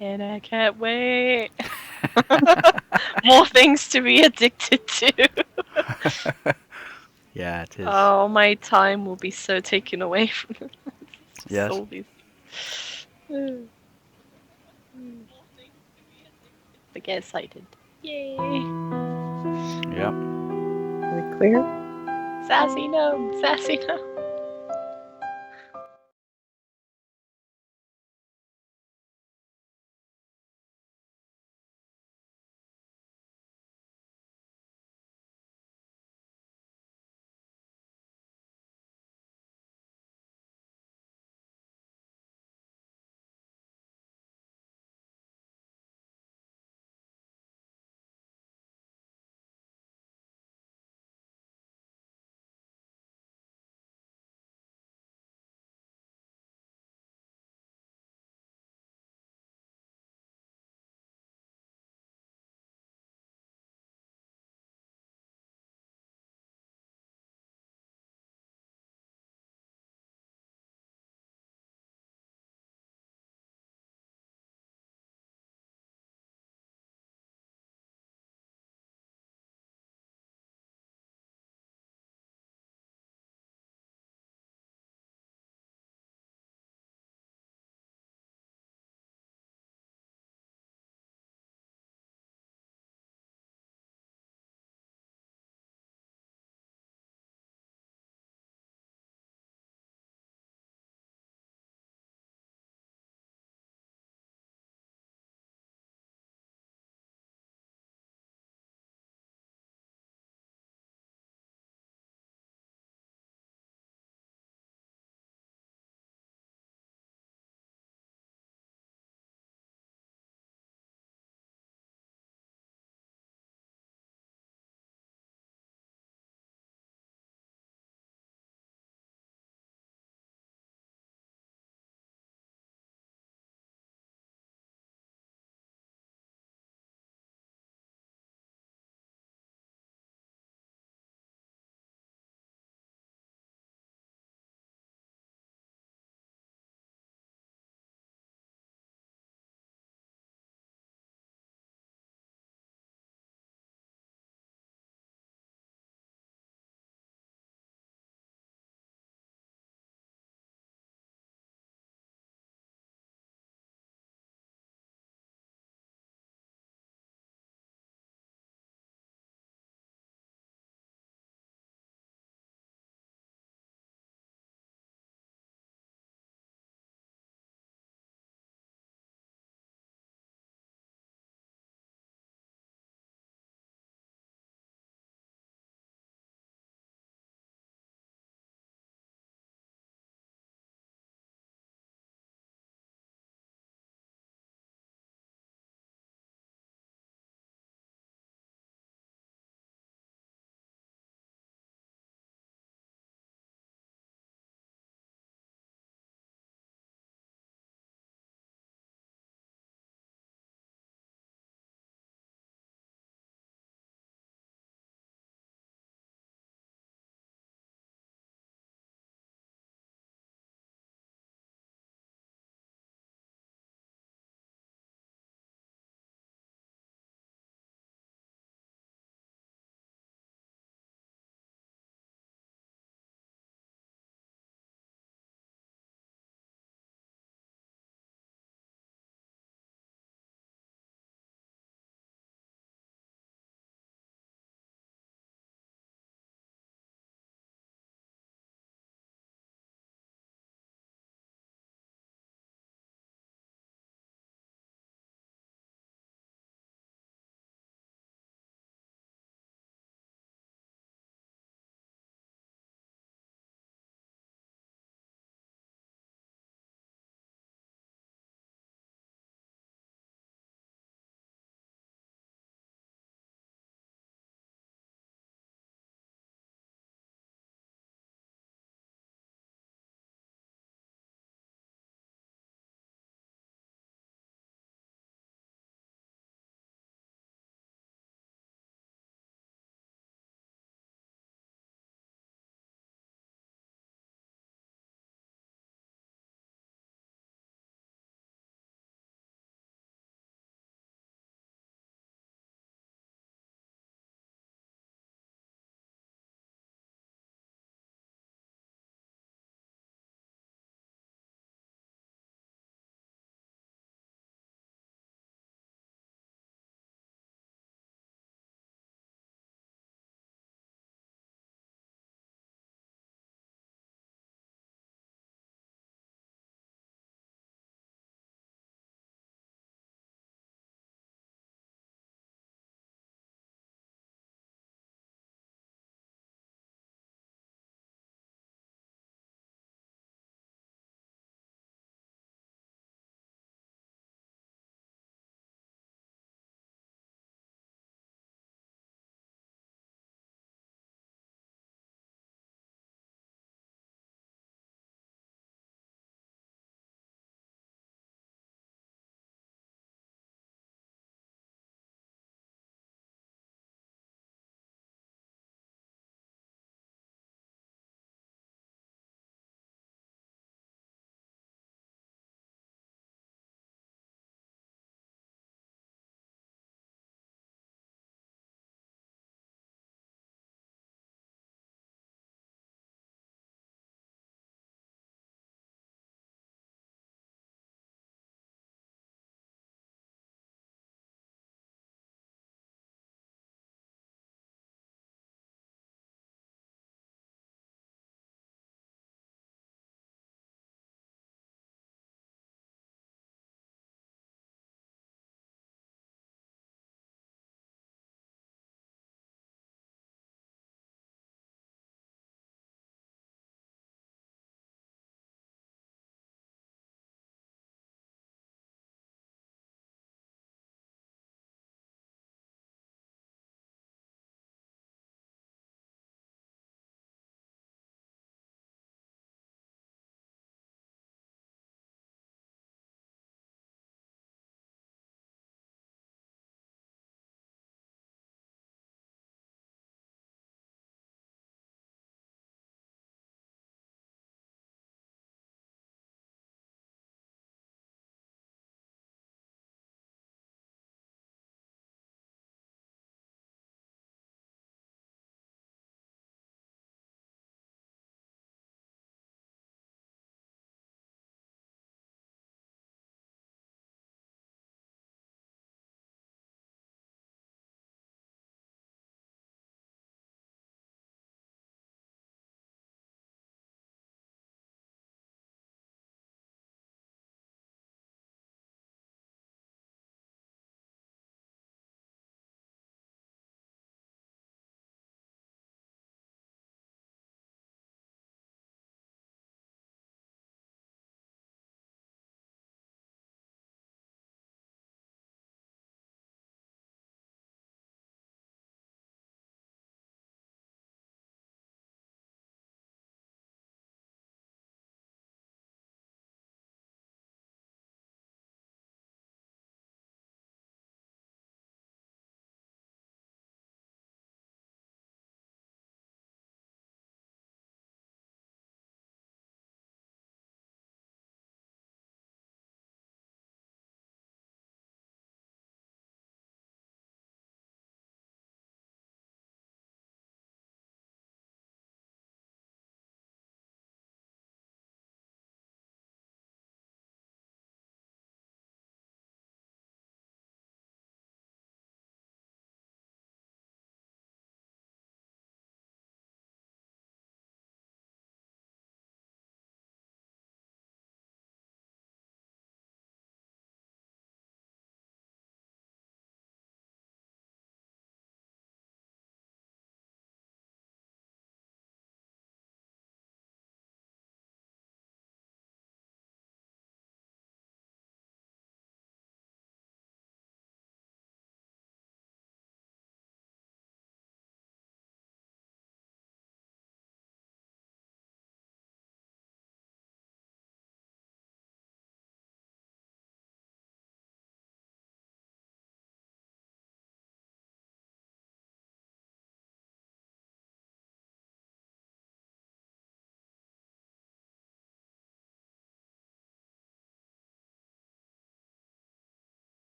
Speaker 6: And I can't wait. More things to be addicted to.
Speaker 4: Yeah, it is.
Speaker 6: Oh, my time will be so taken away from it.
Speaker 4: Yes.
Speaker 6: All these. But get excited. Yay!
Speaker 4: Yeah.
Speaker 1: Are we clear?
Speaker 6: Sassy gnome! Sassy gnome!